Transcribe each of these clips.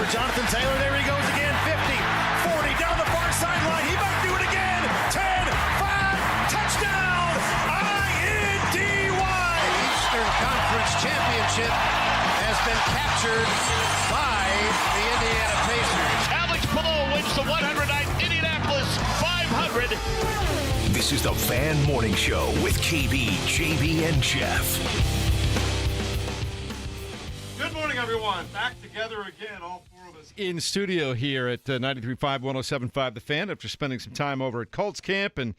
for Jonathan Taylor. There he goes again. 50, 40, down the far sideline. He might do it again. 10, 5, touchdown. I-N-D-Y. Eastern Conference Championship has been captured by the Indiana Pacers. Alex Pillow wins the 109th Indianapolis 500. This is the Fan Morning Show with KB, JB, and Jeff. Good morning, everyone. Back together again, all four of us. In studio here at 93.5, 107.5 The Fan after spending some time over at Colts camp and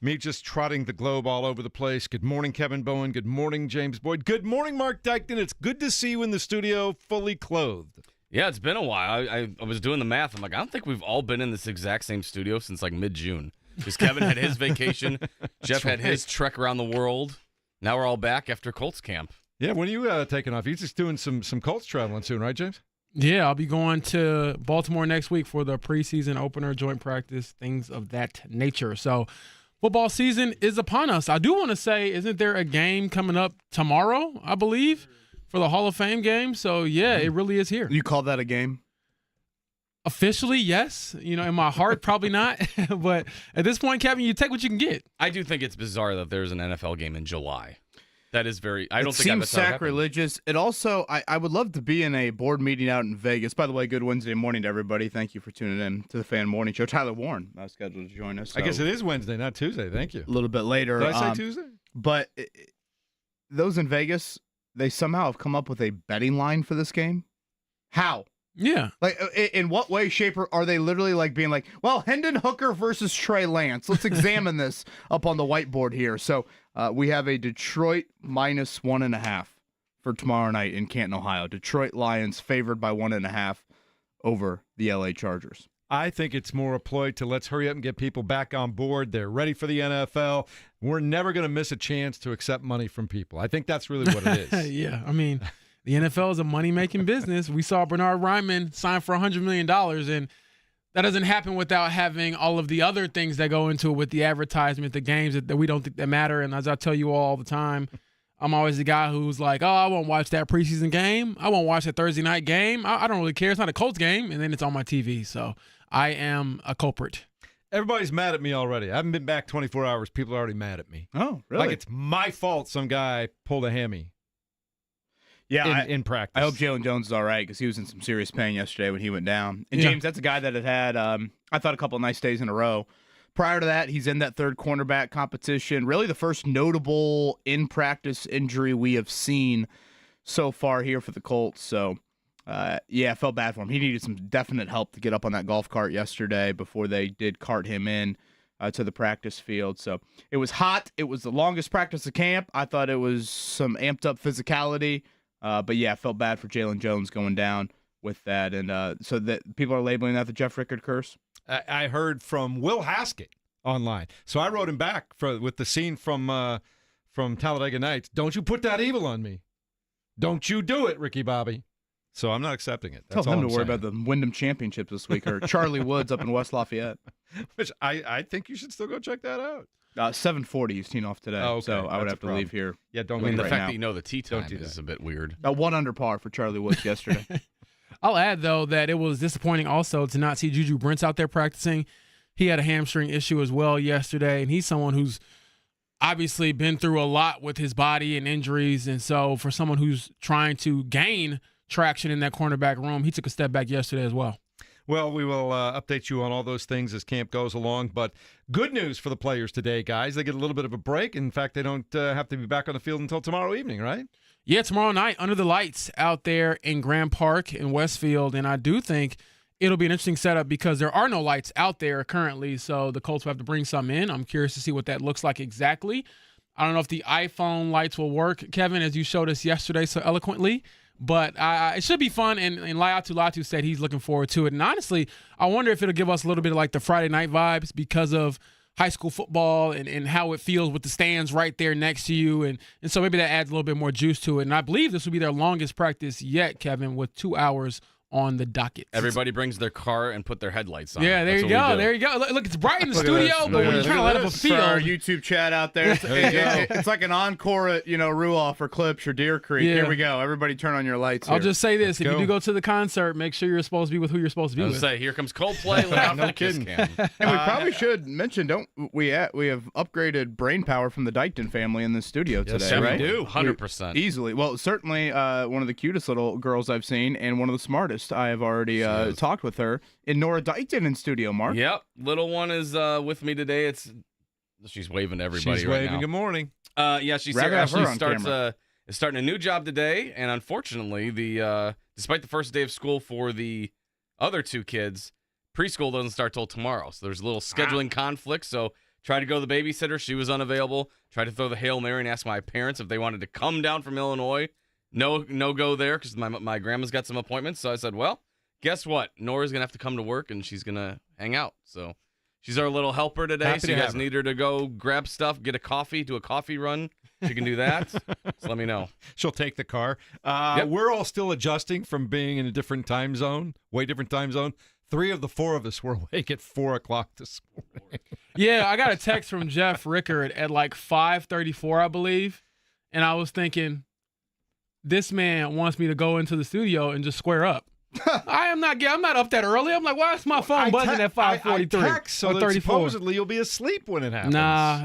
me just trotting the globe all over the place. Good morning, Kevin Bowen. Good morning, James Boyd. Good morning, Mark Dykton. It's good to see you in the studio fully clothed. Yeah, it's been a while. I was doing the math. I'm like, I don't think we've all been in this exact same studio since like mid-June. Because Kevin had his vacation. Jeff had his trek around the world. Now we're all back after Colts camp. Yeah, when are you taking off? You're just doing some Colts traveling soon, right, James? Yeah, I'll be going to Baltimore next week for the preseason opener, joint practice, things of that nature. So football season is upon us. I do want to say, isn't there a game coming up tomorrow, I believe, for the Hall of Fame game? So, yeah, it really is here. You call that a game? Officially, yes. You know, in my heart, probably not. But at this point, Kevin, you take what you can get. I do think it's bizarre that there's an NFL game in July. That is very. I don't think seems sacrilegious. It also, I would love to be in a board meeting out in Vegas. By the way, good Wednesday morning to everybody. Thank you for tuning in to the Fan Morning Show. Tyler Warren scheduled to join us. So I guess it is Wednesday, not Tuesday. Thank you. A little bit later. Did I say Tuesday? But those in Vegas, they somehow have come up with a betting line for this game. How? Yeah. Like, in what way, shape, or are they literally like being like, well, Hendon Hooker versus Trey Lance. Let's examine this up on the whiteboard here. So we have a Detroit minus 1.5 for tomorrow night in Canton, Ohio. Detroit Lions favored by 1.5 over the LA Chargers. I think it's more a ploy to let's hurry up and get people back on board. They're ready for the NFL. We're never going to miss a chance to accept money from people. I think that's really what it is. Yeah, I mean, the NFL is a money-making business. We saw Bernard Ryman sign for $100 million, and that doesn't happen without having all of the other things that go into it with the advertisement, the games that we don't think that matter. And as I tell you all the time, I'm always the guy who's like, oh, I won't watch that preseason game. I won't watch that Thursday night game. I don't really care. It's not a Colts game, and then it's on my TV. So I am a culprit. Everybody's mad at me already. I haven't been back 24 hours. People are already mad at me. Oh, really? Like it's my fault some guy pulled a hammy. Yeah, in practice. I hope Jalen Jones is all right because he was in some serious pain yesterday when he went down. And James, that's a guy that had I thought, a couple of nice days in a row. Prior to that, he's in that third cornerback competition. Really the first notable in-practice injury we have seen so far here for the Colts. So, yeah, I felt bad for him. He needed some definite help to get up on that golf cart yesterday before they did cart him in to the practice field. So it was hot. It was the longest practice of camp. I thought it was some amped-up physicality. But, yeah, I felt bad for Jalen Jones going down with that. And so that people are labeling that the Jeff Rickard curse. I heard from Will Haskett online. So I wrote him back with the scene from Talladega Nights. Don't you put that evil on me. Don't you do it, Ricky Bobby. So I'm not accepting it. That's Tell him to I'm worry saying. about the Wyndham Championships this week or Charlie Woods up in West Lafayette. Which I think you should still go check that out. 7:40 he's teeing off today, Oh, okay. so I would That's have to leave here. Yeah, don't. I mean, the right fact now. that you know the tee time do is that. a bit weird. 1 under par for Charlie Woods yesterday. I'll add, though, that it was disappointing also to not see Juju Brents out there practicing. He had a hamstring issue as well yesterday, and he's someone who's obviously been through a lot with his body and injuries. And so for someone who's trying to gain traction in that cornerback room, he took a step back yesterday as well. Well, we will update you on all those things as camp goes along. But good news for the players today, guys. They get a little bit of a break. In fact, they don't have to be back on the field until tomorrow evening, right? Yeah, tomorrow night under the lights out there in Grand Park in Westfield. And I do think it'll be an interesting setup because there are no lights out there currently. So the Colts will have to bring some in. I'm curious to see what that looks like exactly. I don't know if the iPhone lights will work, Kevin, as you showed us yesterday so eloquently. But it should be fun, and Latu said he's looking forward to it. And honestly, I wonder if it'll give us a little bit of like the Friday night vibes because of high school football and how it feels with the stands right there next to you. And so maybe that adds a little bit more juice to it. And I believe this will be their longest practice yet, Kevin, with 2 hours on the docket. Everybody brings their car and put their headlights on. Yeah, there That's you what we go. do. There you go. Look, it's bright in the Look at studio, this. but Look when at you're this. trying to light up a For our field. YouTube chat out there, it's like an encore at Ruoff or Klipsch or Deer Creek. Yeah. Here we go. Everybody turn on your lights. I'll here. just say this: if you go. do go to the concert, make sure you're supposed to be with who you're supposed to be I with. was say, here comes Coldplay. Look out No for the kiss kidding. cam. And we probably should mention, don't we have upgraded brain power from the Dykton family in the studio today, sir, we right? do. 100%. Easily. Well, certainly one of the cutest little girls I've seen and one of the smartest. I have already talked with her in Nora Dykton in studio, Mark. Yep. Little one is with me today. She's waving to everybody She's right waving. now. Good morning. Yeah, she's Rather have her actually on starts camera. is starting a new job today, and unfortunately, despite the first day of school for the other two kids, preschool doesn't start till tomorrow. So there's a little scheduling conflict. So tried to go to the babysitter, she was unavailable. Tried to throw the Hail Mary and ask my parents if they wanted to come down from Illinois. No go there because my grandma's got some appointments. So I said, well, guess what? Nora's gonna have to come to work and she's gonna hang out. So she's our little helper today. Happy So to you have guys her. need her to go grab stuff, get a coffee, do a coffee run. She can do that. So let me know. She'll take the car. Yep. We're all still adjusting from being in a different time zone, way different time zone. 3 of the 4 of us were awake at 4 o'clock this morning. Yeah, I got a text from Jeff Rickard at like 5:34, I believe, and I was thinking, this man wants me to go into the studio and just square up. I'm not up that early. I'm like, why is my phone buzzing at 5:43 I text so or that 34? supposedly you'll be asleep when it happens. Nah,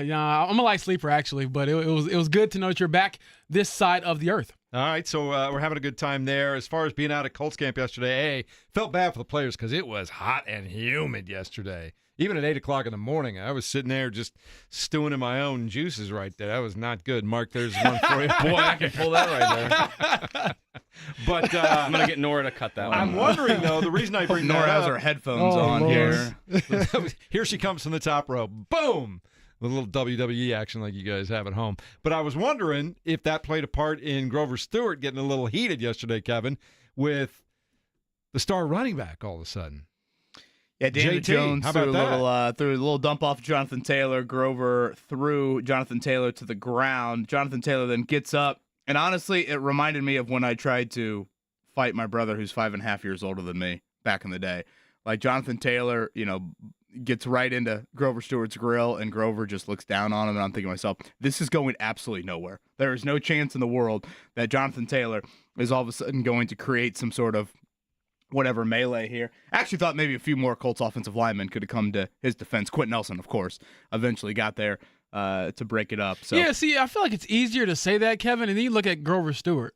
I'm a light sleeper actually, but it was good to know that you're back this side of the earth. All right, so we're having a good time there. As far as being out at Colts camp yesterday, felt bad for the players because it was hot and humid yesterday. Even at 8 o'clock in the morning, I was sitting there just stewing in my own juices right there. That was not good. Mark, there's one for you. Boy, I can pull that right there. But I'm gonna get Nora to cut that one. I'm wondering, though, the reason I bring Nora that has up, her headphones Oh, on Lord. here. here she comes from the top row. Boom! The little WWE action like you guys have at home. But I was wondering if that played a part in Grover Stewart getting a little heated yesterday, Kevin, with the star running back all of a sudden. Yeah, Daniel JT, Jones how threw about a little dump off Jonathan Taylor. Grover threw Jonathan Taylor to the ground. Jonathan Taylor then gets up, and honestly, it reminded me of when I tried to fight my brother, who's 5.5 years older than me, back in the day. Like Jonathan Taylor, gets right into Grover Stewart's grill, and Grover just looks down on him, and I'm thinking to myself, this is going absolutely nowhere. There is no chance in the world that Jonathan Taylor is all of a sudden going to create some sort of whatever melee here. I actually thought maybe a few more Colts offensive linemen could have come to his defense. Quentin Nelson, of course, eventually got there to break it up. So Yeah, see, I feel like it's easier to say that, Kevin, and then you look at Grover Stewart.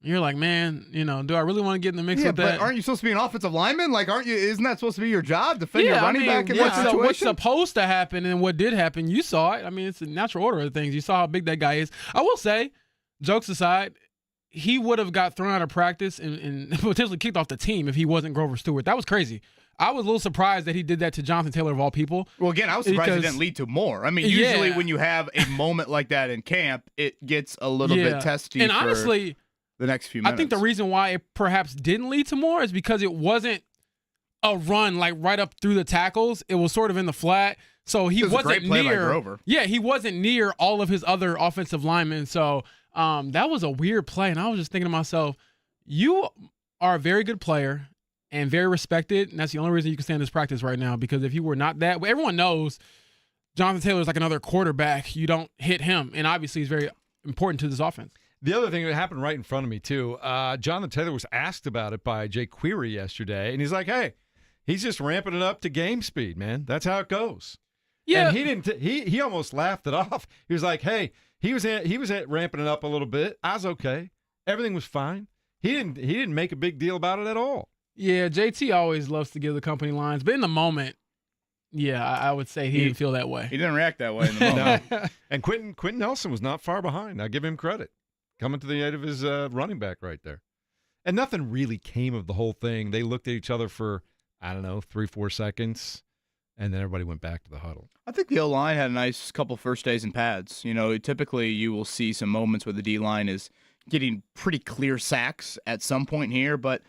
You're like, man, do I really want to get in the mix yeah, with that? but aren't you supposed to be an offensive lineman? Like, aren't you? Isn't that supposed to be your job? Defend your running back in that what's situation? supposed to happen and what did happen, you saw it. I mean, it's a natural order of things. You saw how big that guy is. I will say, jokes aside, he would have got thrown out of practice and potentially kicked off the team if he wasn't Grover Stewart. That was crazy. I was a little surprised that he did that to Jonathan Taylor of all people. Well, again, I was surprised it Because- didn't lead to more. I mean, usually Yeah. when you have a moment like that in camp, it gets a little bit testy And for honestly, the next few I minutes. think the reason why it perhaps didn't lead to more is because it wasn't a run like right up through the tackles. It was sort of in the flat. So he It was a wasn't great play by near. Grover. Yeah, he wasn't near all of his other offensive linemen. So that was a weird play. And I was just thinking to myself, you are a very good player and very respected. And that's the only reason you can stay in this practice right now. Because if you were not that, well, everyone knows Jonathan Taylor is like another quarterback. You don't hit him. And obviously he's very important to this offense. The other thing that happened right in front of me, too, Jonathan Taylor was asked about it by Jay Query yesterday, and he's like, hey, he's just ramping it up to game speed, man. That's how it goes. Yeah. And he didn't. He almost laughed it off. He was like, hey, he was ramping it up a little bit. I was okay. Everything was fine. He didn't make a big deal about it at all. Yeah, JT always loves to give the company lines. But in the moment, yeah, I would say he didn't feel that way. He didn't react that way in the moment. No. And Quentin Nelson was not far behind. I give him credit. Coming to the aid of his running back right there. And nothing really came of the whole thing. They looked at each other for, 3-4 seconds, and then everybody went back to the huddle. I think the O-line had a nice couple first days in pads. Typically you will see some moments where the D-line is getting pretty clear sacks at some point here, but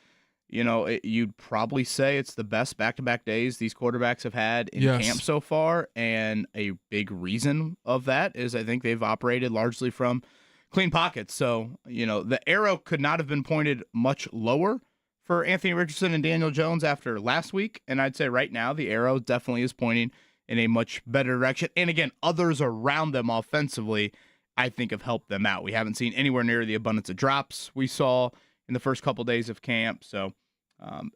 you'd probably say it's the best back-to-back days these quarterbacks have had in camp so far, and a big reason of that is I think they've operated largely from clean pockets. So, the arrow could not have been pointed much lower for Anthony Richardson and Daniel Jones after last week, and I'd say right now the arrow definitely is pointing in a much better direction. And again, others around them offensively, I think, have helped them out. We haven't seen anywhere near the abundance of drops we saw in the first couple days of camp. So,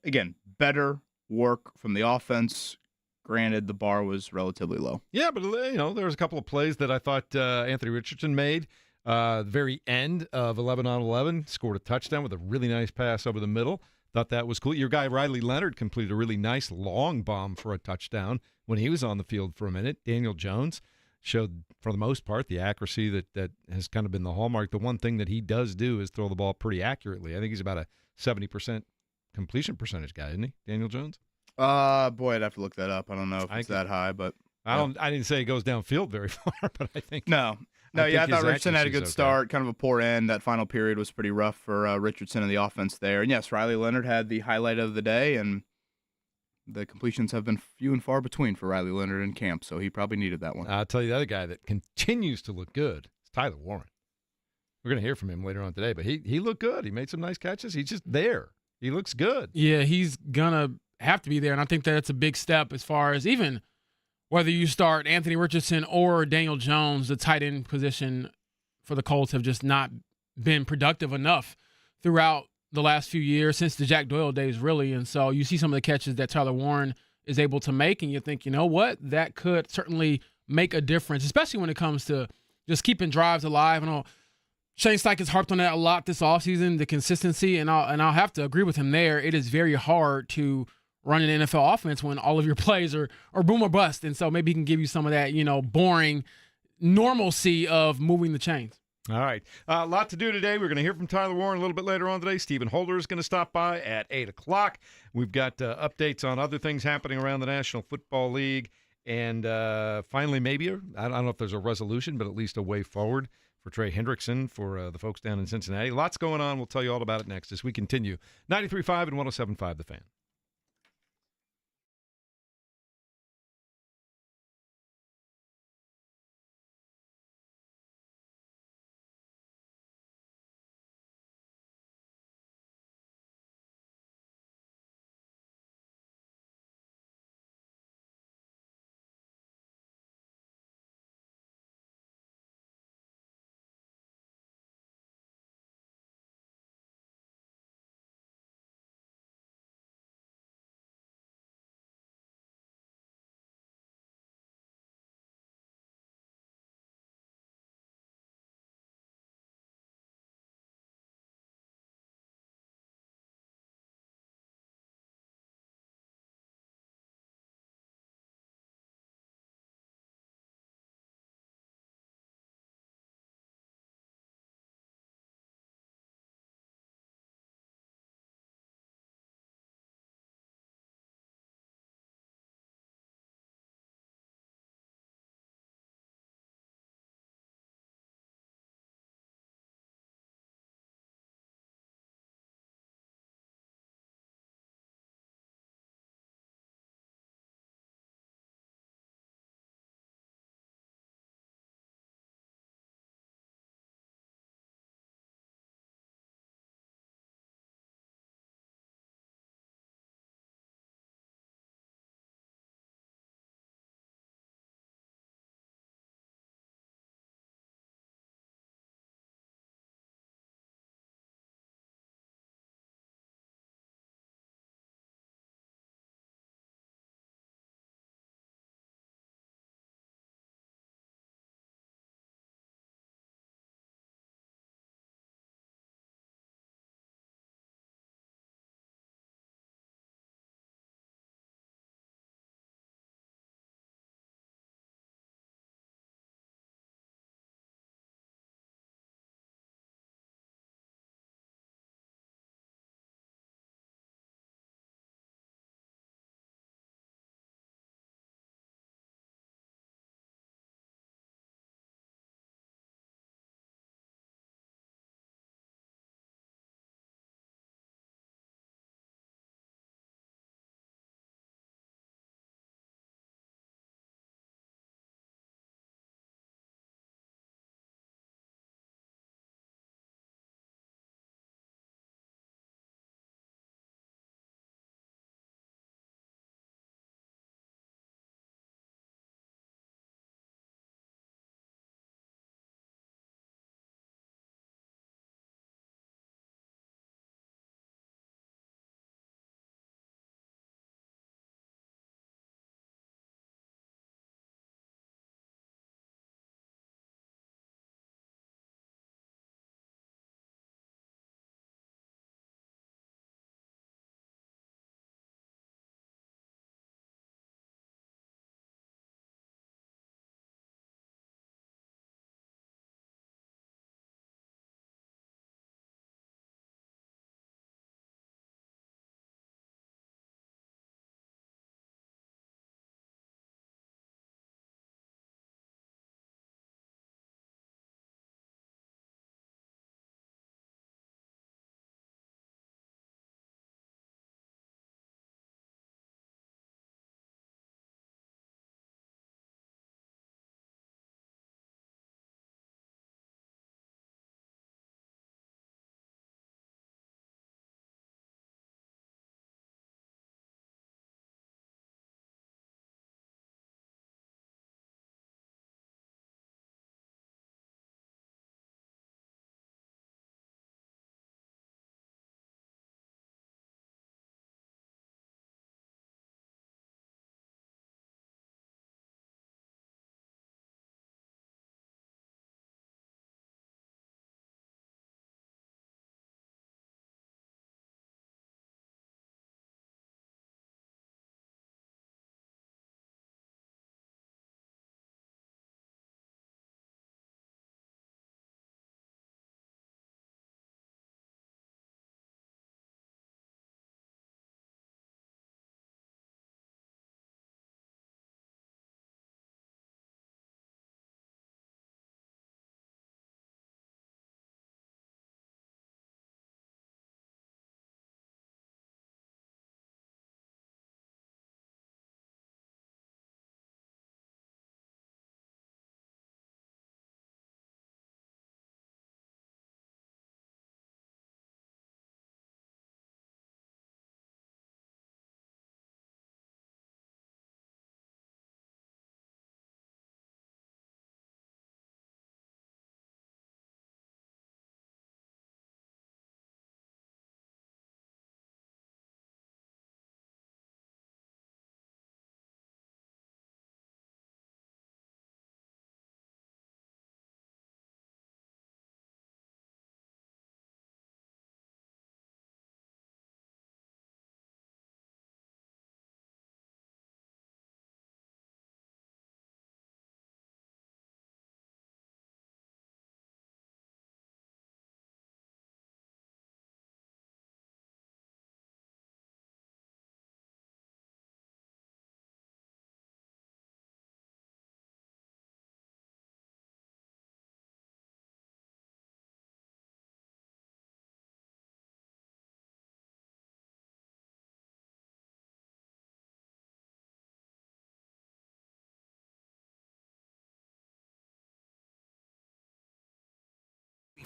again, better work from the offense. Granted, the bar was relatively low. Yeah, but there was a couple of plays that I thought Anthony Richardson made. The very end of 11 on 11, scored a touchdown with a really nice pass over the middle. Thought that was cool. Your guy Riley Leonard completed a really nice long bomb for a touchdown when he was on the field for a minute. Daniel Jones showed, for the most part, the accuracy that has kind of been the hallmark. The one thing that he does do is throw the ball pretty accurately. I think he's about a 70% completion percentage guy, isn't he, Daniel Jones? Boy, I'd have to look that up. I don't know if it's that high, but I didn't say he goes downfield very far, but I think I thought Richardson had a good okay. start, kind of a poor end. That final period was pretty rough for Richardson and the offense there. And yes, Riley Leonard had the highlight of the day, and the completions have been few and far between for Riley Leonard in camp, so he probably needed that one. I'll tell you the other guy that continues to look good is Tyler Warren. We're going to hear from him later on today, but he looked good. He made some nice catches. He's just there. He looks good. Yeah, he's going to have to be there, and I think that's a big step as far as even whether you start Anthony Richardson or Daniel Jones. The tight end position for the Colts have just not been productive enough throughout the last few years, since the Jack Doyle days, really. And so you see some of the catches that Tyler Warren is able to make, and you think, you know what, that could certainly make a difference, especially when it comes to just keeping drives alive. I know Shane Steichen has harped on that a lot this offseason, the consistency, and I'll have to agree with him there. It is very hard to run an NFL offense when all of your plays are boom or bust. And so maybe he can give you some of that, boring normalcy of moving the chains. All right. A lot to do today. We're going to hear from Tyler Warren a little bit later on today. Stephen Holder is going to stop by at 8 o'clock. We've got updates on other things happening around the National Football League. And finally, maybe, I don't know if there's a resolution, but at least a way forward for Trey Hendrickson, for the folks down in Cincinnati. Lots going on. We'll tell you all about it next as we continue. 93.5 and 107.5 The Fan.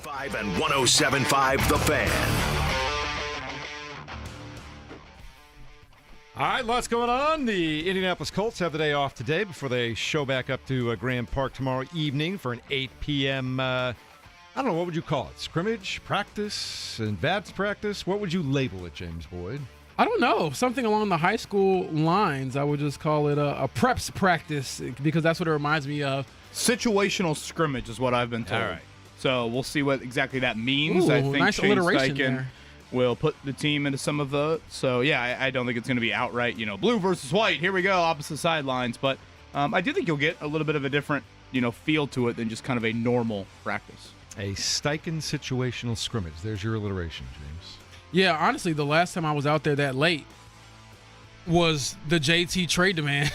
95 and 107.5 The Fan. All right, lots going on. The Indianapolis Colts have the day off today before they show back up to Graham Park tomorrow evening for an 8 p.m. I don't know, what would you call it? Scrimmage, practice, advanced practice? What would you label it, James Boyd? I don't know. Something along the high school lines. I would just call it a preps practice because that's what it reminds me of. Situational scrimmage is what I've been told. All right. So we'll see what exactly that means. Ooh, I think nice Shane alliteration Steichen there. will put the team into some of the. So, yeah, I don't think it's going to be outright, blue versus white. Here we go, opposite sidelines. But I do think you'll get a little bit of a different, feel to it than just kind of a normal practice. A Steichen situational scrimmage. There's your alliteration, James. Yeah, honestly, the last time I was out there that late was the JT trade demand,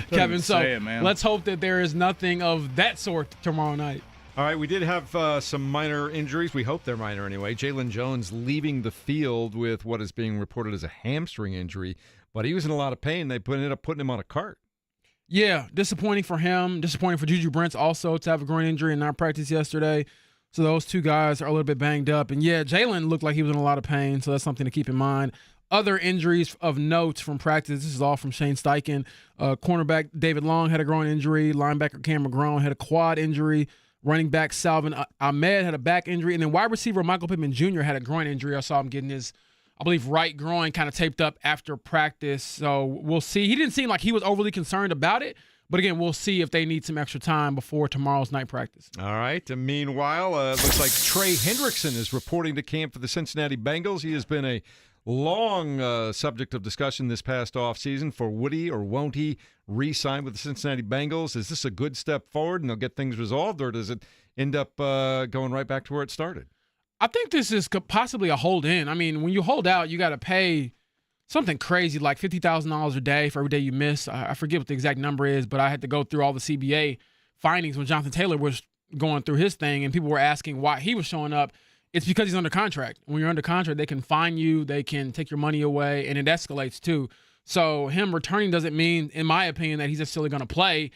Kevin. So let's hope that there is nothing of that sort tomorrow night. All right, we did have some minor injuries. We hope they're minor anyway. Jalen Jones leaving the field with what is being reported as a hamstring injury, but he was in a lot of pain. They ended up putting him on a cart. Yeah, disappointing for him. Disappointing for Juju Brents also to have a groin injury and not practice yesterday. So those two guys are a little bit banged up. And, yeah, Jalen looked like he was in a lot of pain, so that's something to keep in mind. Other injuries of note from practice, this is all from Shane Steichen. Cornerback David Long had a groin injury. Linebacker Cam McGrone had a quad injury. Running back Salvin Ahmed had a back injury. And then wide receiver Michael Pittman Jr. had a groin injury. I saw him getting his, I believe, right groin kind of taped up after practice. So we'll see. He didn't seem like he was overly concerned about it. But, again, we'll see if they need some extra time before tomorrow's night practice. All right. And meanwhile, it looks like Trey Hendrickson is reporting to camp for the Cincinnati Bengals. He has been a long subject of discussion this past offseason for would he or won't he re-sign with the Cincinnati Bengals. Is this a good step forward and they'll get things resolved, or does it end up going right back to where it started? I think this is possibly a hold in. I mean, when you hold out, you got to pay something crazy like $50,000 a day for every day you miss. I forget what the exact number is, but I had to go through all the CBA findings when Jonathan Taylor was going through his thing, and people were asking why he was showing up. It's because he's under contract. When you're under contract, they can fine you, they can take your money away, and it escalates too. So him returning doesn't mean, in my opinion, that he's necessarily going to play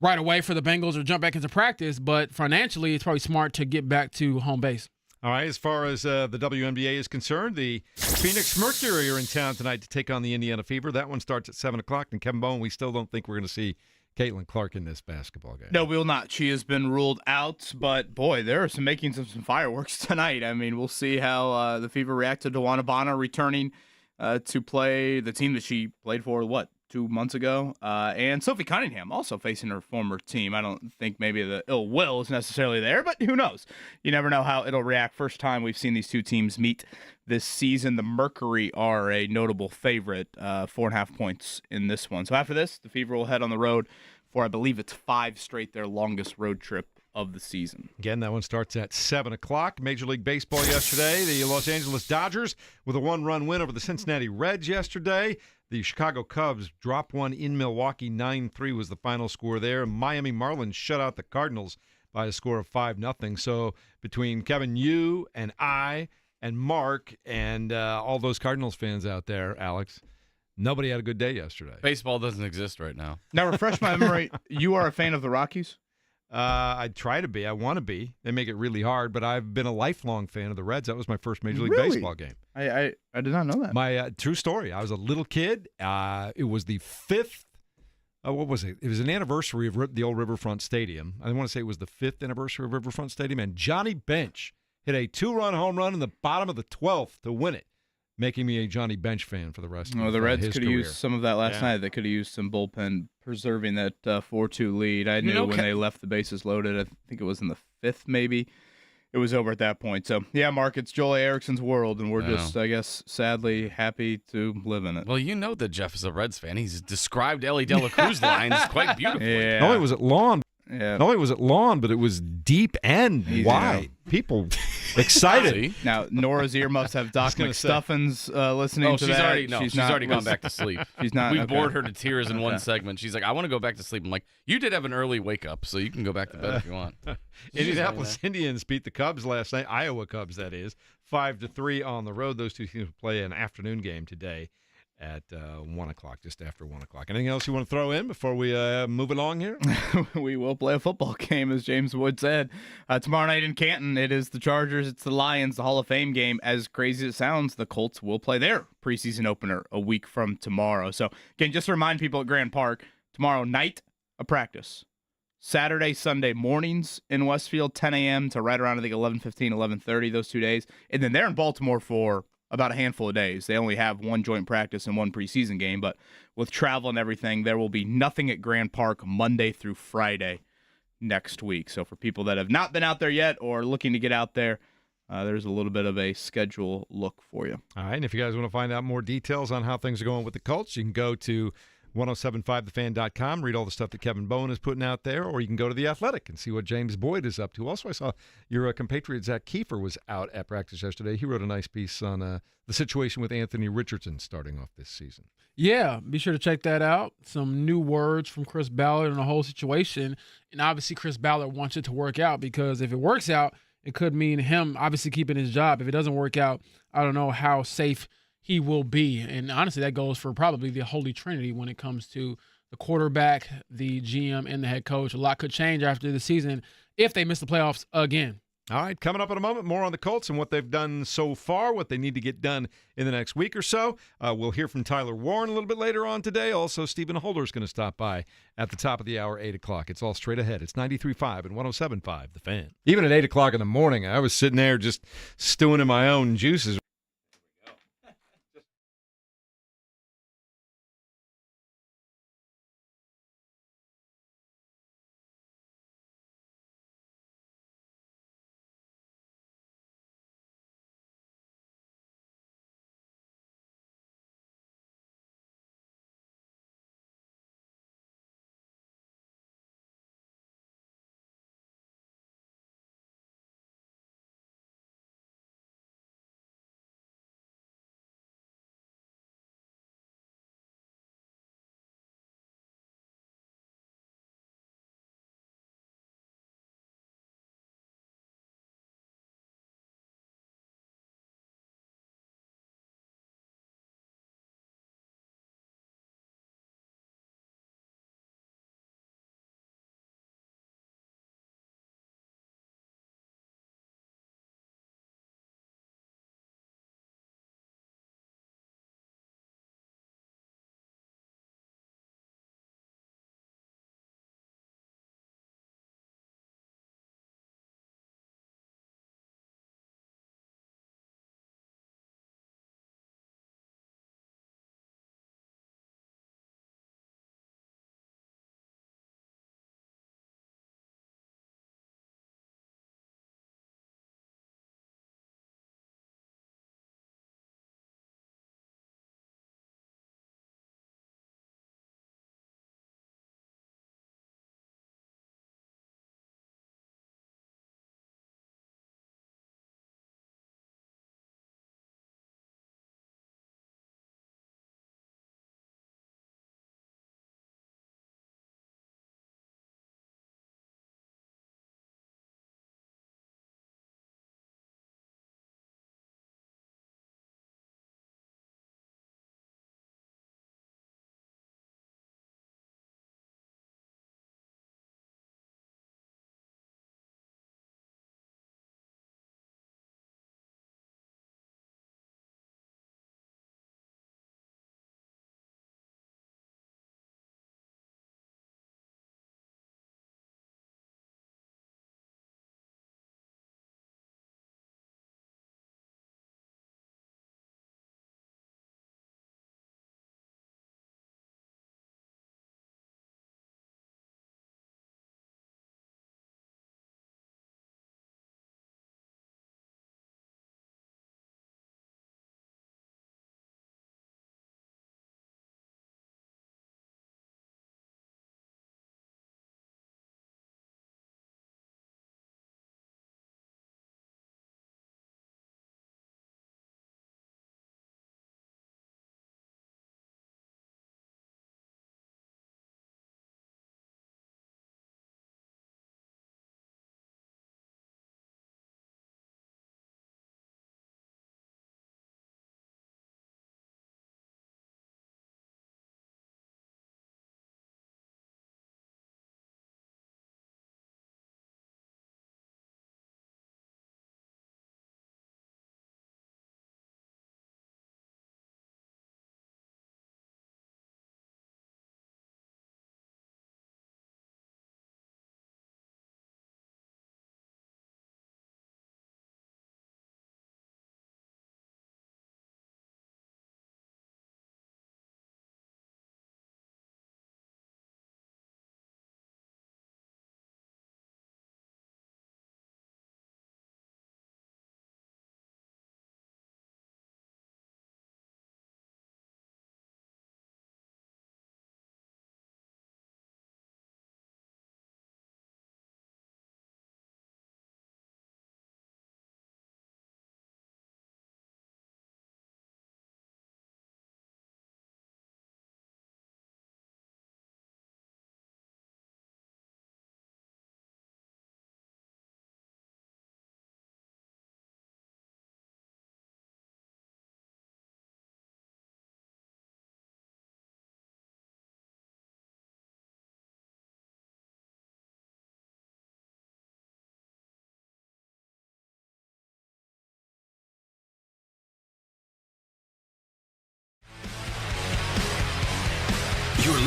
right away for the Bengals or jump back into practice, but financially it's probably smart to get back to home base. All right, as far as the WNBA is concerned, the Phoenix Mercury are in town tonight to take on the Indiana Fever. That one starts at 7 o'clock. And Kevin Bowen, we still don't think we're going to see Caitlin Clark in this basketball game. No, we will not. She has been ruled out. But, boy, there are some makings of some fireworks tonight. I mean, we'll see how the Fever react to DeWanna Bonner returning to play the team that she played for, 2 months ago. And Sophie Cunningham also facing her former team. I don't think maybe the ill will is necessarily there, but who knows? You never know how it'll react. First time we've seen these two teams meet this season. The Mercury are a notable favorite, 4.5 points in this one. So after this, the Fever will head on the road for, I believe it's 5 straight, their longest road trip of the season. Again, that one starts at 7 o'clock. Major League Baseball yesterday. The Los Angeles Dodgers with a 1-run win over the Cincinnati Reds yesterday. The Chicago Cubs dropped one in Milwaukee. 9-3 was the final score there. Miami Marlins shut out the Cardinals by a score of 5-0. So between Kevin, you, and I, and Mark, and all those Cardinals fans out there, Alex, nobody had a good day yesterday. Baseball doesn't exist right now. Now, refresh my memory. You are a fan of the Rockies? I try to be. I want to be. They make it really hard, but I've been a lifelong fan of the Reds. That was my first Major League Baseball game. I did not know that. My true story. I was a little kid. It was the 5th. What was it? It was an anniversary of the old Riverfront Stadium. I want to say it was the 5th anniversary of Riverfront Stadium, and Johnny Bench hit a 2-run home run in the bottom of the 12th to win it, making me a Johnny Bench fan for the rest of the Reds his could have career. used some of that last night. They could have used some bullpen preserving that 4-2 lead. I knew when they left the bases loaded, I think it was in the 5th maybe, it was over at that point. So, yeah, Mark, it's Joel Erickson's world, and we're just, I guess, sadly happy to live in it. Well, you know that Jeff is a Reds fan. He's described Ellie De La Cruz lines quite beautifully. Yeah. Not only was it long, but it was deep and Easy wide. now. People excited. Now, Nora's ear must have Doc McStuffins listening to that. She's already gone back to sleep. She's not. We bored her to tears in one segment. She's like, I want to go back to sleep. I'm like, you did have an early wake up, so you can go back to bed if you want. Indianapolis Indians beat the Cubs last night. Iowa Cubs, that is, 5-3 on the road. Those two teams will play an afternoon game today. at 1 o'clock, just after 1 o'clock. Anything else you want to throw in before we move along here? We will play a football game, as James Wood said. Tomorrow night in Canton, it is the Chargers, it's the Lions, the Hall of Fame game. As crazy as it sounds, the Colts will play their preseason opener a week from tomorrow. So, again, just to remind people at Grand Park, tomorrow night, a practice. Saturday, Sunday mornings in Westfield, 10 a.m. to right around, I think, 11:15, 11:30, those 2 days. And then they're in Baltimore for about a handful of days. They only have one joint practice and one preseason game, but with travel and everything, there will be nothing at Grand Park Monday through Friday next week. So for people that have not been out there yet or looking to get out there, there's a little bit of a schedule look for you. All right, and if you guys want to find out more details on how things are going with the Colts, you can go to 1075thefan.com, read all the stuff that Kevin Bowen is putting out there, or you can go to The Athletic and see what James Boyd is up to. Also, I saw your compatriot Zach Kiefer was out at practice yesterday. He wrote a nice piece on the situation with Anthony Richardson starting off this season. Yeah, be sure to check that out. Some new words from Chris Ballard on the whole situation. And obviously, Chris Ballard wants it to work out because if it works out, it could mean him obviously keeping his job. If it doesn't work out, I don't know how safe he will be. And honestly, that goes for probably the Holy Trinity when it comes to the quarterback, the GM, and the head coach. A lot could change after the season if they miss the playoffs again. All right, coming up in a moment, more on the Colts and what they've done so far, what they need to get done in the next week or so. We'll hear from Tyler Warren a little bit later on today. Also, Stephen Holder is going to stop by at the top of the hour, 8 o'clock. It's all straight ahead. It's 93.5 and 107.5, The Fan. Even at 8 o'clock in the morning, I was sitting there just stewing in my own juices.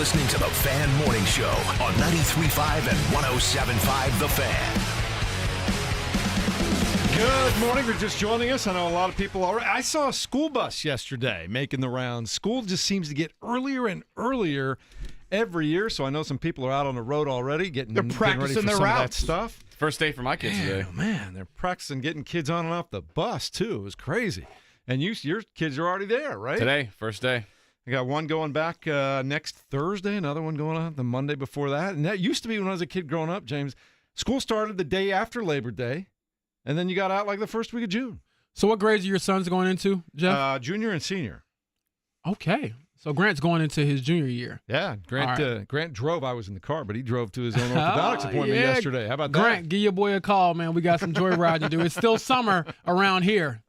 listening to the Fan Morning Show on 93.5 and 107.5 The Fan. Good morning. You're just joining us. I know a lot of people already. I saw a school bus yesterday making the rounds. School just seems to get earlier and earlier every year, so I know some people are out on the road already getting ready for some of that stuff. First day for my kids today. Man, they're practicing getting kids on and off the bus, too. It was crazy. And your kids are already there, right? Today, first day. I got one going back next Thursday, another one going on the Monday before that. And that used to be when I was a kid growing up, James. School started the day after Labor Day. And then you got out like the first week of June. So what grades are your sons going into, Jeff? Junior and senior. Okay. So Grant's going into his junior year. Yeah, Grant drove. I was in the car, but he drove to his own orthodontics appointment yesterday. How about that? Grant, give your boy a call, man. We got some joyride to do. It's still summer around here.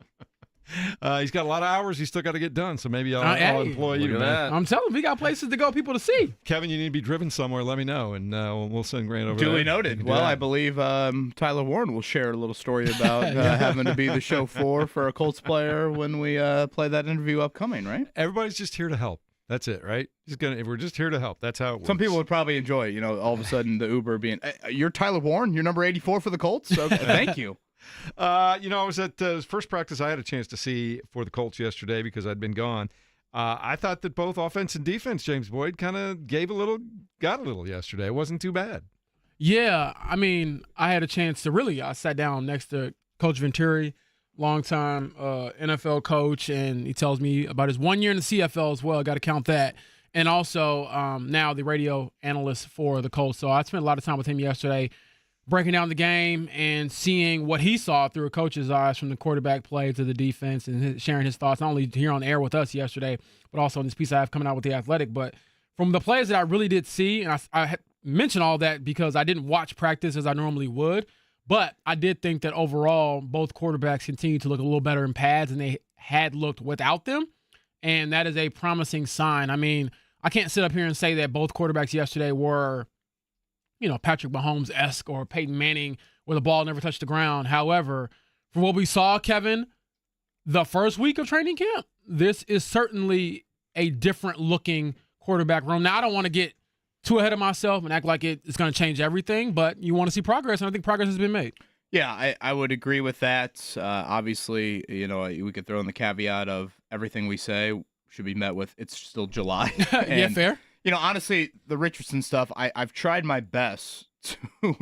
He's got a lot of hours he's still got to get done, so maybe I'll employ you. I'm telling him, we got places to go, people to see. Kevin, you need to be driven somewhere. Let me know, and we'll send Grant over there. Duly noted. Well, I believe Tyler Warren will share a little story about having to be the chauffeur for a Colts player when we play that interview upcoming, right? Everybody's just here to help. That's it, right? We're just here to help. That's how it works. Some people would probably enjoy it, all of a sudden the Uber being, you're Tyler Warren? You're number 84 for the Colts? Okay, thank you. I was at first practice I had a chance to see for the Colts yesterday because I'd been gone. I thought that both offense and defense, James Boyd, kind of got a little yesterday. It wasn't too bad. Yeah, I mean, I had a chance to I sat down next to Coach Venturi, longtime NFL coach, and he tells me about his 1 year in the CFL as well. I got to count that. And also now the radio analyst for the Colts. So I spent a lot of time with him yesterday, breaking down the game and seeing what he saw through a coach's eyes from the quarterback play to the defense and sharing his thoughts, not only here on air with us yesterday, but also in this piece I have coming out with The Athletic. But from the plays that I really did see, and I mentioned all that because I didn't watch practice as I normally would, but I did think that overall both quarterbacks continue to look a little better in pads than they had looked without them, and that is a promising sign. I mean, I can't sit up here and say that both quarterbacks yesterday were Patrick Mahomes-esque or Peyton Manning where the ball never touched the ground. However, from what we saw, Kevin, the first week of training camp, this is certainly a different looking quarterback room. Now, I don't want to get too ahead of myself and act like it's going to change everything, but you want to see progress, and I think progress has been made. Yeah, I would agree with that. Obviously, we could throw in the caveat of everything we say should be met with it's still July. Yeah, fair. Honestly, the Richardson stuff, I've tried my best to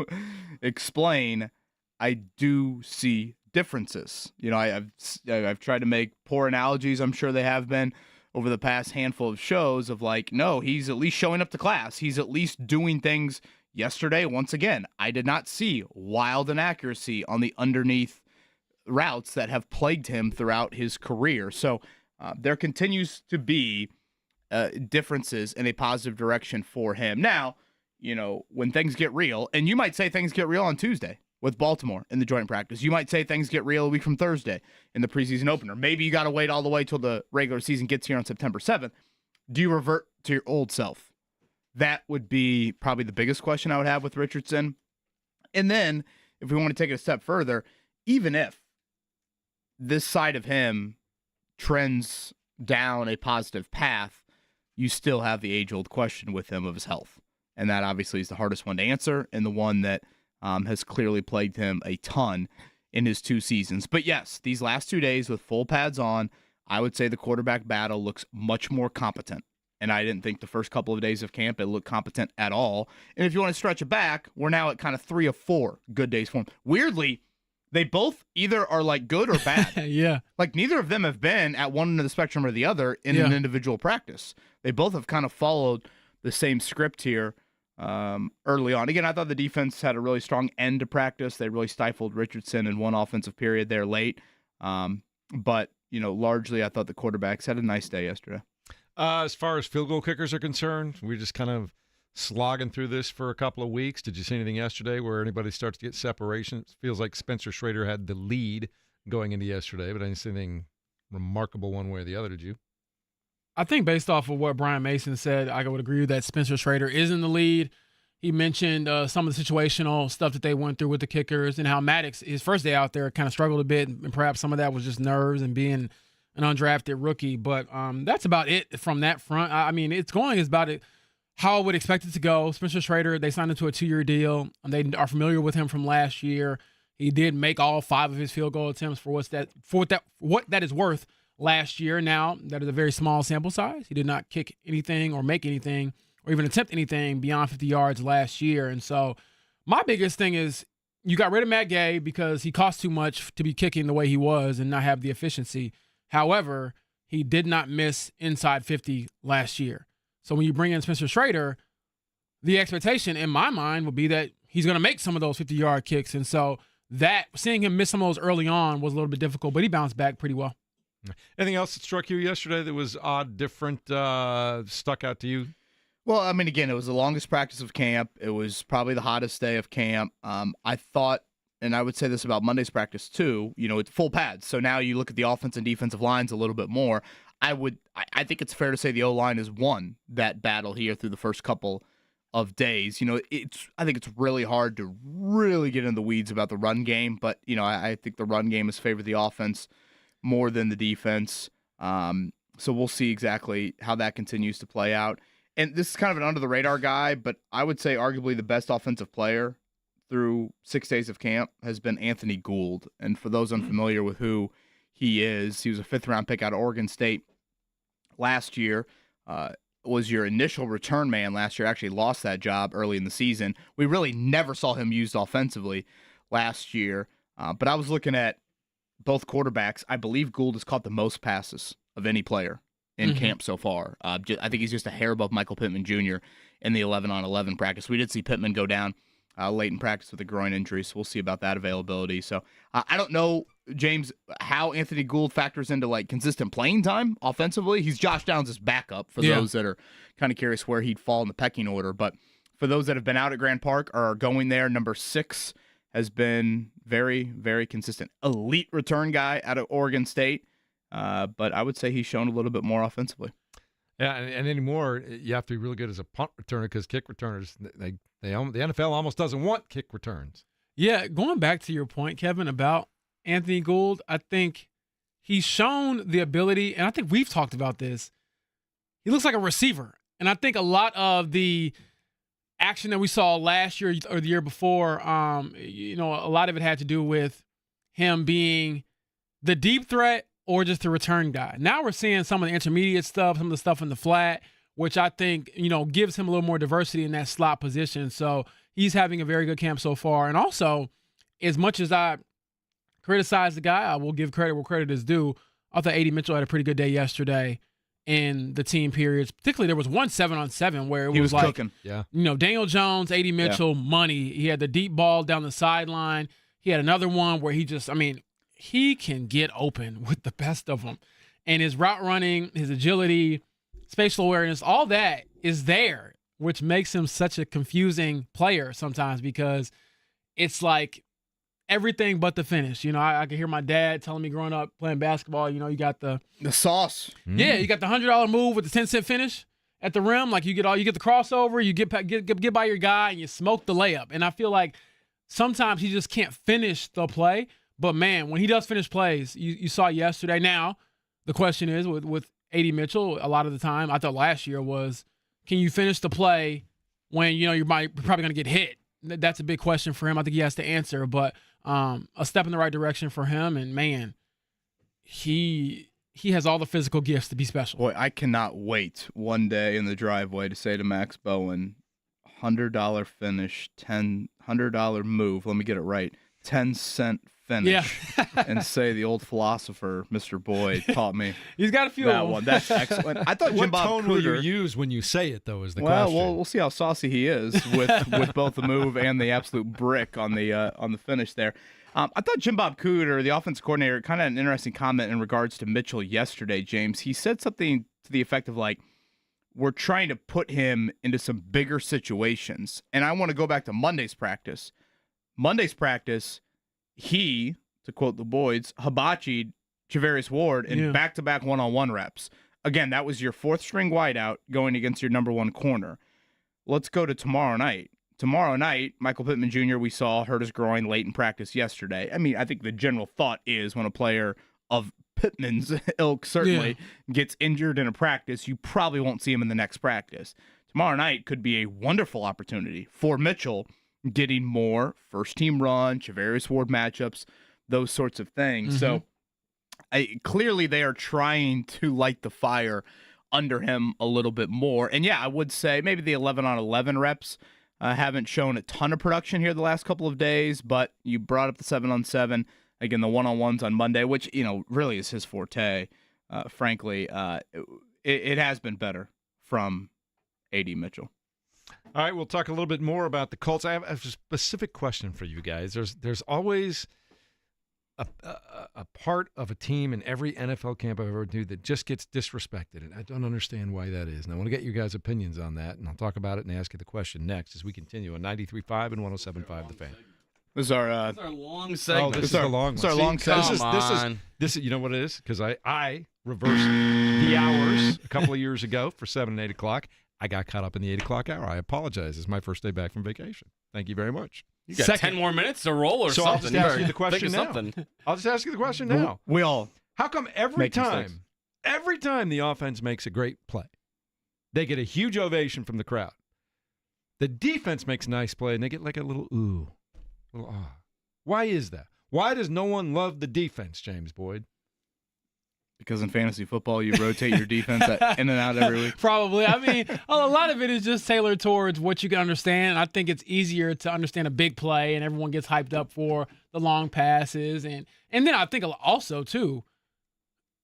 explain. I do see differences. I've tried to make poor analogies. I'm sure they have been over the past handful of shows of no, he's at least showing up to class. He's at least doing things. Yesterday, once again, I did not see wild inaccuracy on the underneath routes that have plagued him throughout his career. So there continues to be differences in a positive direction for him. Now, when things get real, and you might say things get real on Tuesday with Baltimore in the joint practice. You might say things get real a week from Thursday in the preseason opener. Maybe you got to wait all the way till the regular season gets here on September 7th. Do you revert to your old self? That would be probably the biggest question I would have with Richardson. And then, if we want to take it a step further, even if this side of him trends down a positive path, you still have the age-old question with him of his health. And that obviously is the hardest one to answer and the one that has clearly plagued him a ton in his 2 seasons. But yes, these last 2 days with full pads on, I would say the quarterback battle looks much more competent. And I didn't think the first couple of days of camp it looked competent at all. And if you want to stretch it back, we're now at kind of 3 of 4 good days for him. Weirdly, they both either are good or bad. Yeah. Neither of them have been at one end of the spectrum or the other in an individual practice. They both have kind of followed the same script here early on. Again, I thought the defense had a really strong end to practice. They really stifled Richardson in one offensive period there late. But, largely I thought the quarterbacks had a nice day yesterday. As far as field goal kickers are concerned, we're just kind of slogging through this for a couple of weeks. Did you see anything yesterday where anybody starts to get separation? It feels like Spencer Schrader had the lead going into yesterday, but I didn't see anything remarkable one way or the other. Did you? I think based off of what Brian Mason said, I would agree that Spencer Schrader is in the lead. He mentioned some of the situational stuff that they went through with the kickers and how Maddox, his first day out there, kind of struggled a bit, and perhaps some of that was just nerves and being an undrafted rookie. But that's about it from that front. I mean, it's going about it how I would expect it to go. Spencer Schrader, they signed him to a 2-year deal. They are familiar with him from last year. He did make all 5 of his field goal attempts for what that is worth last year. Now, that is a very small sample size. He did not kick anything or make anything or even attempt anything beyond 50 yards last year. And so my biggest thing is you got rid of Matt Gay because he cost too much to be kicking the way he was and not have the efficiency. However, he did not miss inside 50 last year. So when you bring in Spencer Schrader, the expectation in my mind would be that he's going to make some of those 50-yard kicks. And so that seeing him miss some of those early on was a little bit difficult, but he bounced back pretty well. Anything else that struck you yesterday that was odd, different, stuck out to you? Well, I mean, again, it was the longest practice of camp. It was probably the hottest day of camp. I thought, and I would say this about Monday's practice too, it's full pads. So now you look at the offense and defensive lines a little bit more. I think it's fair to say the O-line has won that battle here through the first couple of days. I think it's really hard to really get in the weeds about the run game, but I think the run game has favored the offense more than the defense. So we'll see exactly how that continues to play out. And this is kind of an under the radar guy, but I would say arguably the best offensive player through 6 days of camp has been Anthony Gould. And for those unfamiliar with who he is, he was a 5th round pick out of Oregon State last year. Was your initial return man last year, actually lost that job early in the season. We really never saw him used offensively last year. But I was looking at both quarterbacks. I believe Gould has caught the most passes of any player in camp so far. I think he's just a hair above Michael Pittman Jr. in the 11-on-11 practice. We did see Pittman go down late in practice with a groin injury, so we'll see about that availability. So I don't know, James, how Anthony Gould factors into consistent playing time offensively. He's Josh Downs' backup for those that are kind of curious where he'd fall in the pecking order. But for those that have been out at Grand Park or are going there, number 6 has been very, very consistent. Elite return guy out of Oregon State, but I would say he's shown a little bit more offensively. Yeah, and anymore, you have to be really good as a punt returner because kick returners, the NFL almost doesn't want kick returns. Yeah, going back to your point, Kevin, about Anthony Gould, I think he's shown the ability, and I think we've talked about this. He looks like a receiver, and I think a lot of the action that we saw last year or the year before, a lot of it had to do with him being the deep threat or just the return guy. Now we're seeing some of the intermediate stuff, some of the stuff in the flat, which I think, gives him a little more diversity in that slot position. So he's having a very good camp so far. And also, as much as I criticize the guy, I will give credit where credit is due. I thought A.D. Mitchell had a pretty good day yesterday in the team periods. Particularly, there was one 7-on-7 where it was like, cooking. Yeah. Daniel Jones, A.D. Mitchell, money. He had the deep ball down the sideline. He had another one where he can get open with the best of them. And his route running, his agility, spatial awareness, all that is there, which makes him such a confusing player sometimes because it's like everything but the finish. I can hear my dad telling me growing up playing basketball, you got the sauce. Yeah, you got the $100 move with the 10-cent finish at the rim. Like you get the crossover, you get by your guy and you smoke the layup. And I feel like sometimes he just can't finish the play. But, man, when he does finish plays, you saw yesterday. Now, the question is with A.D. Mitchell, a lot of the time, I thought last year was, can you finish the play when, you're probably going to get hit? That's a big question for him. I think he has to answer. But a step in the right direction for him. And, man, he has all the physical gifts to be special. Boy, I cannot wait one day in the driveway to say to Max Bowen, $100 finish, $100 move. Let me get it right. 10-cent finish, and say the old philosopher, Mr. Boyd, taught me. He's got a few that of them. one. That's excellent. I thought What Jim Bob tone Cooter, will you use when you say it, though, is the well, question. we'll see how saucy he is with both the move and the absolute brick on the finish there. I thought Jim Bob Cooter, the offense coordinator, kind of had an interesting comment in regards to Mitchell yesterday, James. He said something to the effect of we're trying to put him into some bigger situations. And I want to go back to Monday's practice. He, to quote the Boyds, hibachied Javarius Ward in back-to-back one-on-one reps. Again, that was your 4th-string wideout going against your number 1 corner. Let's go to tomorrow night. Tomorrow night, Michael Pittman Jr., we saw, hurt his groin late in practice yesterday. I mean, I think the general thought is when a player of Pittman's ilk certainly gets injured in a practice, you probably won't see him in the next practice. tomorrow night could be a wonderful opportunity for Mitchell getting more first-team run, Charvarius Ward matchups, those sorts of things. So clearly they are trying to light the fire under him a little bit more. And, yeah, I would say maybe the 11-on-11 reps haven't shown a ton of production here the last couple of days, but you brought up the 7-on-7. Again, the one-on-ones on Monday, which, really is his forte. Frankly, it has been better from A.D. Mitchell. All right, we'll talk a little bit more about the Colts. I have a specific question for you guys. There's always a part of a team in every NFL camp I've ever do that just gets disrespected, and I don't understand why that is. And I want to get you guys' opinions on that, and I'll talk about it and ask you the question next as we continue on 93.5 and 107.5 The Fan. This is our long segment. This is our long It's our long segment. This is you know what it is? Because I reversed the hours a couple of years ago for 7 and 8 o'clock. I got caught up in the 8 o'clock hour. I apologize. It's my first day back from vacation. Thank you very much. You got 10 more minutes to roll or so something. I'll just ask you the question now. Something. I'll just ask you the question now. We all How come every time the offense makes a great play, they get a huge ovation from the crowd? The defense makes a nice play, and they get like a little ooh, little ah. Why is that? Why does no one love the defense, James Boyd? Because in fantasy football, you rotate your defense in and out every week. Probably. I mean, a lot of it is just tailored towards what you can understand. I think it's easier to understand a big play, and everyone gets hyped up for the long passes. And then I think also, too,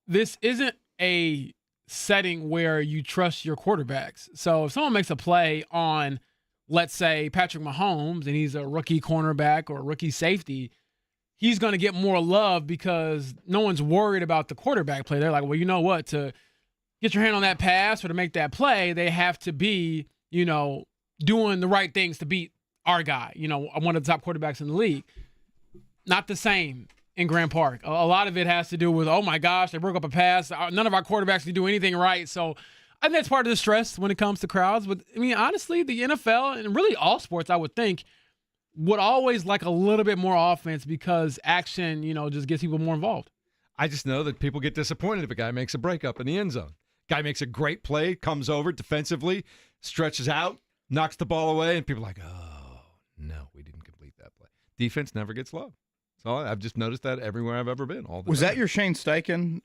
this isn't a setting where you trust your quarterbacks. So if someone makes a play on, let's say, Patrick Mahomes, and he's a rookie cornerback or a rookie safety, he's going to get more love because no one's worried about the quarterback play. They're like, well, you know what? To get your hand on that pass or to make that play, they have to be, doing the right things to beat our guy, one of the top quarterbacks in the league. Not the same in Grant Park. A lot of it has to do with, oh, my gosh, they broke up a pass. None of our quarterbacks can do anything right. So I think that's part of the stress when it comes to crowds. But, I mean, honestly, the NFL and really all sports, I would think, would always like a little bit more offense because action, just gets people more involved. I just know that people get disappointed if a guy makes a breakup in the end zone. Guy makes a great play, comes over defensively, stretches out, knocks the ball away, and people are like, oh, no, we didn't complete that play. Defense never gets love. So I've just noticed that everywhere I've ever been. Was that your Shane Steichen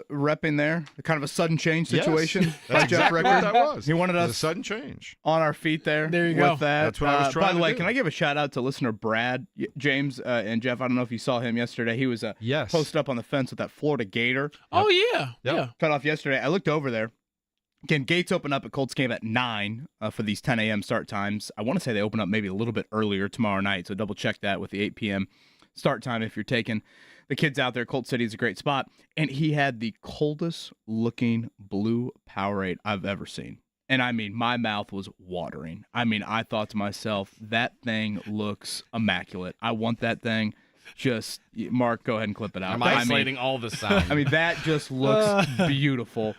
repping there? Kind of a sudden change situation? Yes. That's exactly what that was. He wanted us a sudden change on our feet there. There you go. With that. That's what I was trying to do. By the way, can I give a shout out to listener Brad, James, and Jeff? I don't know if you saw him yesterday. He was posted up on the fence with that Florida Gator. Oh, yeah. Yep. Yeah. Cut off yesterday. I looked over there. Again, gates open up at Colts game at 9 for these 10 a.m. start times. I want to say they open up maybe a little bit earlier tomorrow night, so double check that with the 8 p.m. start time if you're taking the kids out there. Colt City is a great spot. And he had the coldest looking blue Powerade I've ever seen. And I mean, my mouth was watering. I mean, I thought to myself, that thing looks immaculate. I want that thing. Just, Mark, go ahead and clip it out. I'm isolating all the sound. I mean, that just looks beautiful.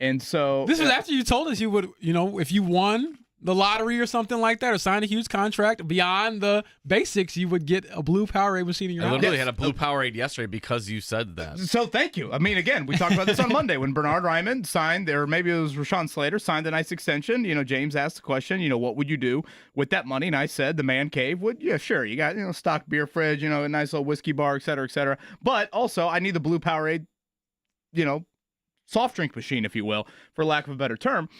And so this is after you told us you would, if you won the lottery or something like that, or signed a huge contract beyond the basics, you would get a blue Powerade machine in your house. I literally had a blue Powerade yesterday because you said that. So thank you. I mean, again, we talked about this on Monday when Bernard Ryman signed, or maybe it was Rashawn Slater, signed a nice extension. James asked the question, what would you do with that money? And I said the man cave would, yeah, sure. You got, stock beer fridge, a nice little whiskey bar, et cetera, et cetera. But also I need the blue Powerade, soft drink machine, if you will, for lack of a better term,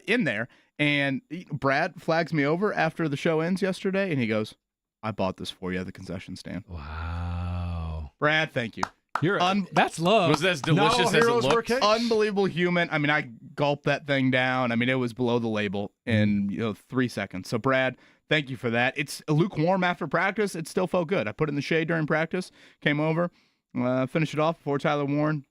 in there. And Brad flags me over after the show ends yesterday, and he goes, I bought this for you at the concession stand. Wow. Brad, thank you. That's love. Was that as delicious as it looked? Unbelievable human. I mean, I gulped that thing down. I mean, it was below the label in 3 seconds. So, Brad, thank you for that. It's lukewarm after practice. It still felt good. I put it in the shade during practice, came over, finished it off before Tyler Warren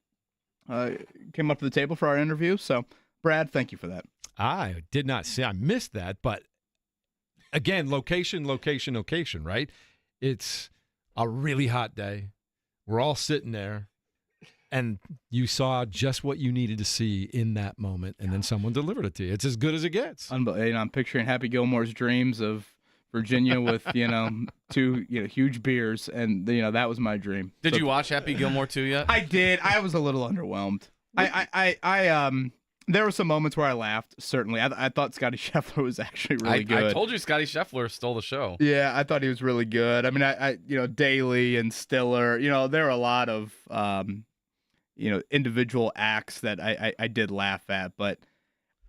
came up to the table for our interview. So, Brad, thank you for that. I did not see. I missed that. But, again, location, right? It's a really hot day. We're all sitting there, and you saw just what you needed to see in that moment, and then someone delivered it to you. It's as good as it gets. I'm picturing Happy Gilmore's dreams of Virginia with, two huge beers, and, that was my dream. Did you watch Happy Gilmore 2 yet? I did. I was a little underwhelmed. There were some moments where I laughed, certainly. I thought Scotty Scheffler was actually really good. I told you Scotty Scheffler stole the show. Yeah, I thought he was really good. I mean, I Daly and Stiller, there were a lot of, individual acts that I did laugh at, but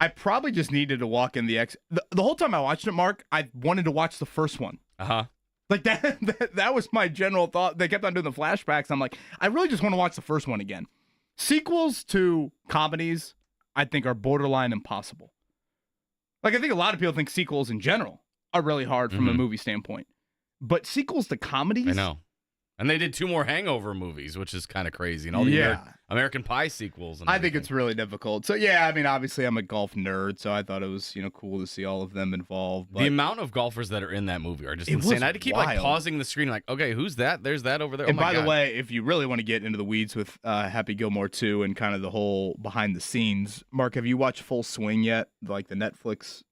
I probably just needed to walk in the whole time I watched it, Mark, I wanted to watch the first one. Uh-huh. Like that was my general thought. They kept on doing the flashbacks. I'm like, I really just want to watch the first one again. Sequels to comedies, I think, are borderline impossible. Like, I think a lot of people think sequels in general are really hard from a movie standpoint. But sequels to comedies? I know. And they did 2 more Hangover movies, which is kind of crazy. And all the American Pie sequels. And I think it's really difficult. So, yeah, I mean, obviously I'm a golf nerd, so I thought it was, cool to see all of them involved. But the amount of golfers that are in that movie are just insane. I had to keep pausing the screen like, okay, who's that? There's that over there. And by the way, if you really want to get into the weeds with Happy Gilmore 2 and kind of the whole behind the scenes, Mark, have you watched Full Swing yet? Like the Netflix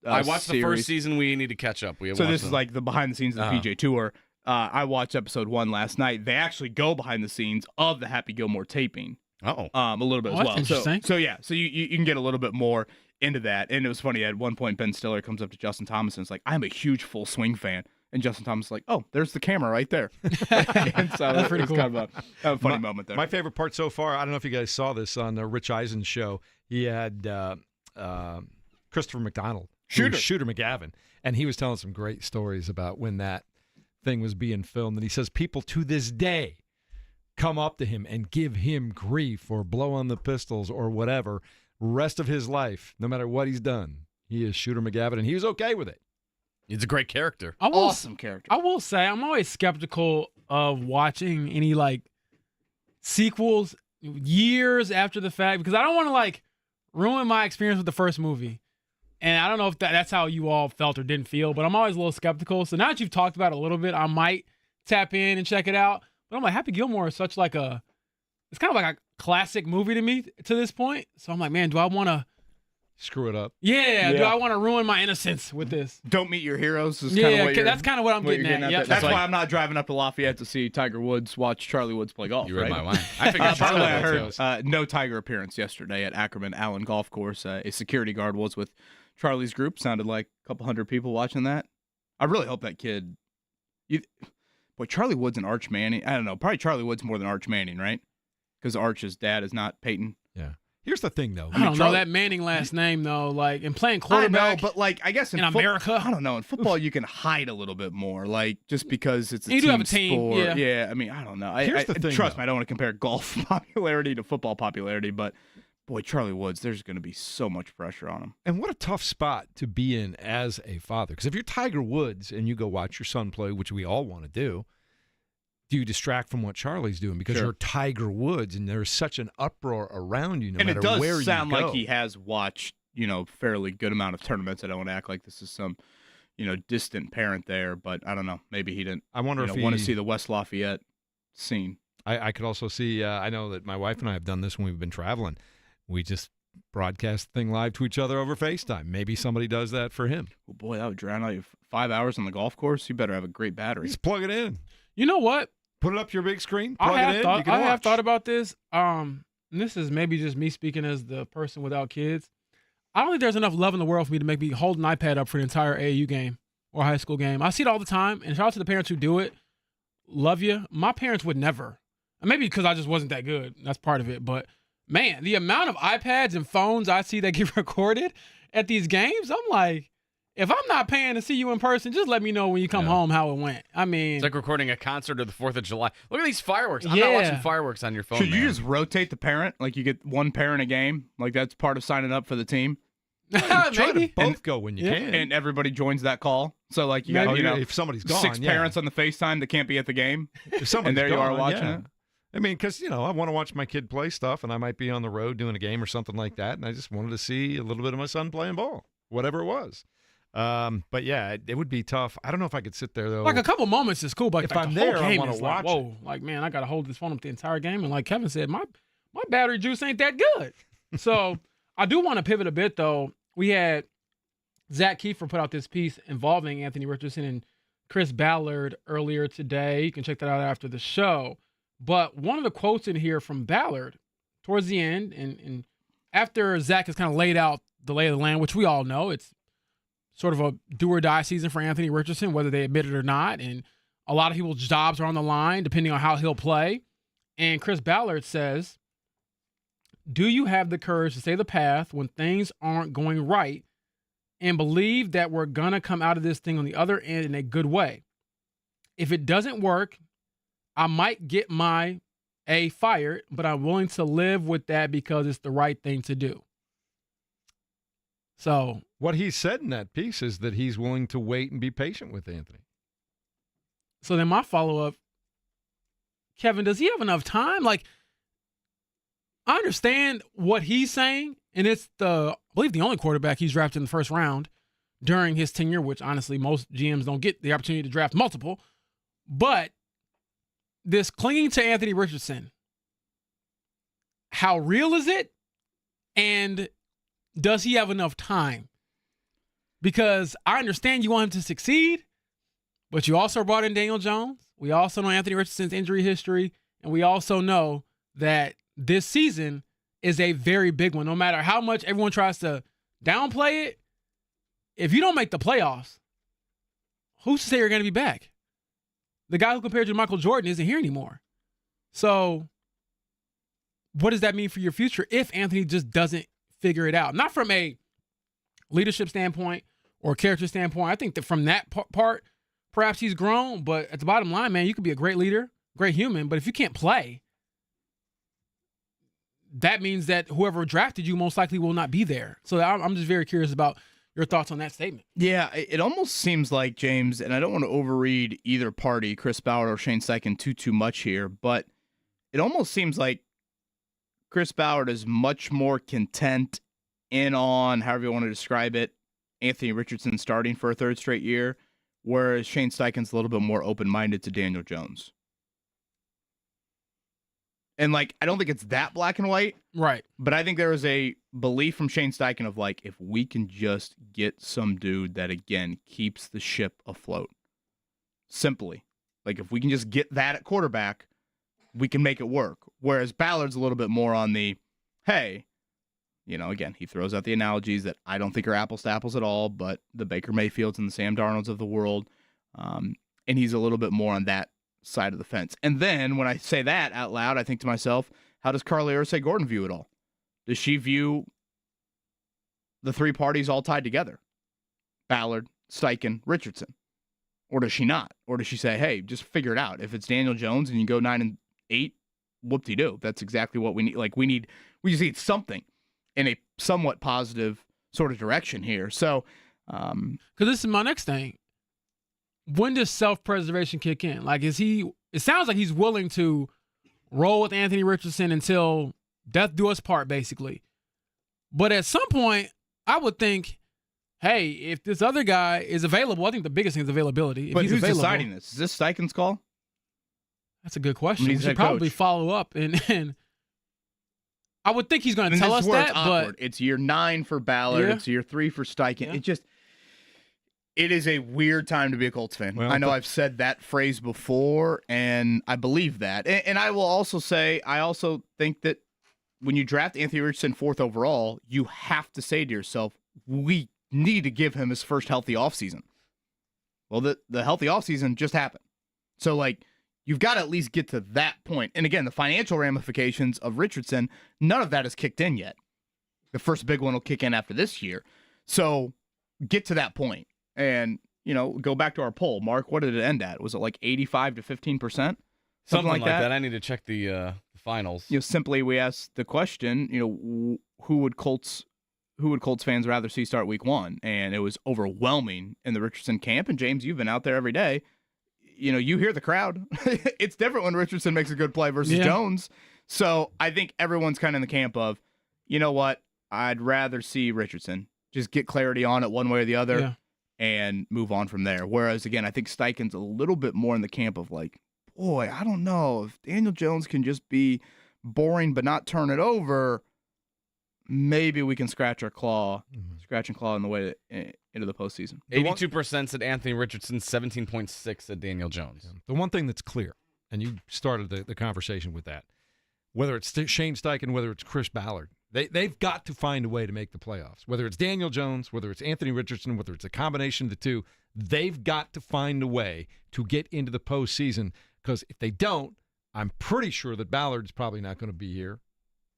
I watched series? the first season. We need to catch up. So this is like the behind the scenes of the PJ Tour. I watched episode 1 last night. They actually go behind the scenes of the Happy Gilmore taping. Oh, a little bit as well. Interesting. So you can get a little bit more into that. And it was funny. At one point, Ben Stiller comes up to Justin Thomas and is like, "I'm a huge Full Swing fan." And Justin Thomas is like, "Oh, there's the camera right there." And so that's pretty cool. Kind of a funny moment there. My favorite part so far, I don't know if you guys saw this on the Rich Eisen's show. He had Christopher McDonald, Shooter McGavin, and he was telling some great stories about when that thing was being filmed. And he says people to this day come up to him and give him grief or blow on the pistols or whatever rest of his life, no matter what he's done. He is Shooter McGavin, and he was okay with it. He's a great character. Awesome character. I will say I'm always skeptical of watching any sequels years after the fact because I don't want to ruin my experience with the first movie. And I don't know if that's how you all felt or didn't feel, but I'm always a little skeptical. So now that you've talked about it a little bit, I might tap in and check it out. But I'm like, Happy Gilmore is such it's kind of like a classic movie to me to this point. So I'm like, man, do I want to screw it up? Yeah. Do I want to ruin my innocence with this? Don't meet your heroes. Is that's kind of what I'm getting at. Yep. That's why I'm not driving up to Lafayette to see Tiger Woods watch Charlie Woods play golf. You read right? my mind. I figured By the way, I Charlie heard no Tiger appearance yesterday at Ackerman Allen Golf Course. A security guard was with Charlie's group. Sounded like a couple hundred people watching that. I really hope that kid. Boy, Charlie Woods and Arch Manning. I don't know. Probably Charlie Woods more than Arch Manning, right? Because Arch's dad is not Peyton. Yeah. Here's the thing, though. I don't know that Manning last name, though. And playing quarterback. I know, but I guess in America, I don't know. In football, you can hide a little bit more, just because it's a you team do have a team. sport. Yeah. I mean, I don't know. Here's the thing, trust me, I don't want to compare golf popularity to football popularity, but boy, Charlie Woods, there's going to be so much pressure on him. And what a tough spot to be in as a father. Because if you're Tiger Woods and you go watch your son play, which we all want to do you distract from what Charlie's doing because you're Tiger Woods and there's such an uproar around you no matter where you go? And it does sound like he has watched, fairly good amount of tournaments. I don't want to act like this is some, distant parent there, but I don't know. Maybe he didn't I wonder if he want to see the West Lafayette scene. I could also see, I know that my wife and I have done this when we've been traveling. We just broadcast the thing live to each other over FaceTime. Maybe somebody does that for him. Well, boy, that would drown out you 5 hours on the golf course. You better have a great battery. Just plug it in. You know what? Put it up your big screen. Plug I have watch. thought about this. And this is maybe just me speaking as the person without kids. I don't think there's enough love in the world for me to make me hold an iPad up for the entire AAU game or high school game. I see it all the time, and shout out to the parents who do it. Love you. My parents would never. Maybe because I just wasn't that good. That's part of it. But, man, the amount of iPads and phones I see that get recorded at these games, I'm like, if I'm not paying to see you in person, just let me know when you come home how it went. I mean, it's like recording a concert or the 4th of July. Look at these fireworks. I'm not watching fireworks on your phone. Should you just rotate the parent? Like you get one parent a game? Like that's part of signing up for the team? Try to both go when you can. And everybody joins that call. So like you got, if somebody's gone, 6 parents on the FaceTime that can't be at the game. If somebody's and there gone, you are watching it. I mean, because, I want to watch my kid play stuff, and I might be on the road doing a game or something like that, and I just wanted to see a little bit of my son playing ball, whatever it was. But yeah, it would be tough. I don't know if I could sit there though. Like a couple moments is cool, but if I'm there, I want to watch. Whoa, man, I gotta hold this phone up the entire game. And like Kevin said, my battery juice ain't that good. So I do want to pivot a bit though. We had Zach Kiefer put out this piece involving Anthony Richardson and Chris Ballard earlier today. You can check that out after the show. But one of the quotes in here from Ballard towards the end, and after Zach has kind of laid out the lay of the land, which we all know, it's sort of a do-or-die season for Anthony Richardson, whether they admit it or not. And a lot of people's jobs are on the line, depending on how he'll play. And Chris Ballard says, do you have the courage to stay the path when things aren't going right and believe that we're going to come out of this thing on the other end in a good way? If it doesn't work, I might get my A fired, but I'm willing to live with that because it's the right thing to do. So what he said in that piece is that he's willing to wait and be patient with Anthony. So then my follow-up, Kevin, does he have enough time? Like, I understand what he's saying, and it's I believe the only quarterback he's drafted in the first round during his tenure, which honestly most GMs don't get the opportunity to draft multiple. But this clinging to Anthony Richardson, how real is it? And does he have enough time? Because I understand you want him to succeed, but you also brought in Daniel Jones. We also know Anthony Richardson's injury history, and we also know that this season is a very big one. No matter how much everyone tries to downplay it, if you don't make the playoffs, who's to say you're going to be back? The guy who compared you to Michael Jordan isn't here anymore. So what does that mean for your future if Anthony just doesn't figure it out? Not from a leadership standpoint or character standpoint. I think that from that part, perhaps he's grown, but at the bottom line, man, you could be a great leader, great human, but if you can't play, that means that whoever drafted you most likely will not be there. So I'm just very curious about your thoughts on that statement. Yeah, it almost seems like, James, and I don't want to overread either party, Chris Ballard or Shane Steichen, too much here, but it almost seems like Chris Ballard is much more content in on, however you want to describe it, Anthony Richardson starting for a third straight year, whereas Shane Steichen's a little bit more open-minded to Daniel Jones. And, like, I don't think it's that black and white. Right. But I think there is a belief from Shane Steichen of, like, if we can just get some dude that, again, keeps the ship afloat. Simply. Like, if we can just get that at quarterback, we can make it work. Whereas Ballard's a little bit more on the, hey, you know, again, he throws out the analogies that I don't think are apples to apples at all, but the Baker Mayfields and the Sam Darnolds of the world. And he's a little bit more on that side of the fence. And then when I say that out loud, I think to myself, how does Carly Ursay-Gordon view it all? Does she view the three parties all tied together? Ballard, Steichen, Richardson. Or does she not? Or does she say, hey, just figure it out. If it's Daniel Jones and you go 9-8, whoop-de-doo. That's exactly what we need. Like, we just need something in a somewhat positive sort of direction here. So, because this is my next thing. When does self-preservation kick in? Like, it sounds like he's willing to roll with Anthony Richardson until death do us part, basically. But at some point, I would think, hey, if this other guy is available, I think the biggest thing is availability. If but he's who's available, deciding this? Is this Steichen's call? That's a good question. He's We should head probably coach. follow up. And I would think he's going to tell us This is where that, it's awkward. but It's year 9 for Ballard. Yeah. It's year 3 for Steichen. Yeah. It is a weird time to be a Colts fan. Well, I know I've said that phrase before, and I believe that. And I will also say, I also think that when you draft Anthony Richardson 4th overall, you have to say to yourself, we need to give him his first healthy offseason. Well, the healthy offseason just happened. So, like, you've got to at least get to that point. And again, the financial ramifications of Richardson, none of that has kicked in yet. The first big one will kick in after this year. So get to that point. And, you know, go back to our poll. Mark, what did it end at? Was it like 85 to 15%? Something like that. I need to check the finals. You know, simply we asked the question, you know, who would Colts fans rather see start week 1? And it was overwhelming in the Richardson camp. And James, you've been out there every day. You know, you hear the crowd. It's different when Richardson makes a good play versus Jones. So I think everyone's kind of in the camp of, you know what, I'd rather see Richardson. Just get clarity on it one way or the other and move on from there. Whereas, again, I think Steichen's a little bit more in the camp of like, boy, I don't know. If Daniel Jones can just be boring but not turn it over, maybe we can scratch and claw in the way into the postseason. 82% said Anthony Richardson, 17.6% said Daniel Jones. The one thing that's clear, and you started the conversation with that, whether it's Shane Steichen, whether it's Chris Ballard, They've got to find a way to make the playoffs. Whether it's Daniel Jones, whether it's Anthony Richardson, whether it's a combination of the two, they've got to find a way to get into the postseason. Because if they don't, I'm pretty sure that Ballard's probably not going to be here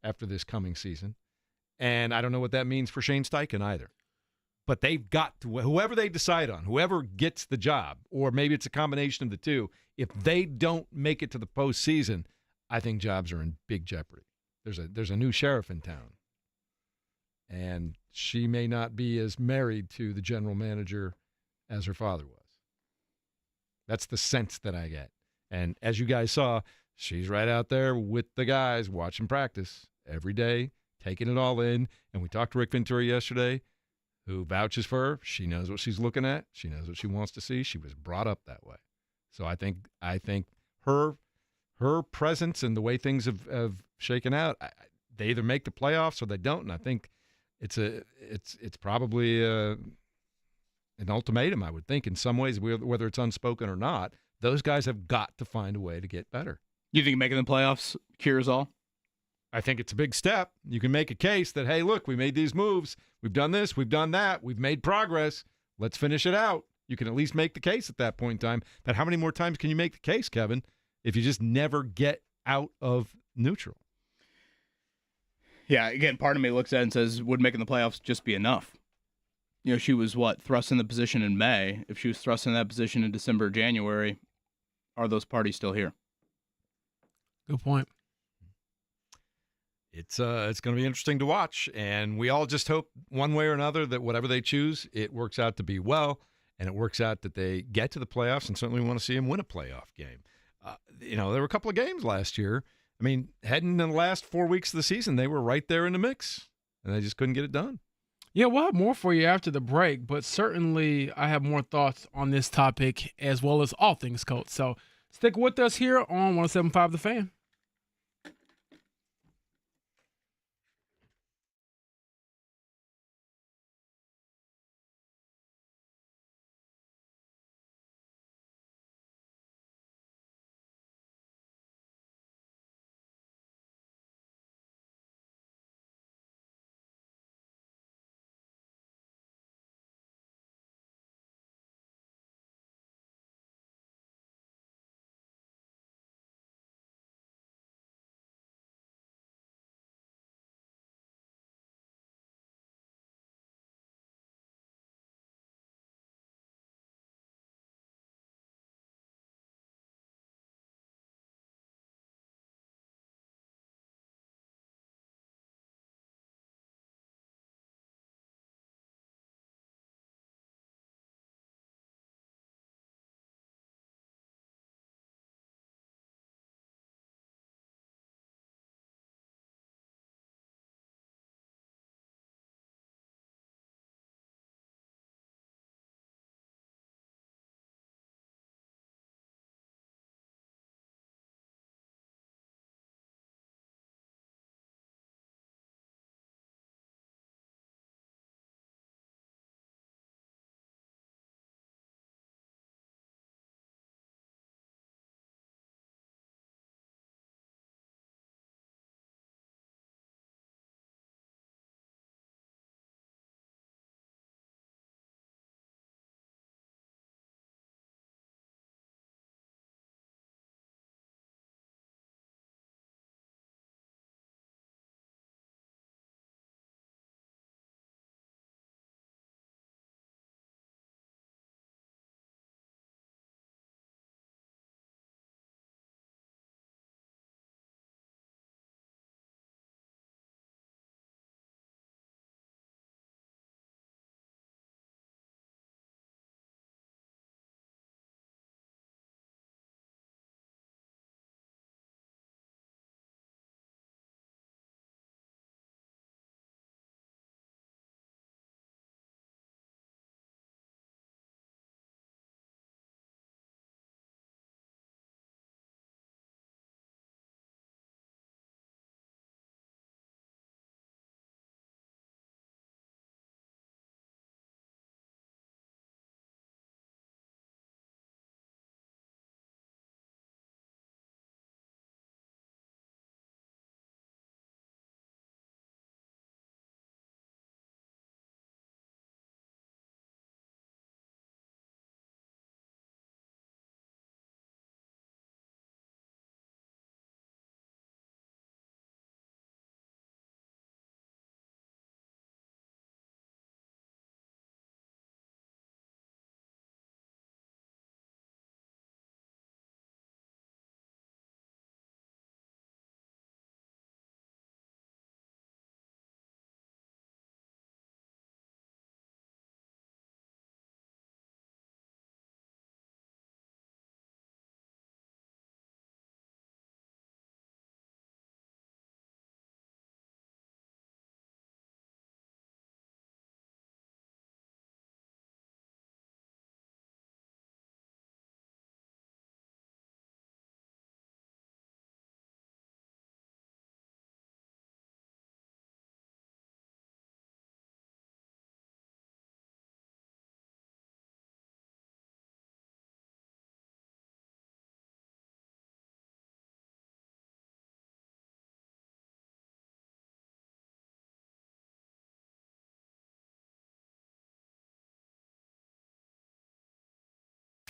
after this coming season. And I don't know what that means for Shane Steichen either. But they've got to, whoever they decide on, whoever gets the job, or maybe it's a combination of the two, if they don't make it to the postseason, I think jobs are in big jeopardy. There's a new sheriff in town, and she may not be as married to the general manager as her father was. That's the sense that I get. And as you guys saw, she's right out there with the guys watching practice every day, taking it all in. And we talked to Rick Ventura yesterday, who vouches for her. She knows what she's looking at. She knows what she wants to see. She was brought up that way. So I think her presence and the way things have shaken out, they either make the playoffs or they don't. And I think it's probably an ultimatum, I would think, in some ways, whether it's unspoken or not. Those guys have got to find a way to get better. You think making the playoffs cures all? I think it's a big step. You can make a case that, hey, look, we made these moves. We've done this. We've done that. We've made progress. Let's finish it out. You can at least make the case at that point in time. But how many more times can you make the case, Kevin, if you just never get out of neutral? Yeah, again, part of me looks at it and says, would making the playoffs just be enough? You know, she was, thrust in the position in May. If she was thrust in that position in December, January, are those parties still here? Good point. It's going to be interesting to watch, and we all just hope one way or another that whatever they choose, it works out to be well, and it works out that they get to the playoffs, and certainly we want to see them win a playoff game. There were a couple of games last year. I mean, heading in the last 4 weeks of the season, they were right there in the mix, and they just couldn't get it done. Yeah, we'll have more for you after the break, but certainly I have more thoughts on this topic as well as all things Colts. So stick with us here on 107.5 The Fan.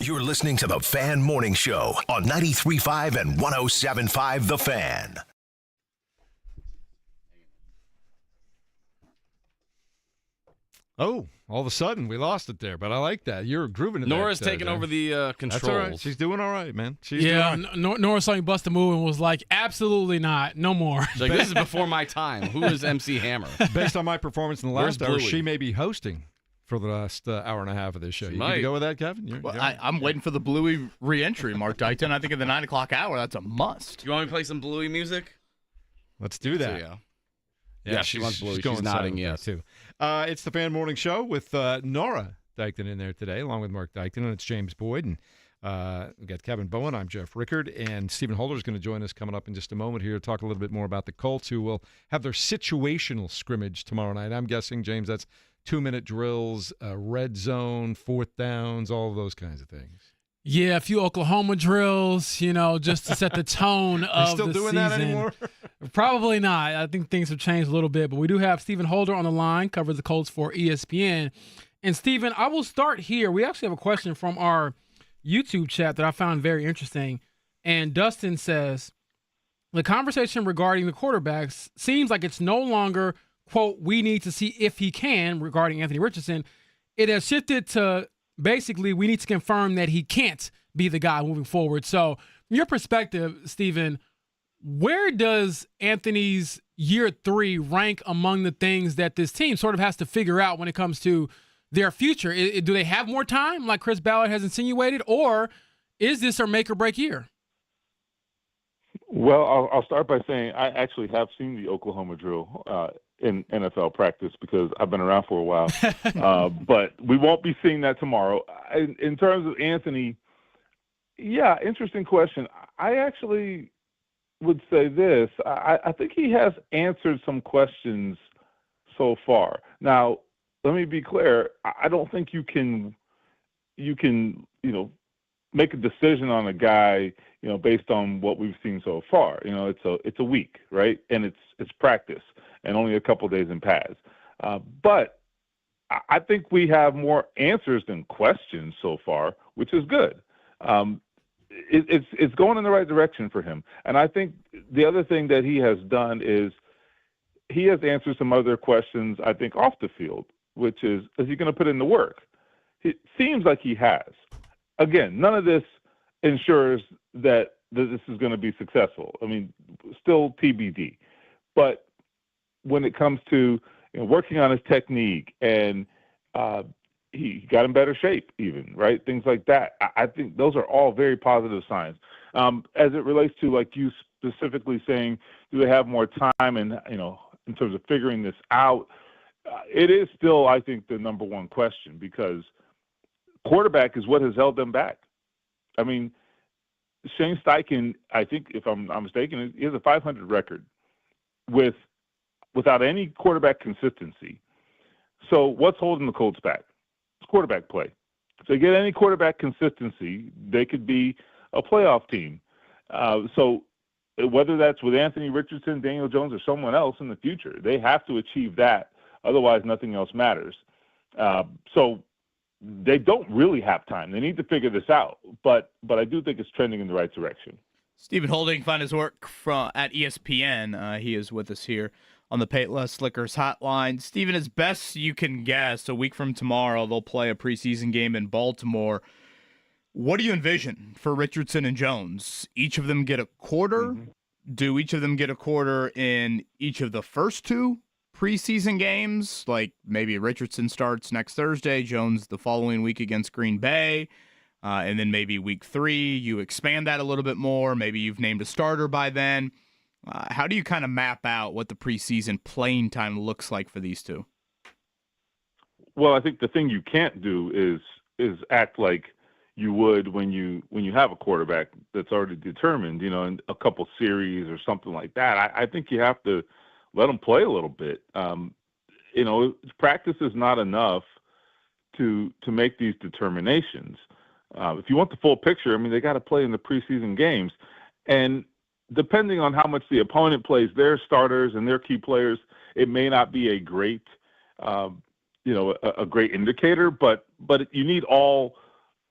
You're listening to the Fan Morning Show on 93.5 and 107.5 The Fan. Oh, all of a sudden we lost it there, but I like that. You're grooving to Nora's that, taking over the controls. That's all right. She's doing all right, man. She's Yeah, doing all right. Nora saw me bust a move and was like, absolutely not. No more. She's like, this is before my time. Who is MC Hammer? Based on my performance in the Where's last hour, Bluey? she may be hosting for the last hour and a half of this show. You might. can go with that, Kevin? Well, I'm waiting for the Bluey re-entry, Mark Dykton. I think in the 9 o'clock hour, that's a must. You want me to play some Bluey music? Let's do that. So, yeah, she wants Bluey. She's nodding silent yes. too. It's the Fan Morning Show with Nora Dykton in there today, along with Mark Dykton, and it's James Boyd. And we got Kevin Bowen. I'm Jeff Rickard, and Stephen Holder is going to join us coming up in just a moment here to talk a little bit more about the Colts, who will have their situational scrimmage tomorrow night. I'm guessing, James, that's 2-minute drills, red zone, fourth downs, all of those kinds of things. Yeah, a few Oklahoma drills, just to set the tone of still the doing season. that anymore? Probably not. I think things have changed a little bit, but we do have Stephen Holder on the line, covers the Colts for ESPN. And Stephen, I will start here. We actually have a question from our YouTube chat that I found very interesting. And Dustin says, the conversation regarding the quarterbacks seems like it's no longer, quote, we need to see if he can regarding Anthony Richardson. It has shifted to basically we need to confirm that he can't be the guy moving forward. So from your perspective, Stephen, where does Anthony's year 3 rank among the things that this team sort of has to figure out when it comes to their future? Do they have more time, like Chris Ballard has insinuated, or is this a make or break year? Well, I'll start by saying I actually have seen the Oklahoma drill in NFL practice because I've been around for a while. But we won't be seeing that tomorrow. In terms of Anthony, yeah, interesting question. I actually would say this. I think he has answered some questions so far. Now, let me be clear. I don't think you can make a decision on a guy, based on what we've seen so far. It's a week, right? And it's practice and only a couple days in pads. But I think we have more answers than questions so far, which is good. It's going in the right direction for him. And I think the other thing that he has done is he has answered some other questions, I think, off the field, which is he going to put in the work? It seems like he has. Again, none of this ensures that this is going to be successful. I mean, still TBD. But when it comes to working on his technique and he got in better shape even, right? Things like that. I think those are all very positive signs. As it relates to, like you specifically saying, do they have more time and, in terms of figuring this out? It is still, I think, the number one question because quarterback is what has held them back. I mean, Shane Steichen, I think, if I'm not mistaken, he has a 500 record without any quarterback consistency. So what's holding the Colts back? It's quarterback play. If they get any quarterback consistency, they could be a playoff team. So whether that's with Anthony Richardson, Daniel Jones, or someone else in the future, they have to achieve that. Otherwise, nothing else matters. So they don't really have time. They need to figure this out. But I do think it's trending in the right direction. Stephen Holding found his work at ESPN. He is with us here on the Payless Liquors hotline. Stephen, as best you can guess, a week from tomorrow, they'll play a preseason game in Baltimore. What do you envision for Richardson and Jones? Each of them get a quarter? Mm-hmm. Do each of them get a quarter in each of the first two preseason games? Like maybe Richardson starts next Thursday, Jones the following week against Green Bay, and then maybe week 3, you expand that a little bit more. Maybe you've named a starter by then. How do you kind of map out what the preseason playing time looks like for these two? Well, I think the thing you can't do is act like you would when you have a quarterback that's already determined, in a couple series or something like that. I think you have to let them play a little bit. Practice is not enough to make these determinations. If you want the full picture, they got to play in the preseason games. And depending on how much the opponent plays their starters and their key players, it may not be a great, a great indicator. But you need all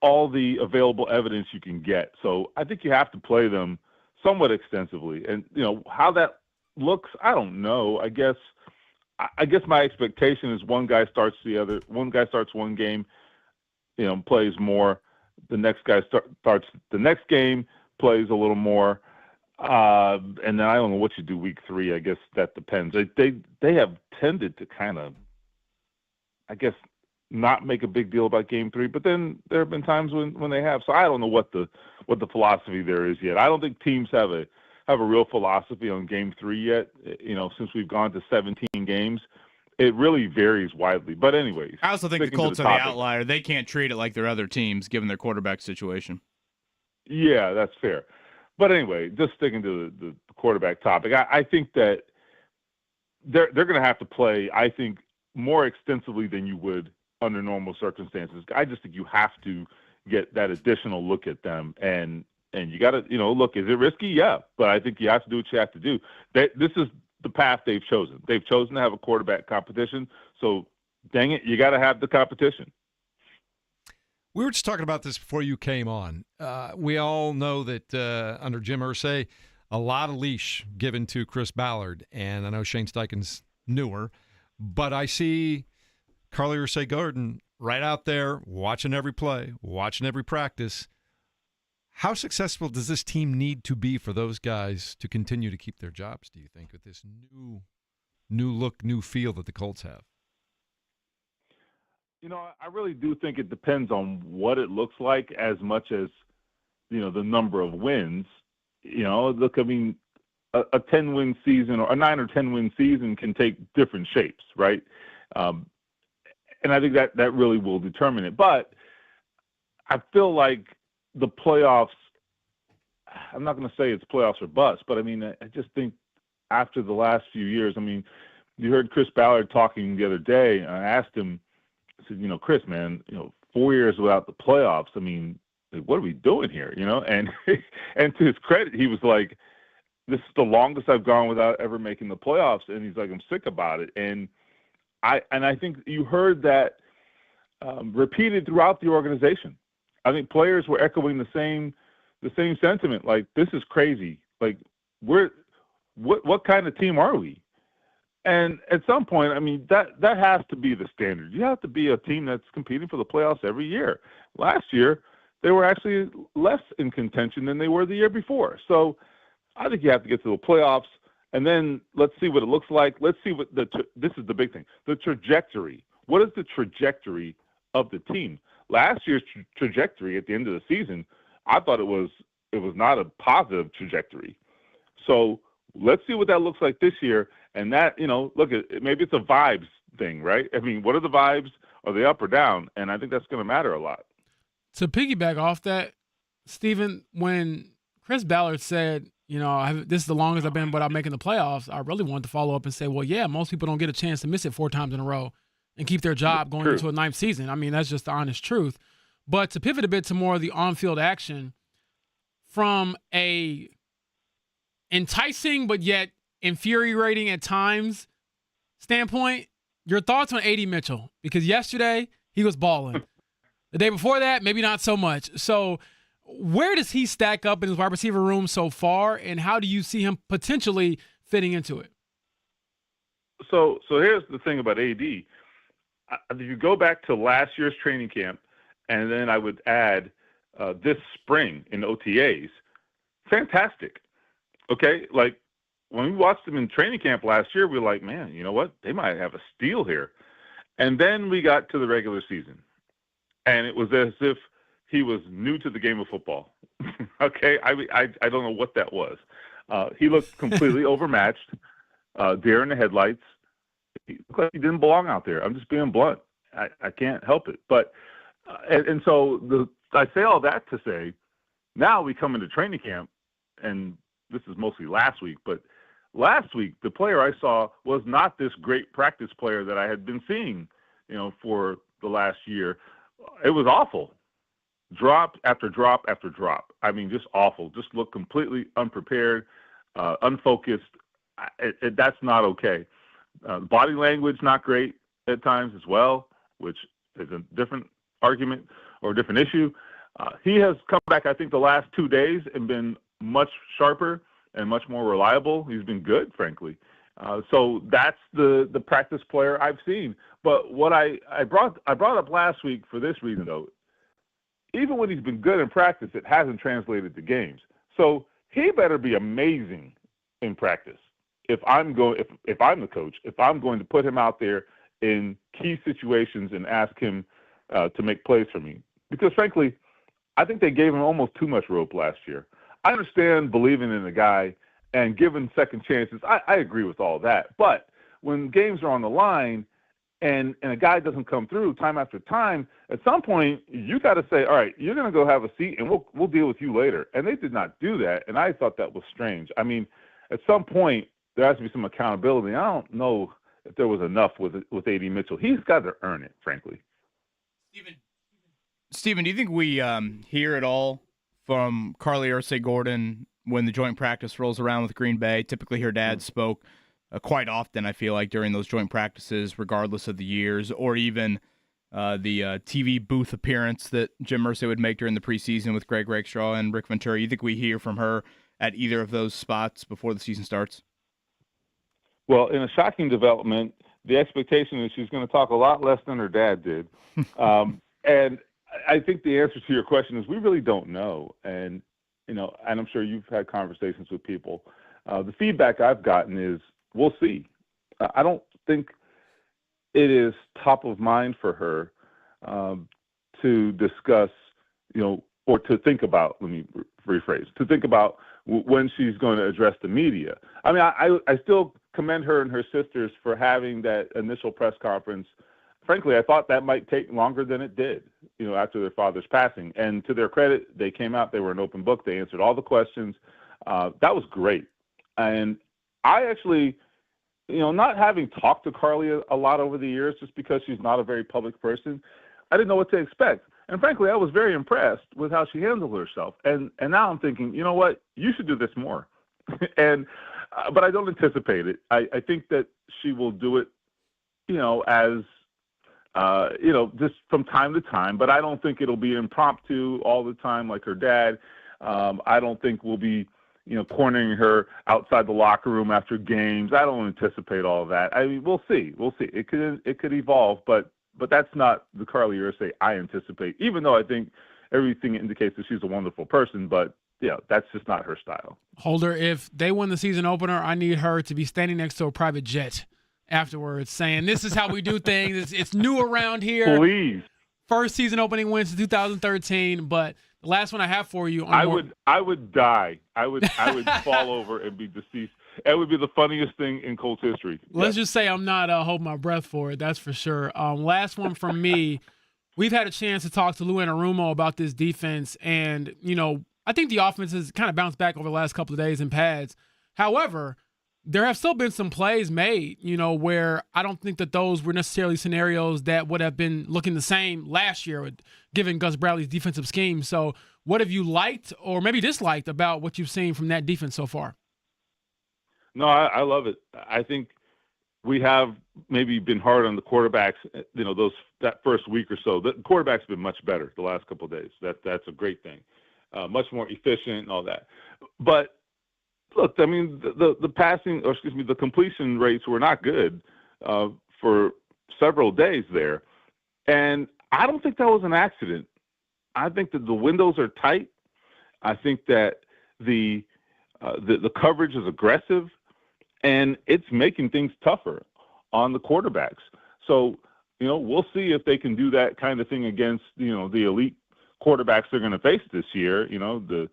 all the available evidence you can get. So I think you have to play them somewhat extensively. And, how that looks, I don't know. I guess my expectation is one guy starts one game, plays more. The next guy starts the next game, plays a little more. And then I don't know what you do week 3. I guess that depends. They have tended to kind of, I guess, not make a big deal about game 3, but then there have been times when they have. So I don't know what the philosophy there is yet. I don't think teams have a real philosophy on game 3 yet. Since we've gone to 17 games, it really varies widely. But anyways, I also think the Colts are the outlier. They can't treat it like their other teams, given their quarterback situation. Yeah, that's fair. But anyway, just sticking to the quarterback topic, I think that they're going to have to play, I think, more extensively than you would under normal circumstances. I just think you have to get that additional look at them, and you got to, look, is it risky? Yeah, but I think you have to do what you have to do. This is the path they've chosen. They've chosen to have a quarterback competition, so dang it, you got to have the competition. We were just talking about this before you came on. We all know that under Jim Irsay, a lot of leash given to Chris Ballard, and I know Shane Steichen's newer, but I see Carly Irsay-Gordon right out there watching every play, watching every practice. How successful does this team need to be for those guys to continue to keep their jobs, do you think, with this new look, new feel that the Colts have? I really do think it depends on what it looks like as much as, the number of wins. Look, I mean, a 10-win season or a 9 or 10-win season can take different shapes, right? And I think that really will determine it. But I feel like the playoffs, I'm not going to say it's playoffs or bust, but I mean, I just think after the last few years, I mean, you heard Chris Ballard talking the other day, and I asked him, I said, Chris, man, 4 years without the playoffs, I mean, what are we doing here, And and to his credit, he was like, this is the longest I've gone without ever making the playoffs, and he's like, I'm sick about it. And I think you heard that repeated throughout the organization. I think players were echoing the same sentiment. Like, this is crazy. Like, what kind of team are we? And at some point, I mean, that has to be the standard. You have to be a team that's competing for the playoffs every year. Last year, they were actually less in contention than they were the year before. So I think you have to get to the playoffs, and then let's see what it looks like. Let's see what this is the big thing, the trajectory. What is the trajectory of the team? Last year's trajectory at the end of the season, I thought it was not a positive trajectory. So let's see what that looks like this year. And that, look, maybe it's a vibes thing, right? I mean, what are the vibes? Are they up or down? And I think that's going to matter a lot. To piggyback off that, Stephen, when Chris Ballard said, this is the longest I've been without making the playoffs, I really wanted to follow up and say, well, yeah, most people don't get a chance to miss it 4 times in a row and keep their job going into a 9th season. I mean, that's just the honest truth. But to pivot a bit to more of the on-field action, from a enticing but yet infuriating at times standpoint, your thoughts on A.D. Mitchell? Because yesterday he was balling. The day before that, maybe not so much. So where does he stack up in his wide receiver room so far, and how do you see him potentially fitting into it? So here's the thing about AD. If you go back to last year's training camp, and then I would add this spring in OTAs, fantastic. Okay, like when we watched him in training camp last year, we were like, man, you know what? They might have a steal here. And then we got to the regular season, and it was as if he was new to the game of football. Okay, I don't know what that was. He looked completely overmatched, deer in the headlights. He looked like he didn't belong out there. I'm just being blunt. I can't help it. But and so I say all that to say, now we come into training camp, and this is mostly last week, but last week the player I saw was not this great practice player that I had been seeing, for the last year. It was awful. Drop after drop after drop. I mean, just awful. Just looked completely unprepared, unfocused. That's not okay. Body language, not great at times as well, which is a different argument or a different issue. He has come back, I think, the last 2 days and been much sharper and much more reliable. He's been good, frankly. So that's the practice player I've seen. But what I brought up last week for this reason, though, even when he's been good in practice, it hasn't translated to games. So he better be amazing in practice. If I'm the coach, if I'm going to put him out there in key situations and ask him to make plays for me, because frankly, I think they gave him almost too much rope last year. I understand believing in a guy and giving second chances. I agree with all that. But when games are on the line and a guy doesn't come through time after time, at some point you got to say, all right, you're going to go have a seat and we'll deal with you later. And they did not do that, and I thought that was strange. I mean, at some point there has to be some accountability. I don't know if there was enough with A.D. Mitchell. He's got to earn it, frankly. Steven, do you think we hear it all from Carly Ursay-Gordon when the joint practice rolls around with Green Bay? Typically her dad spoke quite often, I feel like, during those joint practices, regardless of the years, or even the TV booth appearance that Jim Irsay would make during the preseason with Greg Rakestraw and Rick Ventura. You think we hear from her at either of those spots before the season starts? Well, in a shocking development, the expectation is she's going to talk a lot less than her dad did. And I think the answer to your question is we really don't know. And, and I'm sure you've had conversations with people. The feedback I've gotten is we'll see. I don't think it is top of mind for her to discuss, or to think about, let me rephrase, to think about when she's going to address the media. I mean, I still commend her and her sisters for having that initial press conference. Frankly, I thought that might take longer than it did, after their father's passing. And to their credit, they came out, they were an open book, they answered all the questions. That was great. And I actually, not having talked to Carly a lot over the years, just because she's not a very public person, I didn't know what to expect. And frankly, I was very impressed with how she handled herself. And now I'm thinking, you know what, you should do this more. But I don't anticipate it. I think that she will do it, as just from time to time, but I don't think it'll be impromptu all the time like her dad. I don't think we'll be, cornering her outside the locker room after games. I don't anticipate all of that. I mean, we'll see. It could evolve, but that's not the Carly Ursay I anticipate, even though I think everything indicates that she's a wonderful person, but that's just not her style. Holder, if they win the season opener, I need her to be standing next to a private jet afterwards saying, this is how we do things. It's new around here. Please. First season opening wins in 2013, but the last one I have for you. I would die. I would fall over and be deceased. It would be the funniest thing in Colts history. Let's just say I'm not holding my breath for it. That's for sure. Last one from me. We've had a chance to talk to Lou Anarumo about this defense, and, I think the offense has kind of bounced back over the last couple of days in pads. However, there have still been some plays made, where I don't think that those were necessarily scenarios that would have been looking the same last year, given Gus Bradley's defensive scheme. So what have you liked or maybe disliked about what you've seen from that defense so far? No, I love it. I think we have maybe been hard on the quarterbacks, that first week or so. The quarterback's been much better the last couple of days. That's a great thing. Much more efficient and all that. But look, I mean, the completion rates were not good for several days there. And I don't think that was an accident. I think that the windows are tight. I think that the coverage is aggressive, and it's making things tougher on the quarterbacks. So, we'll see if they can do that kind of thing against, the elite quarterbacks they're going to face this year, the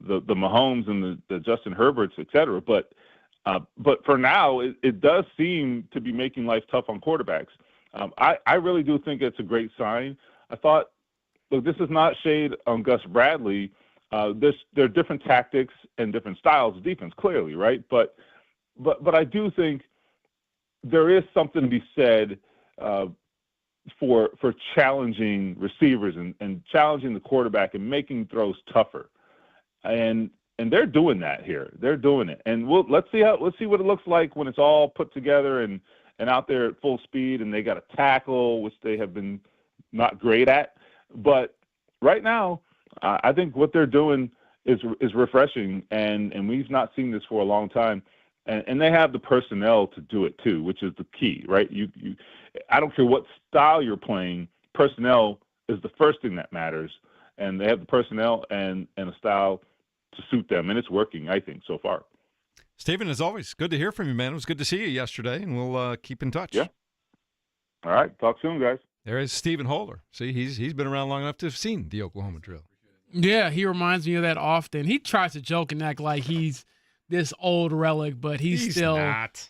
Mahomes and the Justin Herberts, et cetera. But for now, it does seem to be making life tough on quarterbacks. I really do think it's a great sign. I thought, look, this is not shade on Gus Bradley. There are different tactics and different styles of defense, clearly, right? But I do think there is something to be said for challenging receivers and challenging the quarterback and making throws tougher. And they're doing that here. They're doing it. And let's see what it looks like when it's all put together and out there at full speed, and they got a tackle, which they have been not great at. But right now, I think what they're doing is refreshing, and we've not seen this for a long time. And they have the personnel to do it too, which is the key, right? I don't care what style you're playing, personnel is the first thing that matters, and they have the personnel and a style to suit them, and it's working, I think, so far. Stephen, as always, good to hear from you, man. It was good to see you yesterday, and we'll keep in touch. Yeah. All right. Talk soon, guys. There is Stephen Holder. See, he's been around long enough to have seen the Oklahoma drill. Yeah, he reminds me of that often. He tries to joke and act like he's this old relic, but he's still not.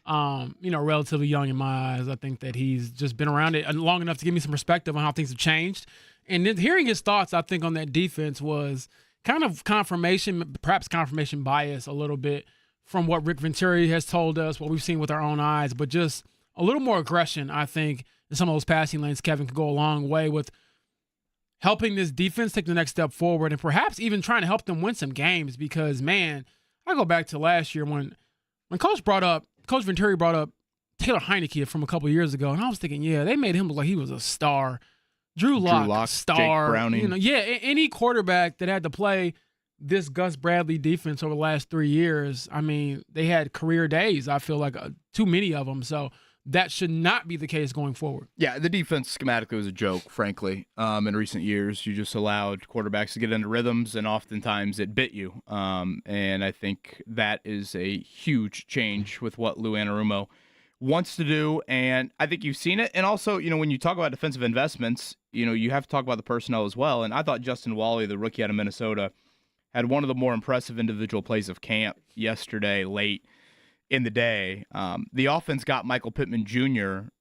Relatively young in my eyes. I think that he's just been around it long enough to give me some perspective on how things have changed. And then hearing his thoughts, I think, on that defense was kind of confirmation bias a little bit from what Rick Venturi has told us, what we've seen with our own eyes, but just a little more aggression, I think, in some of those passing lanes. Kevin could go a long way with helping this defense take the next step forward and perhaps even trying to help them win some games because, man, I go back to last year when Coach Venturi brought up Taylor Heineke from a couple years ago, and I was thinking, yeah, they made him look like he was a star. Drew Lock, star. Jake Browning. Any quarterback that had to play this Gus Bradley defense over the last 3 years, I mean, they had career days. I feel like too many of them. So that should not be the case going forward. Yeah, the defense schematically was a joke, frankly. In recent years, you just allowed quarterbacks to get into rhythms, and oftentimes it bit you. And I think that is a huge change with what Lou Anarumo wants to do, and I think you've seen it. And also, when you talk about defensive investments, you have to talk about the personnel as well. And I thought Justin Wally, the rookie out of Minnesota, had one of the more impressive individual plays of camp yesterday late in the day. The offense got Michael Pittman Jr.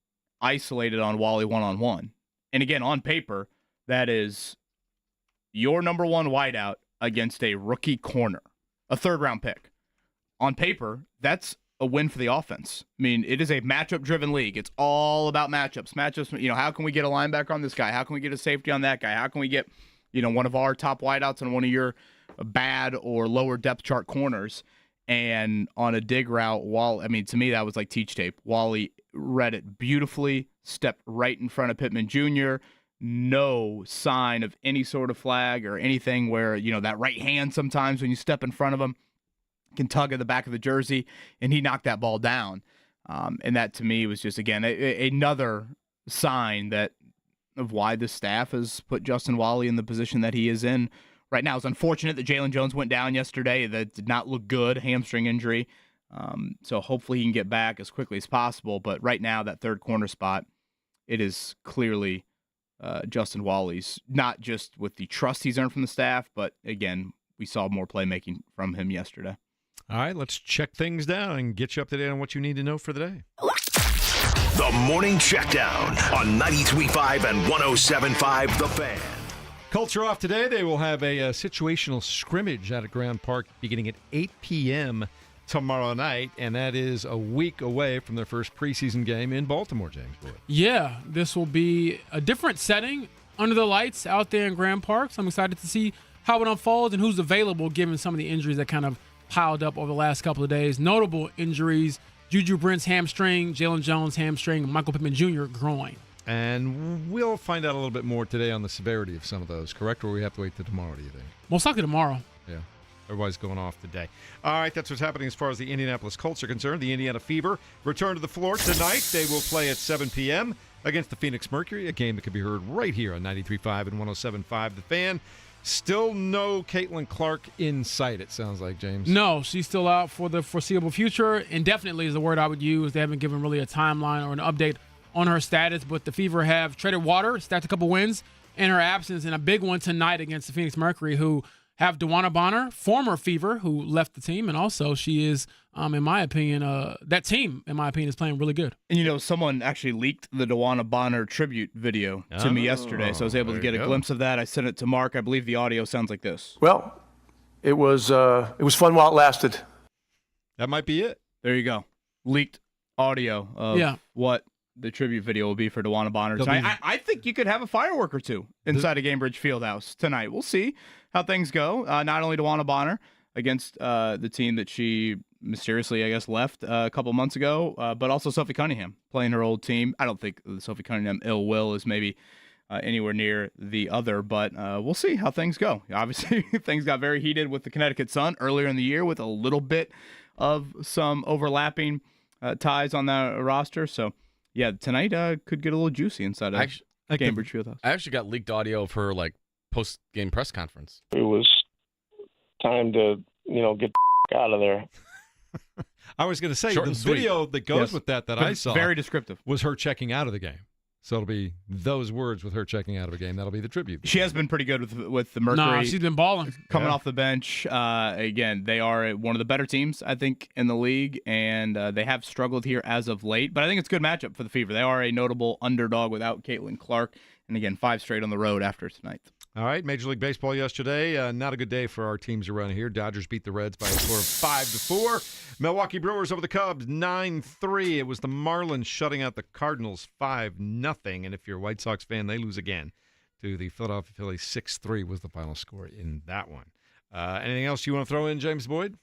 isolated on Wally one-on-one. And again, on paper, that is your number one wideout against a rookie corner, a third-round pick. On paper, that's a win for the offense. I mean, it is a matchup-driven league. It's all about matchups. How can we get a linebacker on this guy? How can we get a safety on that guy? How can we get, one of our top wideouts on one of your bad or lower depth chart corners? And on a dig route, to me, that was like teach tape. Wally read it beautifully, stepped right in front of Pittman Jr., no sign of any sort of flag or anything where, that right hand sometimes when you step in front of him can tug at the back of the jersey, and he knocked that ball down. And that, to me, was just, again, another sign of why the staff has put Justin Wally in the position that he is in right now. It's unfortunate that Jalen Jones went down yesterday. That did not look good, hamstring injury. So hopefully he can get back as quickly as possible. But right now, that third corner spot, it is clearly Justin Wally's, not just with the trust he's earned from the staff, but, again, we saw more playmaking from him yesterday. All right, let's check things down and get you up to date on what you need to know for the day. The Morning Checkdown on 93.5 and 107.5 The Fan. Colts are off today. They will have a situational scrimmage out at Grand Park beginning at 8 p.m. tomorrow night, and that is a week away from their first preseason game in Baltimore, James Boyd. Yeah, this will be a different setting under the lights out there in Grand Park, so I'm excited to see how it unfolds and who's available given some of the injuries that kind of piled up over the last couple of days. Notable injuries: Juju Brent's hamstring, Jalen Jones' hamstring, Michael Pittman Jr. groin. And we'll find out a little bit more today on the severity of some of those, correct? Or we have to wait till tomorrow, do you think? Most likely tomorrow. Yeah. Everybody's going off today. All right, that's what's happening as far as the Indianapolis Colts are concerned. The Indiana Fever return to the floor tonight. They will play at 7 p.m. against the Phoenix Mercury, a game that can be heard right here on 93.5 and 107.5 The Fan. Still no Caitlin Clark in sight, it sounds like, James. No, she's still out for the foreseeable future. Indefinitely is the word I would use. They haven't given really a timeline or an update on her status, but the Fever have treaded water, stacked a couple wins in her absence, and a big one tonight against the Phoenix Mercury, who have DeWanna Bonner, former Fever, who left the team, and also she is, in my opinion, that team, in my opinion, is playing really good. And, someone actually leaked the DeWanna Bonner tribute video to me yesterday, so I was able to get a glimpse of that. I sent it to Mark. I believe the audio sounds like this. Well, it was fun while it lasted. That might be it. There you go. Leaked audio of what the tribute video will be for DeWanna Bonner tonight. I think you could have a firework or two inside of Gainbridge Fieldhouse tonight. We'll see how things go. Not only DeWanna Bonner against the team that she mysteriously, I guess, left a couple months ago, but also Sophie Cunningham playing her old team. I don't think Sophie Cunningham ill will is maybe anywhere near the other. But we'll see how things go. Obviously, things got very heated with the Connecticut Sun earlier in the year with a little bit of some overlapping ties on that roster. So, yeah, tonight could get a little juicy inside of Cambridge Fieldhouse. I actually got leaked audio of her post-game press conference. It was time to get the out of there. I was going to say, Short the and sweet. video that goes with that I saw very descriptive was her checking out of the game. So it'll be those words with her checking out of a game. That'll be the tribute. She has been pretty good with the Mercury. No, she's been balling. Coming off the bench. Again, they are one of the better teams, I think, in the league, and they have struggled here as of late. But I think it's a good matchup for the Fever. They are a notable underdog without Caitlin Clark. And again, 5 straight on the road after tonight. All right, Major League Baseball yesterday. Not a good day for our teams around here. Dodgers beat the Reds by a score of 5-4. Milwaukee Brewers over the Cubs 9-3. It was the Marlins shutting out the Cardinals 5-0. And if you're a White Sox fan, they lose again to the Philadelphia Phillies. 6-3 was the final score in that one. Anything else you want to throw in, James Boyd?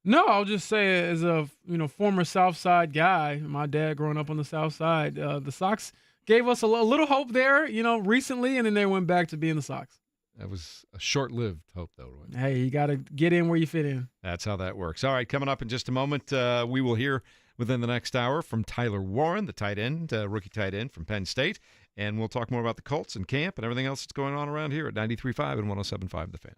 No, I'll just say as a former South Side guy, my dad growing up on the South Side, the Sox gave us a little hope there, recently, and then they went back to being the Sox. That was a short-lived hope, though. Right? Hey, you got to get in where you fit in. That's how that works. All right, coming up in just a moment, we will hear within the next hour from Tyler Warren, the tight end, rookie tight end from Penn State, and we'll talk more about the Colts and camp and everything else that's going on around here at 93.5 and 107.5 The Fan.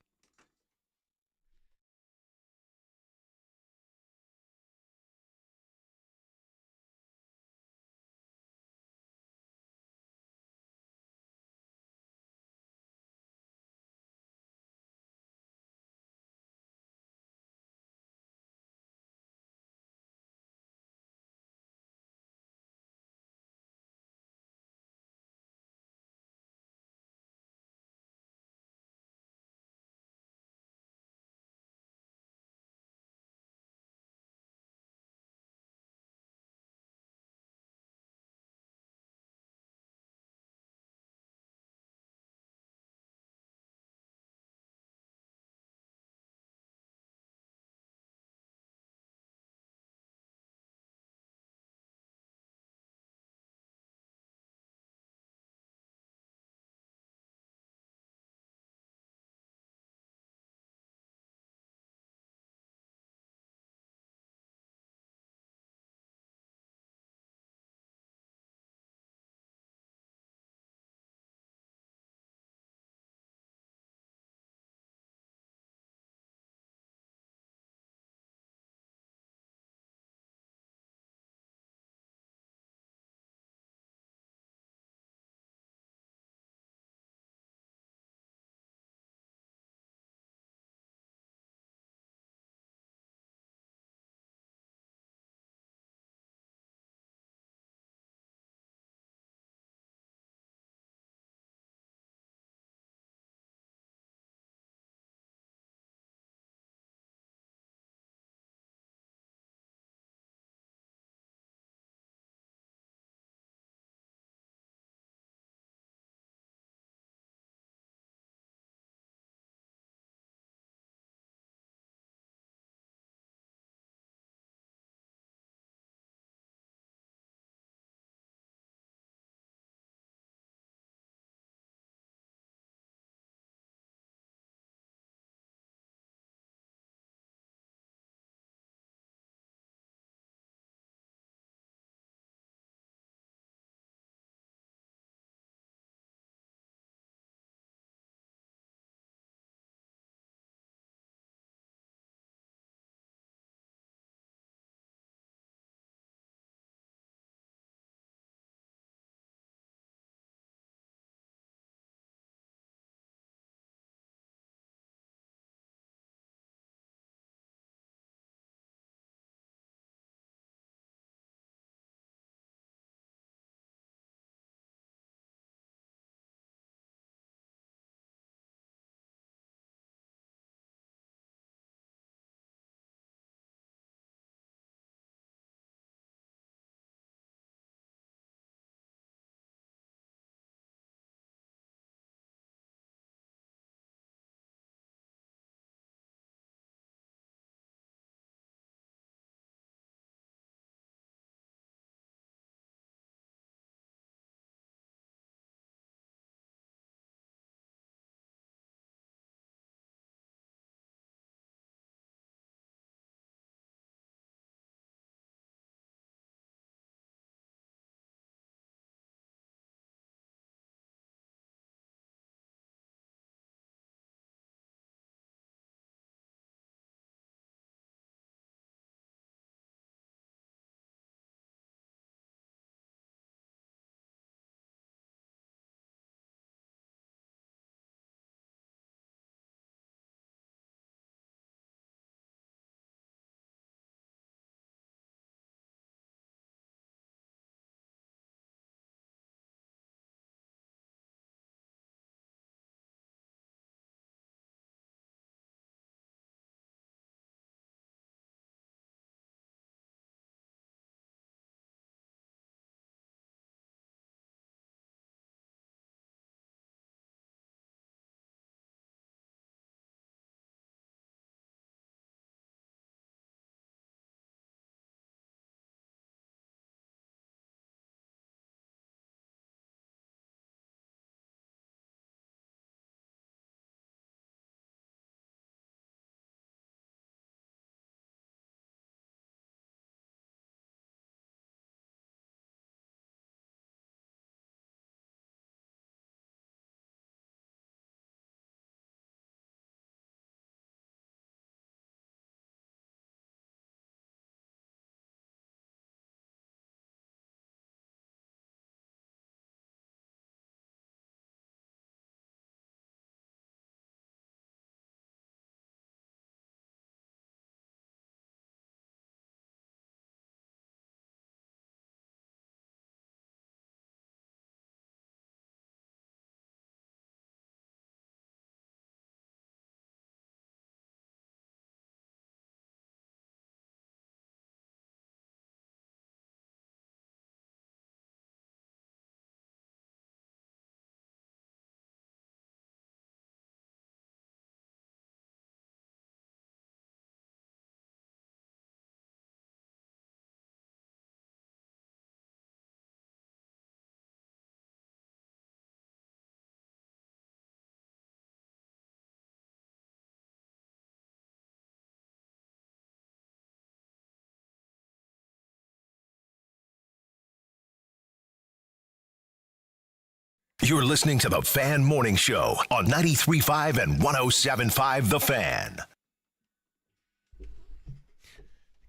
You're listening to the Fan Morning Show on 93.5 and 107.5 The Fan.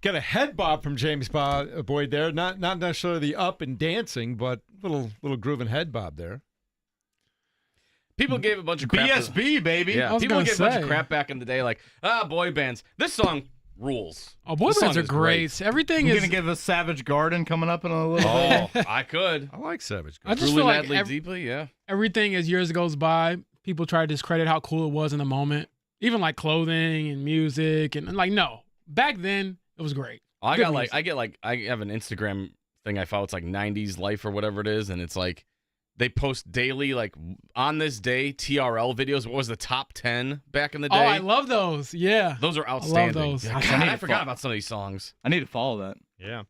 Got a head bob from James Boyd there. Not necessarily the up and dancing, but little grooving head bob there. People gave a bunch of crap. BSB, baby. Yeah, people gave a bunch of crap back in the day, like, boy bands. This song rules. Oh, boy bands are great. Everything You're is. going to give us Savage Garden coming up in a little bit? Oh, I could. I like Savage I Garden. just Truly, feel like madly, deeply, yeah. everything as years goes by, people try to discredit how cool it was in the moment. Even like clothing and music. And like, no. Back then, it was great. I Good got music. I have an Instagram thing I follow. It's like 90s Life or whatever it is, and it's like they post daily, like on this day, TRL videos. What was the top 10 back in the day? Oh, I love those. Yeah. Those are outstanding. I love those. Yeah, God, I forgot about some of these songs. I need to follow that. Yeah.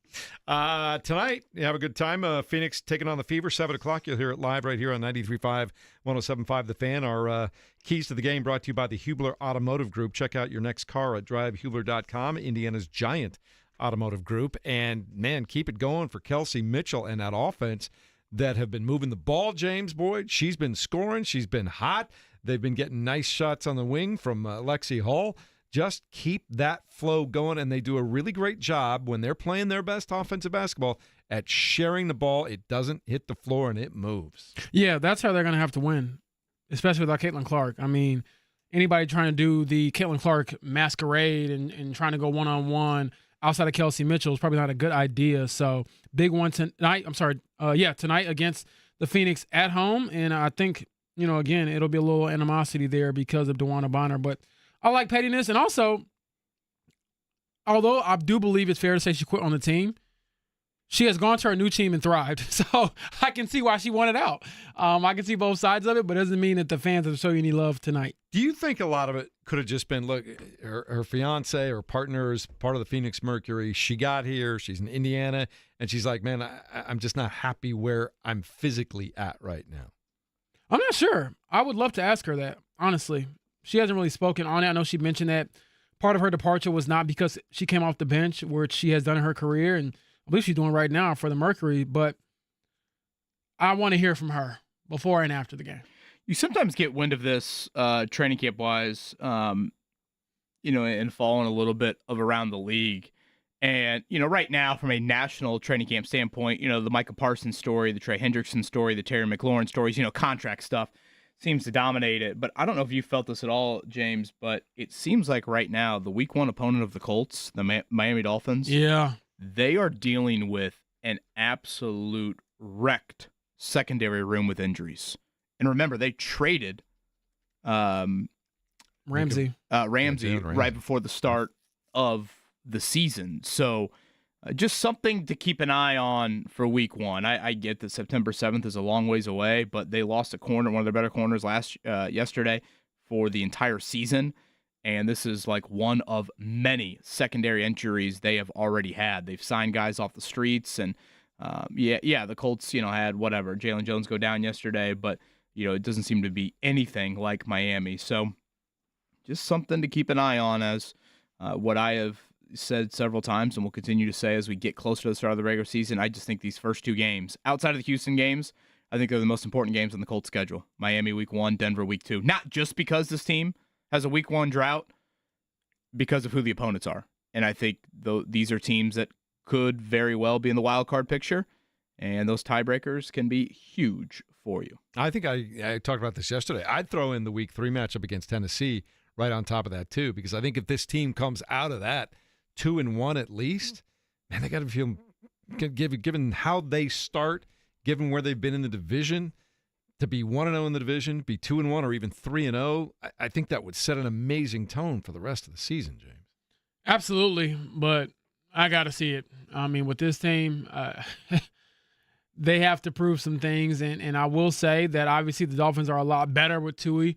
Tonight, you have a good time. Phoenix taking on the Fever, 7 o'clock. You'll hear it live right here on 93.5, 107.5 The Fan. Our keys to the game brought to you by the Hubler Automotive Group. Check out your next car at drivehubler.com, Indiana's giant automotive group. And, man, keep it going for Kelsey Mitchell and that offense that have been moving the ball, James Boyd. She's been scoring. She's been hot. They've been getting nice shots on the wing from Lexi Hull. Just keep that flow going, and they do a really great job when they're playing their best offensive basketball at sharing the ball. It doesn't hit the floor, and it moves. Yeah, that's how they're going to have to win, especially without Caitlin Clark. I mean, anybody trying to do the Caitlin Clark masquerade and trying to go one-on-one outside of Kelsey Mitchell is probably not a good idea. So big one tonight. Tonight against the Phoenix at home. And I think, again, it'll be a little animosity there because of DeWanna Bonner. But I like pettiness. And also, although I do believe it's fair to say she quit on the team, she has gone to her new team and thrived. So I can see why she wanted out. I can see both sides of it, but it doesn't mean that the fans are showing any love tonight. Do you think a lot of it could have just been, look, her fiance or partner is part of the Phoenix Mercury. She got here. She's in Indiana. And she's like, man, I'm just not happy where I'm physically at right now. I'm not sure. I would love to ask her that, honestly. She hasn't really spoken on it. I know she mentioned that part of her departure was not because she came off the bench, which she has done in her career, and I believe she's doing right now for the Mercury, but I want to hear from her before and after the game. You sometimes get wind of this training camp wise, and following a little bit of around the league. And, right now from a national training camp standpoint, the Micah Parsons story, the Trey Hendrickson story, the Terry McLaurin stories, contract stuff seems to dominate it. But I don't know if you felt this at all, James, but it seems like right now the week one opponent of the Colts, the Miami Dolphins. Yeah. They are dealing with an absolute wrecked secondary room with injuries. And remember, they traded Ramsey right before the start of the season. So just something to keep an eye on for week one. I get that September 7th is a long ways away, but they lost a corner, one of their better corners yesterday for the entire season. And this is like one of many secondary injuries they have already had. They've signed guys off the streets, and the Colts, had whatever, Jalen Jones go down yesterday, but it doesn't seem to be anything like Miami. So just something to keep an eye on, as what I have said several times and will continue to say as we get closer to the start of the regular season. I just think these first two games, outside of the Houston games, I think they're the most important games on the Colts schedule. Miami week 1, Denver week 2. Not just because this team has a week 1 drought, because of who the opponents are. And I think these are teams that could very well be in the wild card picture, and those tiebreakers can be huge for you. I think I talked about this yesterday. I'd throw in the week 3 matchup against Tennessee right on top of that too, because I think if this team comes out of that 2-1 at least, man, they got to feel, given how they start, given where they've been in the division, to be 1-0 in the division, be 2-1 or even 3-0, I think that would set an amazing tone for the rest of the season, James. Absolutely, but I got to see it. I mean, with this team, they have to prove some things, and I will say that obviously the Dolphins are a lot better with Tua,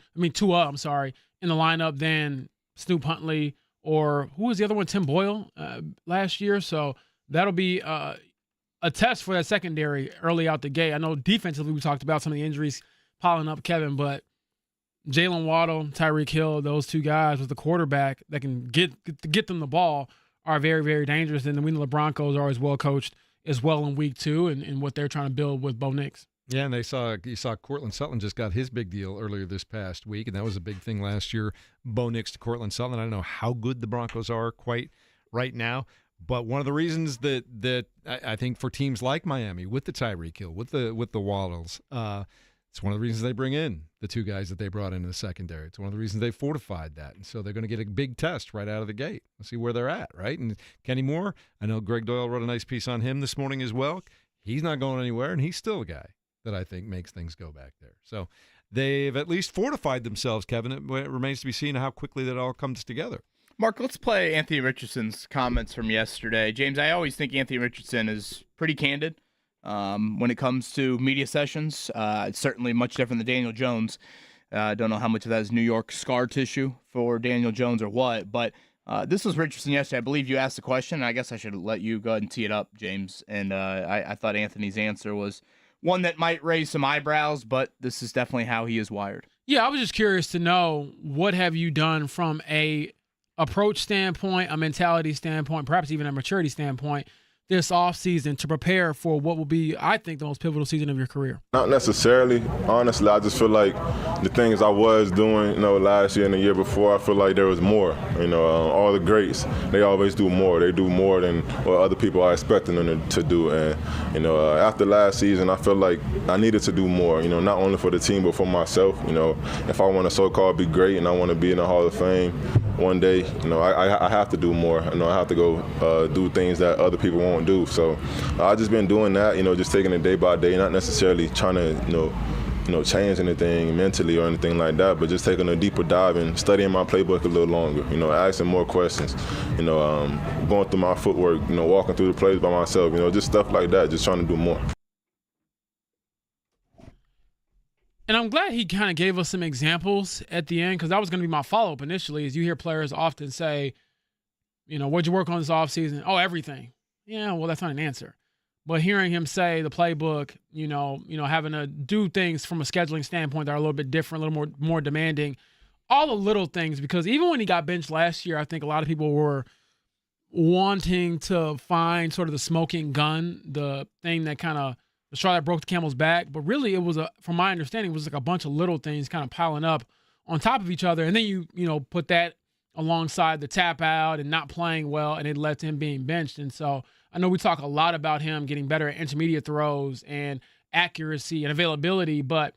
in the lineup than Snoop Huntley or who was the other one, Tim Boyle last year. So that'll be a test for that secondary early out the gate. I know defensively we talked about some of the injuries piling up, Kevin, but Jalen Waddle, Tyreek Hill, those two guys with the quarterback that can get them the ball are very, very dangerous. And we know the Broncos are as well coached as well in week 2 and what they're trying to build with Bo Nix. Yeah, and you saw Cortland Sutton just got his big deal earlier this past week, and that was a big thing last year. Bo Nix to Cortland Sutton. I don't know how good the Broncos are quite right now, but one of the reasons that I think for teams like Miami with the Tyreek Hill, with the Waddles, it's one of the reasons they bring in the two guys that they brought into the secondary. It's one of the reasons they fortified that, and so they're going to get a big test right out of the gate. Let's see where they're at, right? And Kenny Moore, I know Greg Doyle wrote a nice piece on him this morning as well. He's not going anywhere, and he's still a guy that I think makes things go back there. So they've at least fortified themselves, Kevin. It remains to be seen how quickly that all comes together. Mark, let's play Anthony Richardson's comments from yesterday. James, I always think Anthony Richardson is pretty candid when it comes to media sessions. It's certainly much different than Daniel Jones. I don't know how much of that is New York scar tissue for Daniel Jones or what, but this was Richardson yesterday. I believe you asked the question, and I guess I should let you go ahead and tee it up, James. And I thought Anthony's answer was one that might raise some eyebrows, but this is definitely how he is wired. Yeah, I was just curious to know, what have you done from a approach standpoint, a mentality standpoint, perhaps even a maturity standpoint this offseason to prepare for what will be, I think, the most pivotal season of your career? Not necessarily. Honestly, I just feel like the things I was doing, last year and the year before, I feel like there was more. All the greats, they always do more. They do more than what other people are expecting them to do. And, after last season, I feel like I needed to do more, not only for the team but for myself. If I want to so-called be great and I want to be in the Hall of Fame one day, I have to do more. I have to go do things that other people won't do. So I've just been doing that, just taking it day by day, not necessarily trying to, change anything mentally or anything like that, but just taking a deeper dive and studying my playbook a little longer, asking more questions, going through my footwork, walking through the plays by myself, just stuff like that, just trying to do more. And I'm glad he kind of gave us some examples at the end, because that was going to be my follow-up initially, is you hear players often say, what'd you work on this offseason? Oh, everything. Yeah, well, that's not an answer. But hearing him say the playbook, having to do things from a scheduling standpoint that are a little bit different, a little more demanding, all the little things, because even when he got benched last year, I think a lot of people were wanting to find sort of the smoking gun, the thing that kind of, the straw that broke the camel's back. But really it was, from my understanding, it was like a bunch of little things kind of piling up on top of each other. And then you put that alongside the tap out and not playing well, and it led to him being benched. And so I know we talk a lot about him getting better at intermediate throws and accuracy and availability, but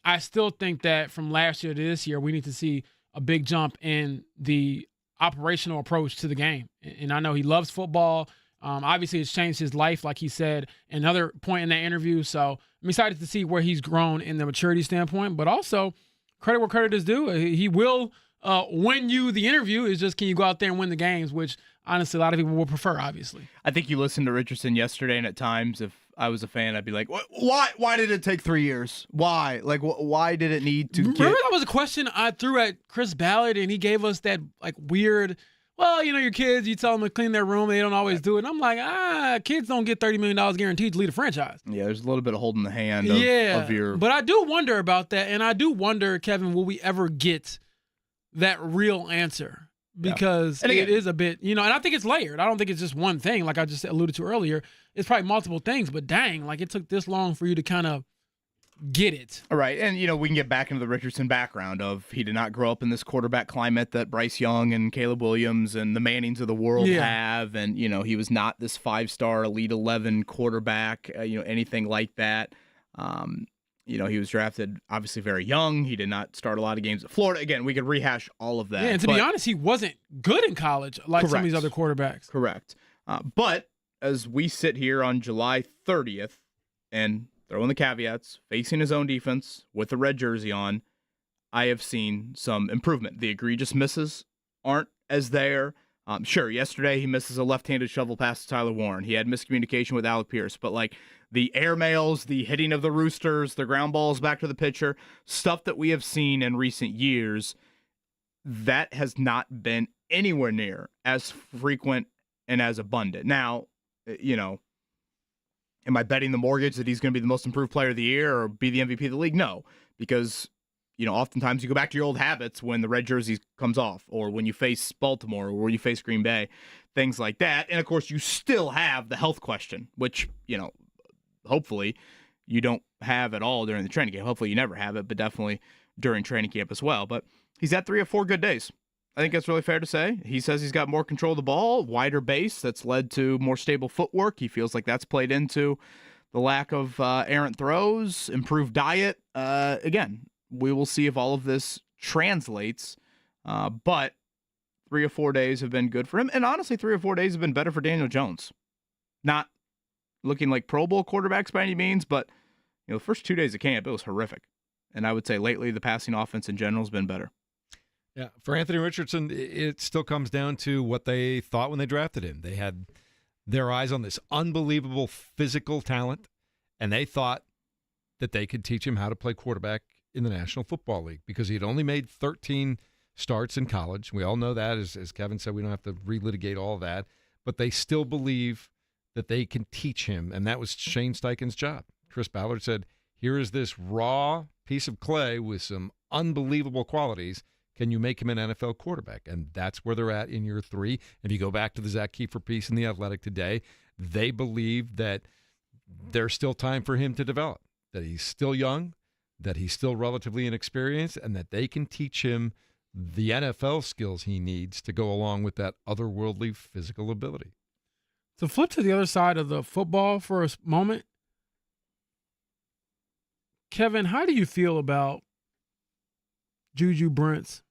I still think that from last year to this year, we need to see a big jump in the operational approach to the game. And I know he loves football. Obviously, it's changed his life, like he said, another point in that interview. So I'm excited to see where he's grown in the maturity standpoint, but also credit where credit is due. He will win you the interview. It's just, can you go out there and win the games, which honestly a lot of people will prefer, obviously. I think you listened to Richardson yesterday, and at times, if I was a fan, I'd be like, why did it take 3 years? Why? Like, why did it need to Remember that was a question I threw at Chris Ballard, and he gave us that weird, well, your kids, you tell them to clean their room, they don't always do it. And I'm like, kids don't get $30 million guaranteed to lead a franchise. Yeah, there's a little bit of holding the hand of your... But I do wonder about that, and I do wonder, Kevin, will we ever get that real answer? Because it is a bit, and I think it's layered. I don't think it's just one thing, like I just alluded to earlier. It's probably multiple things, but dang, it took this long for you to kind of get it. All right, and, we can get back into the Richardson background of he did not grow up in this quarterback climate that Bryce Young and Caleb Williams and the Mannings of the world have, and, he was not this 5-star Elite 11 quarterback, anything like that. He was drafted obviously very young. He did not start a lot of games at Florida. Again, we could rehash all of that. Yeah, and to be honest, he wasn't good in college like some of these other quarterbacks. Correct. But as we sit here on July 30th and throw in the caveats, facing his own defense with the red jersey on, I have seen some improvement. The egregious misses aren't as there. Sure, yesterday he misses a left-handed shovel pass to Tyler Warren. He had miscommunication with Alec Pierce, but the airmails, the hitting of the roosters, the ground balls back to the pitcher, stuff that we have seen in recent years, that has not been anywhere near as frequent and as abundant. Now, am I betting the mortgage that he's going to be the most improved player of the year or be the MVP of the league? No, because oftentimes you go back to your old habits when the red jersey comes off, or when you face Baltimore, or when you face Green Bay, things like that. And of course, you still have the health question, which, hopefully you don't have at all during the training camp. Hopefully you never have it, but definitely during training camp as well. But he's had 3 or 4 good days. I think that's really fair to say. He says he's got more control of the ball, wider base. That's led to more stable footwork. He feels like that's played into the lack of errant throws, improved diet. Again, we will see if all of this translates. But 3 or 4 days have been good for him. And honestly, 3 or 4 days have been better for Daniel Jones. Not looking like Pro Bowl quarterbacks by any means, but the first 2 days of camp, it was horrific. And I would say lately the passing offense in general has been better. Yeah, for Anthony Richardson, it still comes down to what they thought when they drafted him. They had their eyes on this unbelievable physical talent, and they thought that they could teach him how to play quarterback in the National Football League because he had only made 13 starts in college. We all know that. As Kevin said, we don't have to relitigate all of that. But they still believe that they can teach him, and that was Shane Steichen's job. Chris Ballard said, here is this raw piece of clay with some unbelievable qualities. Can you make him an NFL quarterback? And that's where they're at in year 3. If you go back to the Zach Kiefer piece in The Athletic today, they believe that there's still time for him to develop, that he's still young, that he's still relatively inexperienced, and that they can teach him the NFL skills he needs to go along with that otherworldly physical ability. To flip to the other side of the football for a moment, Kevin, how do you feel about Juju Brents?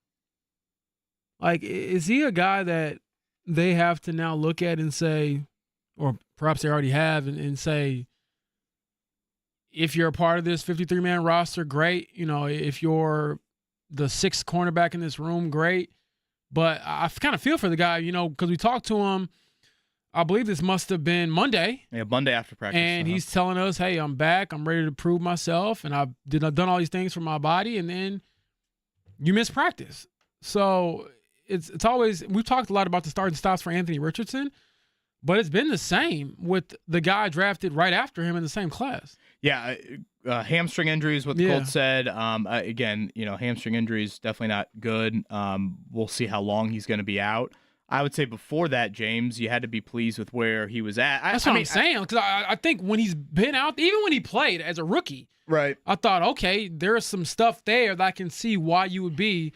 Like, is he a guy that they have to now look at and say, or perhaps they already have, and say, if you're a part of this 53-man roster, great. If you're the 6th cornerback in this room, great. But I kind of feel for the guy, because we talked to him, I believe this must have been Monday. Yeah, Monday after practice. And he's telling us, hey, I'm back. I'm ready to prove myself. And I've done all these things for my body. And then you miss practice. So it's always, we've talked a lot about the start and stops for Anthony Richardson, but it's been the same with the guy drafted right after him in the same class. Yeah, hamstring injuries, what the Colts said. Again, hamstring injuries, definitely not good. We'll see how long he's going to be out. I would say before that, James, you had to be pleased with where he was at. That's what I'm saying, because I think when he's been out, even when he played as a rookie, right? I thought, okay, there's some stuff there that I can see why you would be,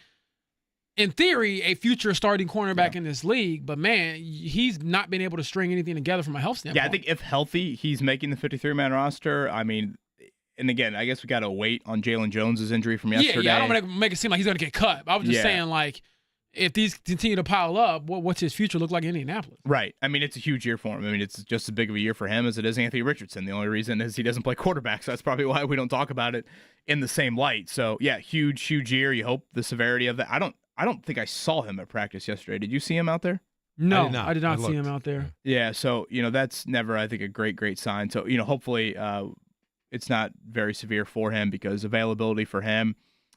in theory, a future starting cornerback in this league. But, man, he's not been able to string anything together from a health standpoint. Yeah, I think if healthy, he's making the 53-man roster. I mean, and again, I guess we got to wait on Jalen Jones' injury from yesterday. Yeah, I don't want to make it seem like he's going to get cut. I was just saying, like, if these continue to pile up, what's his future look like in Indianapolis? Right. I mean, it's a huge year for him. I mean, it's just as big of a year for him as it is Anthony Richardson. The only reason is he doesn't play quarterback, so that's probably why we don't talk about it in the same light. So, yeah, huge year. You hope the severity of that. I don't think I saw him at practice yesterday. Did you see him out there? No, I did not see him out there. Yeah, so, that's never, I think, a great sign. So, hopefully it's not very severe for him because availability for him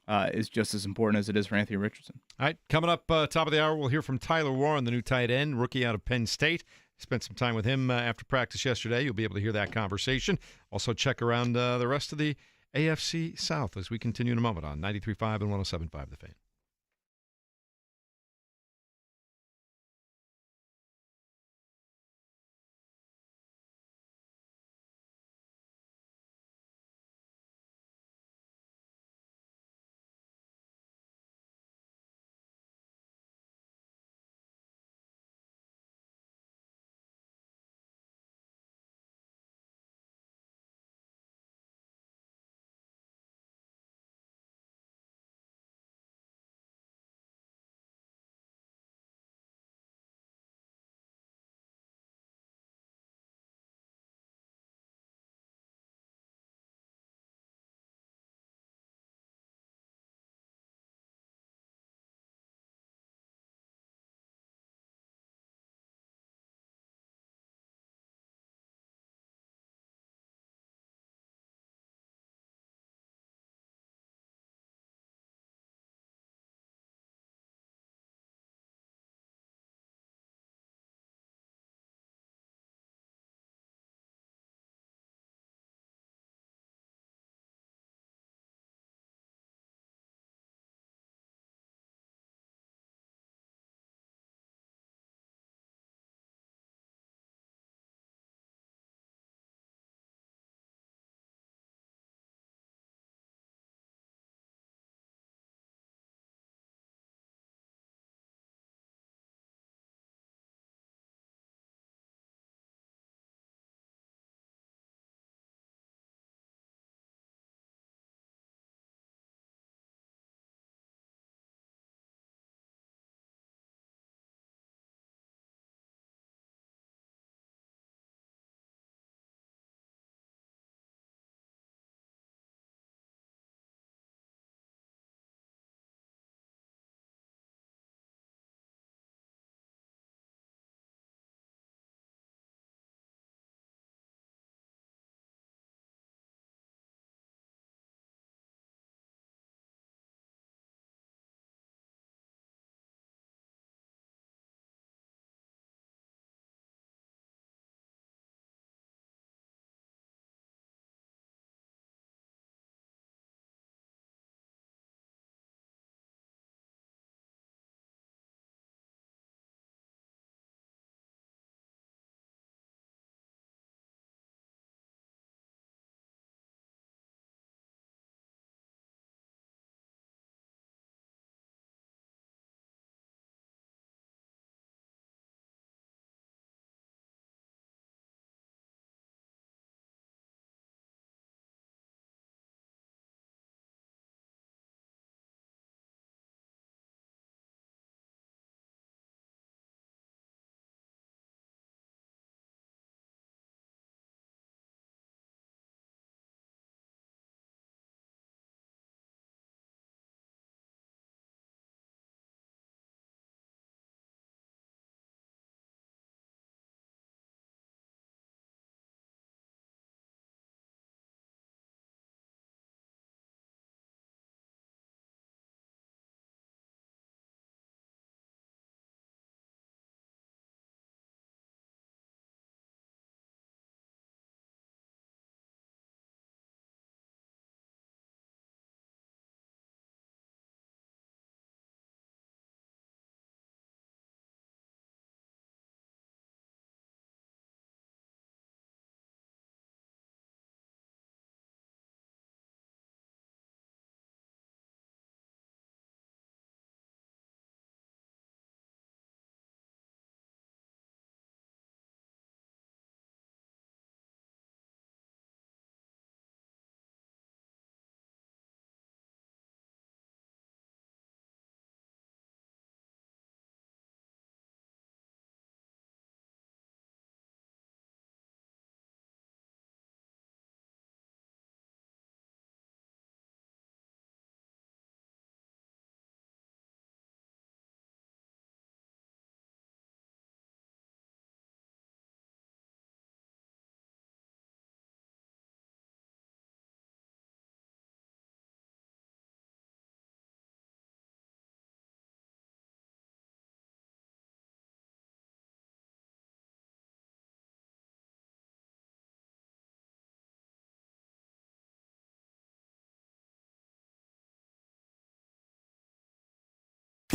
is just as important as it is for Anthony Richardson. All right, coming up top of the hour, we'll hear from Tyler Warren, the new tight end, rookie out of Penn State. Spent some time with him after practice yesterday. You'll be able to hear that conversation. Also check around the rest of the AFC South as we continue in a moment on 93.5 and 107.5 The Fan.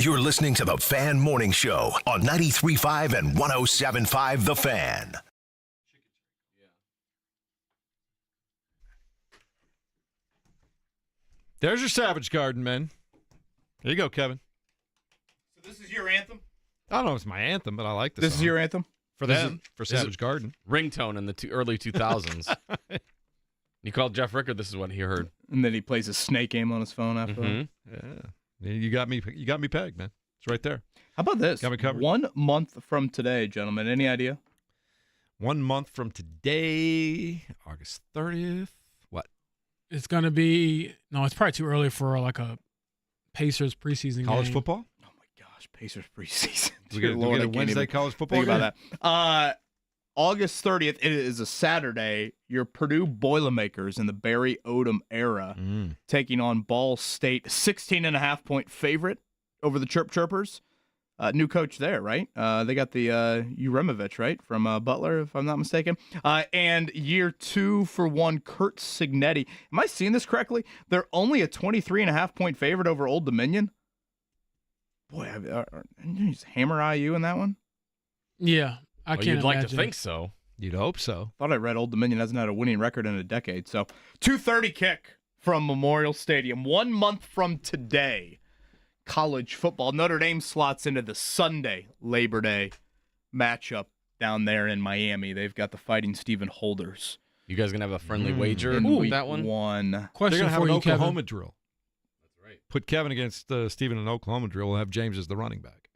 You're listening to the Fan Morning Show on 93.5 and 107.5 The Fan. There's your Savage Garden, man. There you go, Kevin. So this is your anthem? I don't know if it's my anthem, but I like this. This is your anthem? For them, for Savage Garden. Ringtone in the early 2000s. You called Jeff Ricker, this is what he heard. And then he plays a snake game on his phone after that. Yeah. You got me pegged, man. It's right there. How about this? Got me covered. 1 month from today, gentlemen. Any idea? 1 month from today, August 30th. What? It's going to be – no, it's probably too early for like a Pacers preseason College game. football? Oh, my gosh. Pacers preseason. We get a Wednesday college football game? Think about that. August 30th, it is a Saturday. Your Purdue Boilermakers in the Barry Odom era taking on Ball State. 16.5-point favorite over the Chirpers. New coach there, right? They got the Uremovich, right, from Butler, if I'm not mistaken. And year 2 for one, Kurt Signetti. Am I seeing this correctly? They're only a 23.5-point favorite over Old Dominion. Boy, you just hammer IU in that one? Yeah. I can't you'd like imagine. to think so. You'd hope so. Thought I read Old Dominion hasn't had a winning record in a decade. So 2:30 kick from Memorial Stadium. 1 month from today, college football. Notre Dame slots into the Sunday Labor Day matchup down there in Miami. They've got the Fighting Stephen Holders. You guys going to have a friendly wager in with week that one? One. Question They're going to have for an you, Oklahoma Kevin. drill. That's right. Put Kevin against Stephen in an Oklahoma drill. We'll have James as the running back.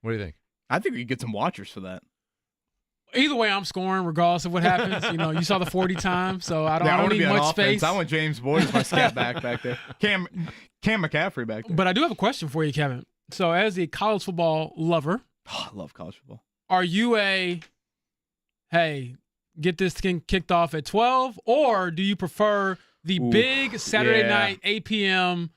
What do you think? I think we could get some watchers for that. Either way, I'm scoring regardless of what happens. You saw the 40 times, so I don't need much space. I want James Boyd as my scat back there. Cam McCaffrey back there. But I do have a question for you, Kevin. So as a college football lover, I love college football. are you hey, get this thing kicked off at 12, or do you prefer the big Saturday night, 8 p.m.,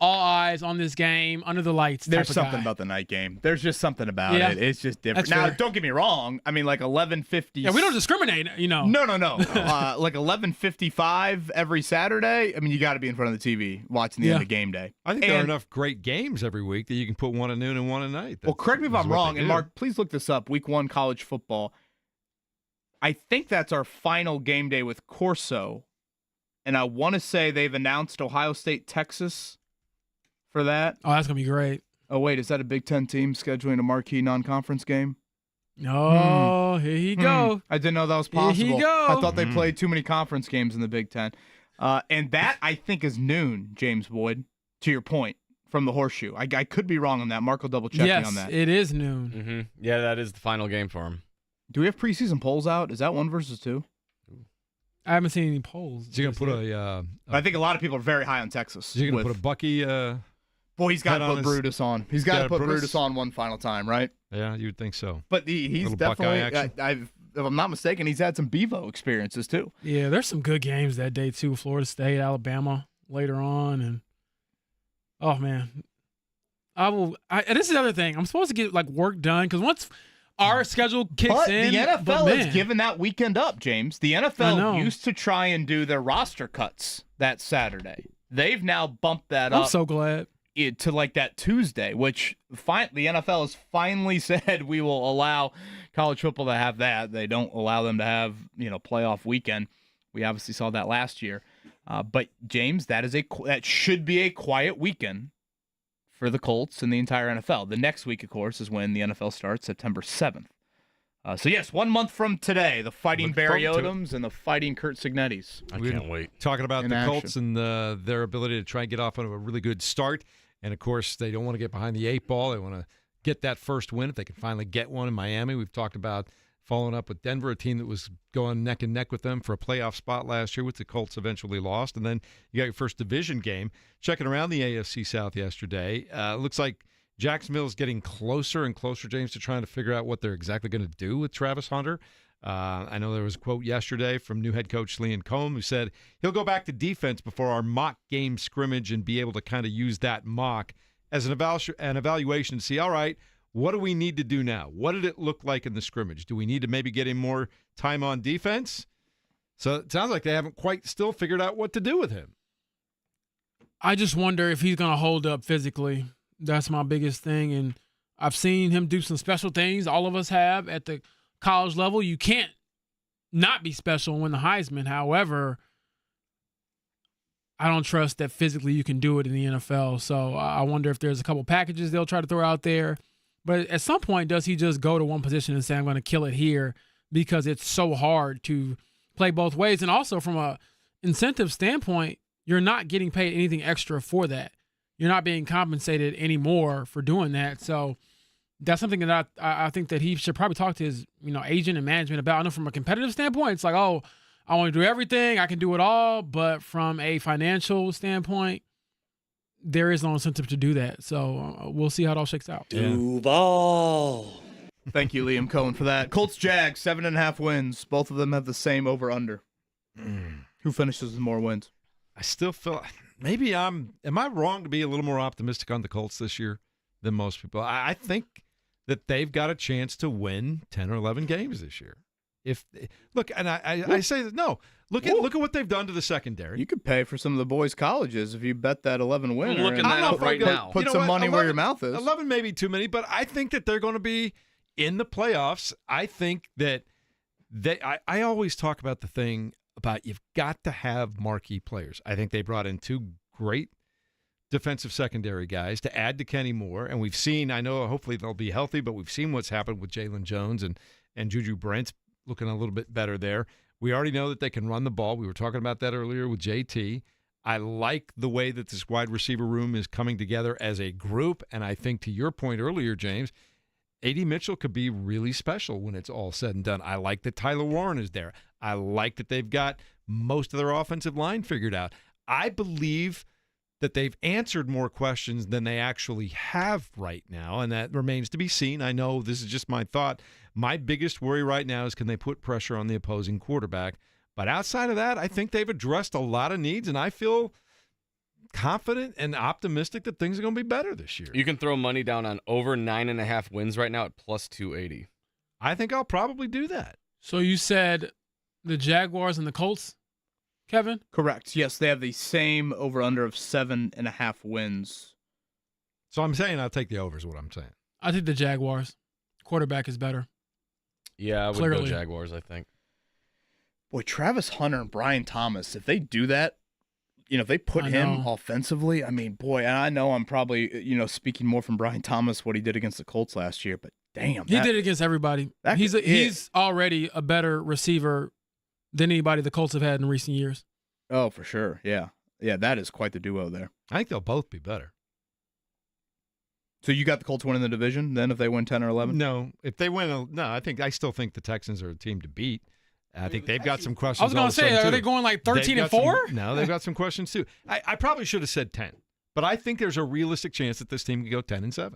all eyes on this game, under the lights type There's of something guy? about the night game. There's just something about it. It's just different. That's Now, fair. don't get me wrong. I mean, like 11:50. Yeah, we don't discriminate, No. Like 11:55 every Saturday. I mean, you got to be in front of the TV watching the end of game day. I think there are enough great games every week that you can put one at noon and one at night. Well, correct me if I'm wrong. And Mark, please look this up. Week 1 college football. I think that's our final game day with Corso. And I want to say they've announced Ohio State, Texas for that. Oh, that's going to be great. Oh, wait, is that a Big Ten team scheduling a marquee non-conference game? Oh, here you go. I didn't know that was possible. Here you go. I thought they played too many conference games in the Big Ten. And that, I think, is noon, James Boyd, to your point, from the Horseshoe. I could be wrong on that. Mark will double-check me on that. Yes, it is noon. Yeah, that is the final game for him. Do we have preseason polls out? Is that 1 versus 2? I haven't seen any polls. Is he going to put a I think a lot of people are very high on Texas. Is he going to put a Bucky Boy, he's got to put Brutus on. He's got to put Brutus Brutus on one final time, right? Yeah, you'd think so. But he's definitely, if I'm not mistaken, he's had some Bevo experiences too. Yeah, there's some good games that day too. Florida State, Alabama later on, and oh man, and this is the other thing. I'm supposed to get like work done because once our schedule kicks in, the NFL has given that weekend up, James. The NFL used to try and do their roster cuts that Saturday. They've now bumped that up. I'm so glad. To like that Tuesday, which the NFL has finally said we will allow college football to have that. They don't allow them to have, playoff weekend. We obviously saw that last year. But James, that should be a quiet weekend for the Colts and the entire NFL. The next week, of course, is when the NFL starts, September 7th. So, yes, 1 month from today, the Fighting Barry Odoms and the Fighting Kurt Signettis. I can't wait. Talking about the Colts and their ability to try and get off on a really good start. And, of course, they don't want to get behind the 8 ball. They want to get that first win if they can finally get one in Miami. We've talked about following up with Denver, a team that was going neck and neck with them for a playoff spot last year, which the Colts eventually lost. And then you got your first division game. Checking around the AFC South yesterday, looks like Jacksonville's getting closer and closer, James, to trying to figure out what they're exactly going to do with Travis Hunter. I know there was a quote yesterday from new head coach Leon Combs who said he'll go back to defense before our mock game scrimmage and be able to kind of use that mock as an evaluation to see, all right, what do we need to do now? What did it look like in the scrimmage? Do we need to maybe get him more time on defense? So it sounds like they haven't quite still figured out what to do with him. I just wonder if he's going to hold up physically. That's my biggest thing. And I've seen him do some special things. All of us have at the college level. You can't not be special and win the Heisman. However, I don't trust that physically you can do it in the NFL. So I wonder if there's a couple packages they'll try to throw out there. But at some point, does he just go to one position and say, I'm going to kill it here because it's so hard to play both ways? And also from a incentive standpoint, you're not getting paid anything extra for that. You're not being compensated anymore for doing that. So that's something that I think that he should probably talk to his agent and management about. I know from a competitive standpoint, it's like, oh, I want to do everything. I can do it all. But from a financial standpoint, there is no incentive to do that. So we'll see how it all shakes out. Duval. Thank you, Liam Cohen, for that. Colts Jags, 7.5 wins. Both of them have the same over-under. Who finishes with more wins? I still feel maybe am I wrong to be a little more optimistic on the Colts this year than most people? I think that they've got a chance to win 10 or 11 games this year. I say that look at what they've done to the secondary. You could pay for some of the boys' colleges if you bet that 11 winner. I'm looking that up right now. Put some money where your mouth is. 11 may be too many, but I think that they're going to be in the playoffs. I think that I always talk about the thing about you've got to have marquee players. I think they brought in two great defensive secondary guys to add to Kenny Moore, and we've seen, I know hopefully they'll be healthy, but we've seen what's happened with Jalen Jones and Juju Brents looking a little bit better there. We already know that they can run the ball. We were talking about that earlier with JT. I like the way that this wide receiver room is coming together as a group, and I think to your point earlier, James, A.D. Mitchell could be really special when it's all said and done. I like that Tyler Warren is there. I like that they've got most of their offensive line figured out. I believe that they've answered more questions than they actually have right now, and that remains to be seen. I know this is just my thought. My biggest worry right now is can they put pressure on the opposing quarterback? But outside of that, I think they've addressed a lot of needs, and I feel confident and optimistic that things are going to be better this year. You can throw money down on over 9.5 wins right now at plus 280. I think I'll probably do that. So you said the Jaguars and the Colts, Kevin? Correct. Yes, they have the same over-under of 7.5 wins. So I'm saying I'll take the over is what I'm saying. I think the Jaguars. Quarterback is better. Yeah, I would go Jaguars, I think. Boy, Travis Hunter and Brian Thomas, if they do that, if they put him offensively, I mean, boy, and I know I'm probably, speaking more from Brian Thomas, what he did against the Colts last year, but damn. He did it against everybody. He's already a better receiver than anybody the Colts have had in recent years. Oh, for sure. Yeah. Yeah, that is quite the duo there. I think they'll both be better. So you got the Colts winning the division then if they win 10 or 11? No. If they win, I still think the Texans are a team to beat. I think they've got some questions. I was going to say, are they going like 13-4? No, they've got some questions too. I probably should have said 10, but I think there's a realistic chance that this team can go 10-7.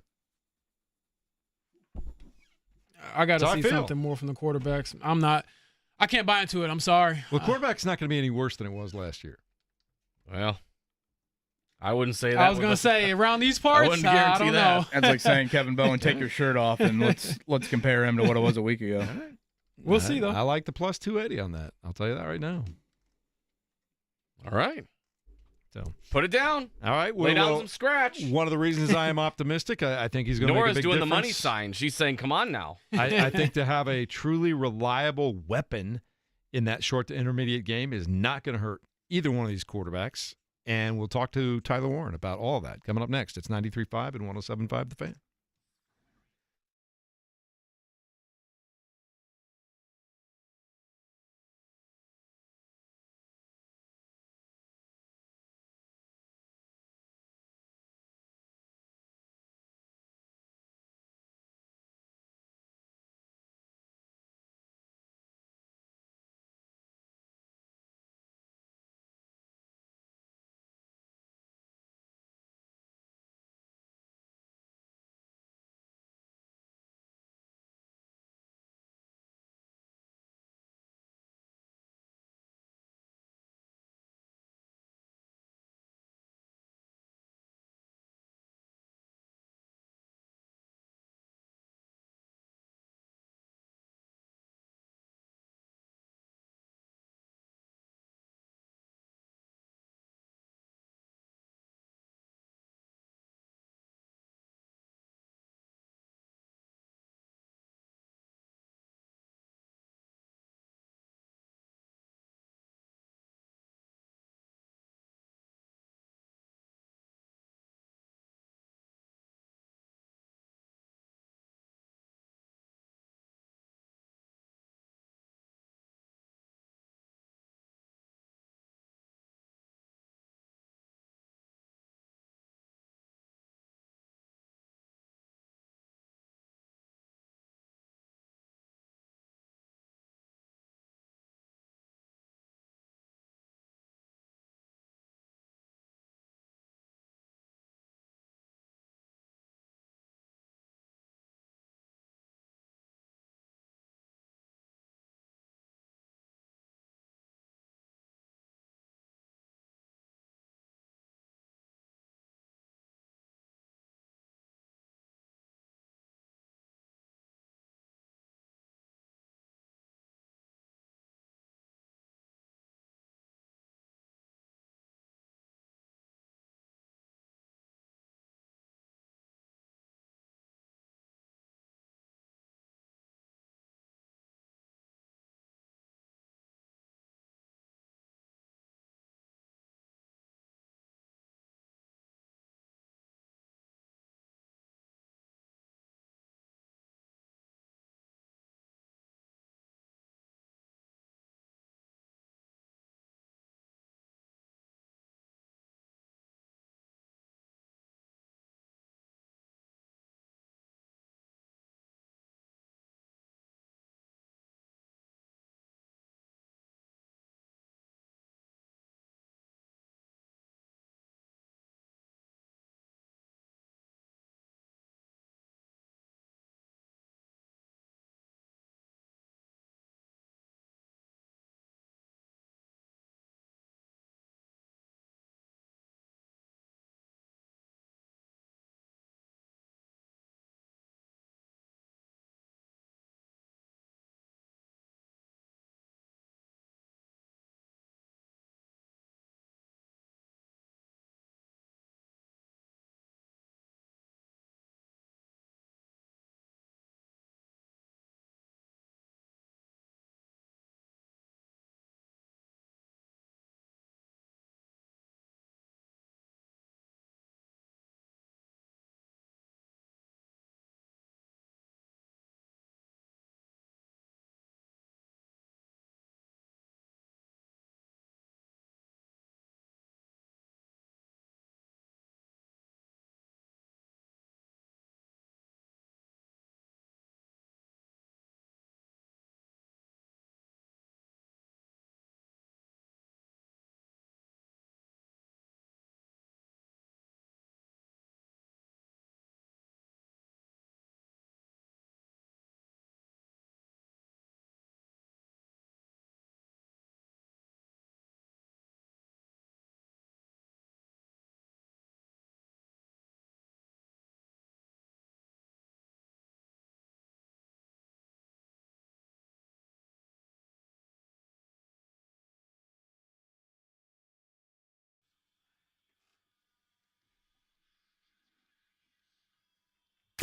I got to see something more from the quarterbacks. I can't buy into it. I'm sorry. Well, quarterback's not going to be any worse than it was last year. Well, I wouldn't say that. I was going to say around these parts. I don't know. That's like saying, Kevin Bowen, take your shirt off and let's compare him to what it was a week ago. We'll see, though. I like the plus 280 on that. I'll tell you that right now. All right. So put it down. All right. Lay down some scratch. One of the reasons I am optimistic, I think he's going to make a big difference. Nora's doing the money sign. She's saying, come on now. I think to have a truly reliable weapon in that short to intermediate game is not going to hurt either one of these quarterbacks. And we'll talk to Tyler Warren about all that coming up next. It's 93.5 and 107.5 The Fan.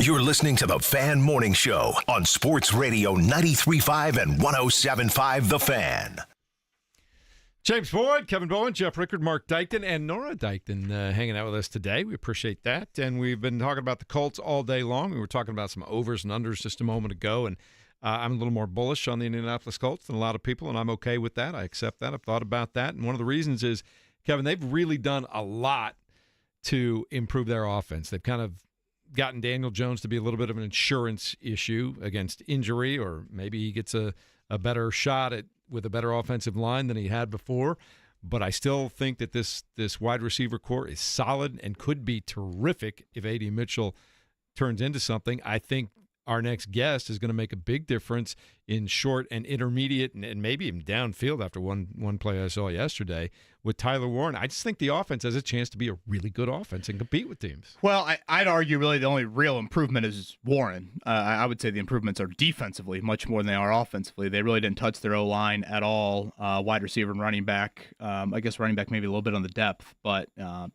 You're listening to the Fan Morning Show on Sports Radio 93.5 and 107.5 The Fan. James Boyd, Kevin Bowen, Jeff Rickard, Mark Dykton, and Nora Dykton hanging out with us today. We appreciate that. And we've been talking about the Colts all day long. We were talking about some overs and unders just a moment ago, and I'm a little more bullish on the Indianapolis Colts than a lot of people, and I'm okay with that. I accept that. I've thought about that. And one of the reasons is, Kevin, they've really done a lot to improve their offense. They've kind of gotten Daniel Jones to be a little bit of an insurance issue against injury, or maybe he gets a better shot with a better offensive line than he had before. But I still think that this wide receiver core is solid and could be terrific if A.D. Mitchell turns into something. I think our next guest is going to make a big difference in short and intermediate and maybe even downfield after one play I saw yesterday with Tyler Warren. I just think the offense has a chance to be a really good offense and compete with teams. Well, I'd argue really the only real improvement is Warren. I would say the improvements are defensively much more than they are offensively. They really didn't touch their O-line at all, wide receiver and running back. I guess running back maybe a little bit on the depth, but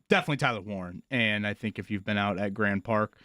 definitely Tyler Warren. And I think if you've been out at Grand Park,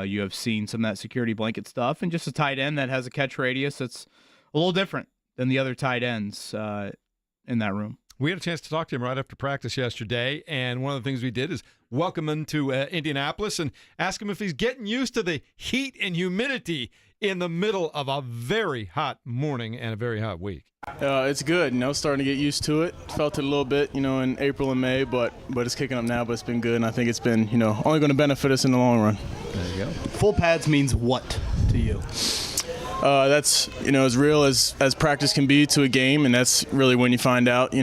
you have seen some of that security blanket stuff, and just a tight end that has a catch radius that's a little different than the other tight ends in that room. We had a chance to talk to him right after practice yesterday, and one of the things we did is welcome him to Indianapolis and ask him if he's getting used to the heat and humidity in the middle of a very hot morning and a very hot week. It's good, starting to get used to it. Felt it a little bit, in April and May, but it's kicking up now, but it's been good, and I think it's been, only going to benefit us in the long run. There you go. Full pads means what to you? That's, as real as practice can be to a game, and that's really when you find out,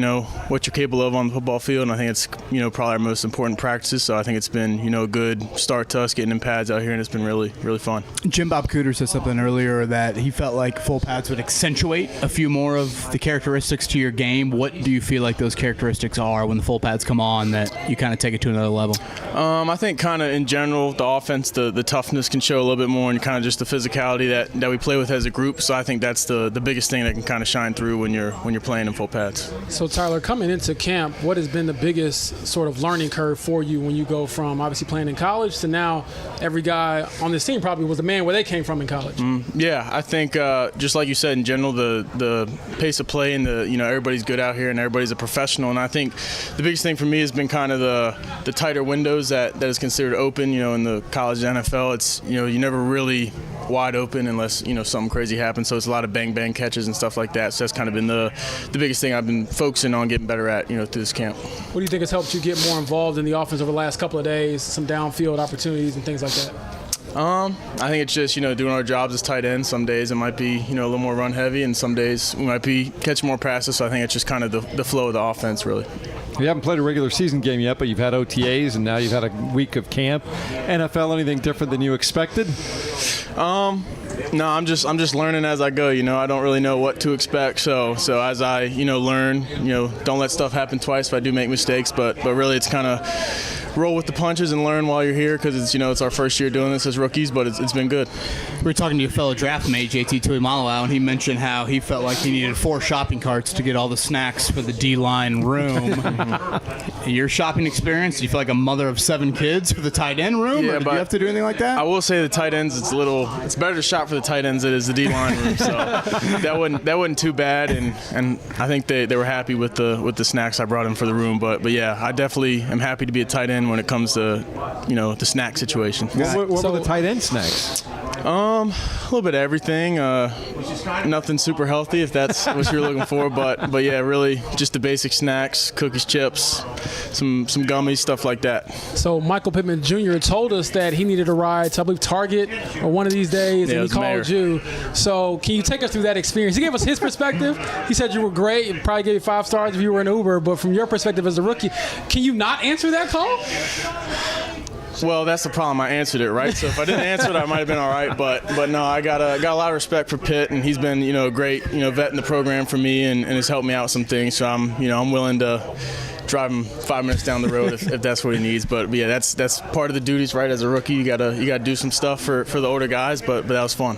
what you're capable of on the football field, and I think it's, probably our most important practices, so I think it's been, a good start to us getting in pads out here, and it's been really, really fun. Jim Bob Cooter said something earlier that he felt like full pads would accentuate a few more of the characteristics to your game. What do you feel like those characteristics are when the full pads come on that you kind of take it to another level? I think kind of in general, the offense, the toughness can show a little bit more, and kind of just the physicality that we play with as a group. So I think that's the biggest thing that can kind of shine through when you're playing in full pads. So Tyler, coming into camp, what has been the biggest sort of learning curve for you when you go from obviously playing in college to now every guy on this team probably was the man where they came from in college? Yeah, I think just like you said, in general, the pace of play and everybody's good out here and everybody's a professional. And I think the biggest thing for me has been kind of the tighter windows that is considered open. In the college and NFL, it's you're never really wide open unless something crazy happens. So it's a lot of bang catches and stuff like that. So that's kind of been the biggest thing I've been focusing on getting better at through this camp. What do you think has helped you get more involved in the offense over the last couple of days? Some downfield opportunities and things like that. I think it's just doing our jobs as tight ends. Some days it might be a little more run heavy, and some days we might be catching more passes. So I think it's just kind of the flow of the offense, really. You haven't played a regular season game yet, but you've had OTAs, and now you've had a week of camp. NFL, anything different than you expected? No, I'm just learning as I go. I don't really know what to expect. So as I learn, don't let stuff happen twice if I do make mistakes. But really, it's kind of roll with the punches and learn while you're here, because it's it's our first year doing this as rookies, but it's been good. We were talking to your fellow draft mate, JT Tuimoloau, and he mentioned how he felt like he needed 4 shopping carts to get all the snacks for the D-line room. Your shopping experience, do you feel like a mother of 7 kids for the tight end room? Yeah, or did you have to do anything like that? I will say the tight ends, it's better to shop for the tight ends than it is the D-line room. So that wasn't too bad, and I think they were happy with the snacks I brought in for the room. But yeah, I definitely am happy to be a tight end when it comes to the snack situation. What were the tight end snacks? A little bit of everything. Nothing super healthy if that's what you're looking for, but yeah, really just the basic snacks, cookies, chips, some gummies, stuff like that. So Michael Pittman Jr. told us that he needed a ride to, I believe, Target or one of these days, and he called you. So can you take us through that experience? He gave us his perspective. He said you were great and probably gave you 5 stars if you were in Uber, but from your perspective as a rookie, can you not answer that call? Well, that's the problem. I answered it, right? So if I didn't answer it, I might have been all right. But no, I got a lot of respect for Pitt, and he's been a great vet in the program for me, and has helped me out with some things. So I'm willing to drive him 5 minutes down the road if that's what he needs. But yeah, that's part of the duties, right? As a rookie, you gotta do some stuff for the older guys. But that was fun.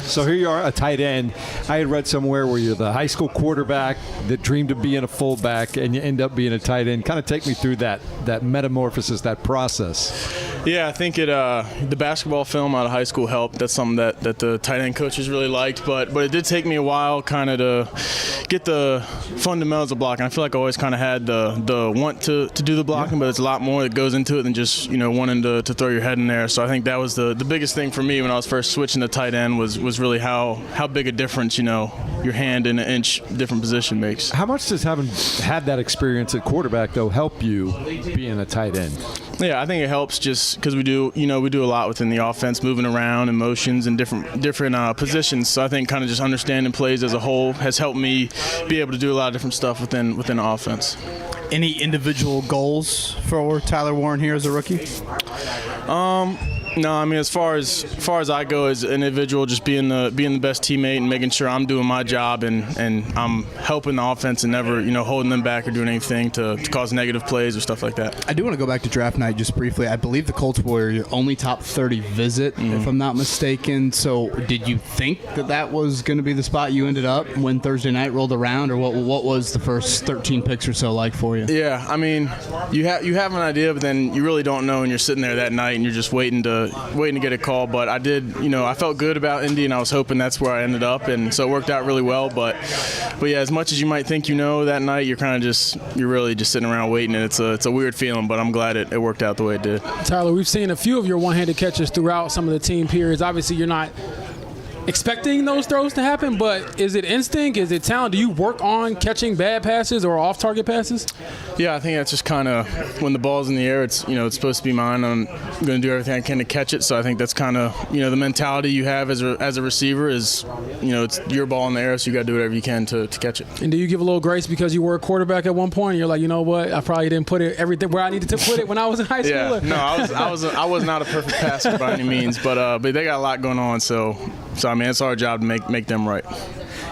So here you are, a tight end. I had read somewhere where you're the high school quarterback that dreamed of being a fullback, and you end up being a tight end. Kind of take me through that metamorphosis, that process. Yeah, I think the basketball film out of high school helped. That's something that the tight end coaches really liked. But it did take me a while kind of to get the fundamentals of blocking. I feel like I always kind of had the want to do the blocking, but there's a lot more that goes into it than just wanting to throw your head in there. So I think that was the biggest thing for me when I was first switching to tight end was really how big a difference your hand in an inch different position makes. How much does having had that experience at quarterback though help you being a tight end? Yeah, I think it helps just because we do a lot within the offense, moving around and motions and different positions. So I think kind of just understanding plays as a whole has helped me be able to do a lot of different stuff within the offense. Any individual goals for Tyler Warren here as a rookie? No, I mean as far as I go as an individual, just being the best teammate and making sure I'm doing my job and I'm helping the offense and never holding them back or doing anything to cause negative plays or stuff like that. I do want to go back to draft night just briefly. I believe the Colts were your only top 30 visit, if I'm not mistaken. So did you think that was going to be the spot you ended up when Thursday night rolled around, or what was the first 13 picks or so like for you? Yeah, I mean you have an idea, but then you really don't know, and you're sitting there that night and you're just waiting to get a call. But I did, I felt good about Indy, and I was hoping that's where I ended up, and so it worked out really well. But yeah, as much as you might think that night, you're really just sitting around waiting, and it's a weird feeling. But I'm glad it worked out the way it did. Tyler, we've seen a few of your one-handed catches throughout some of the team periods. Obviously, you're not expecting those throws to happen, but is it instinct? Is it talent? Do you work on catching bad passes or off-target passes? Yeah, I think that's just kind of when the ball's in the air, it's supposed to be mine. I'm going to do everything I can to catch it. So I think that's kind of the mentality you have as a receiver is it's your ball in the air, so you got to do whatever you can to catch it. And do you give a little grace because you were a quarterback at one point? And you're like, you know what? I probably didn't put it everything where I needed to put it when I was in high school. Yeah, no, I was not a perfect passer by any means, but they got a lot going on, so I mean it's our job to make them right.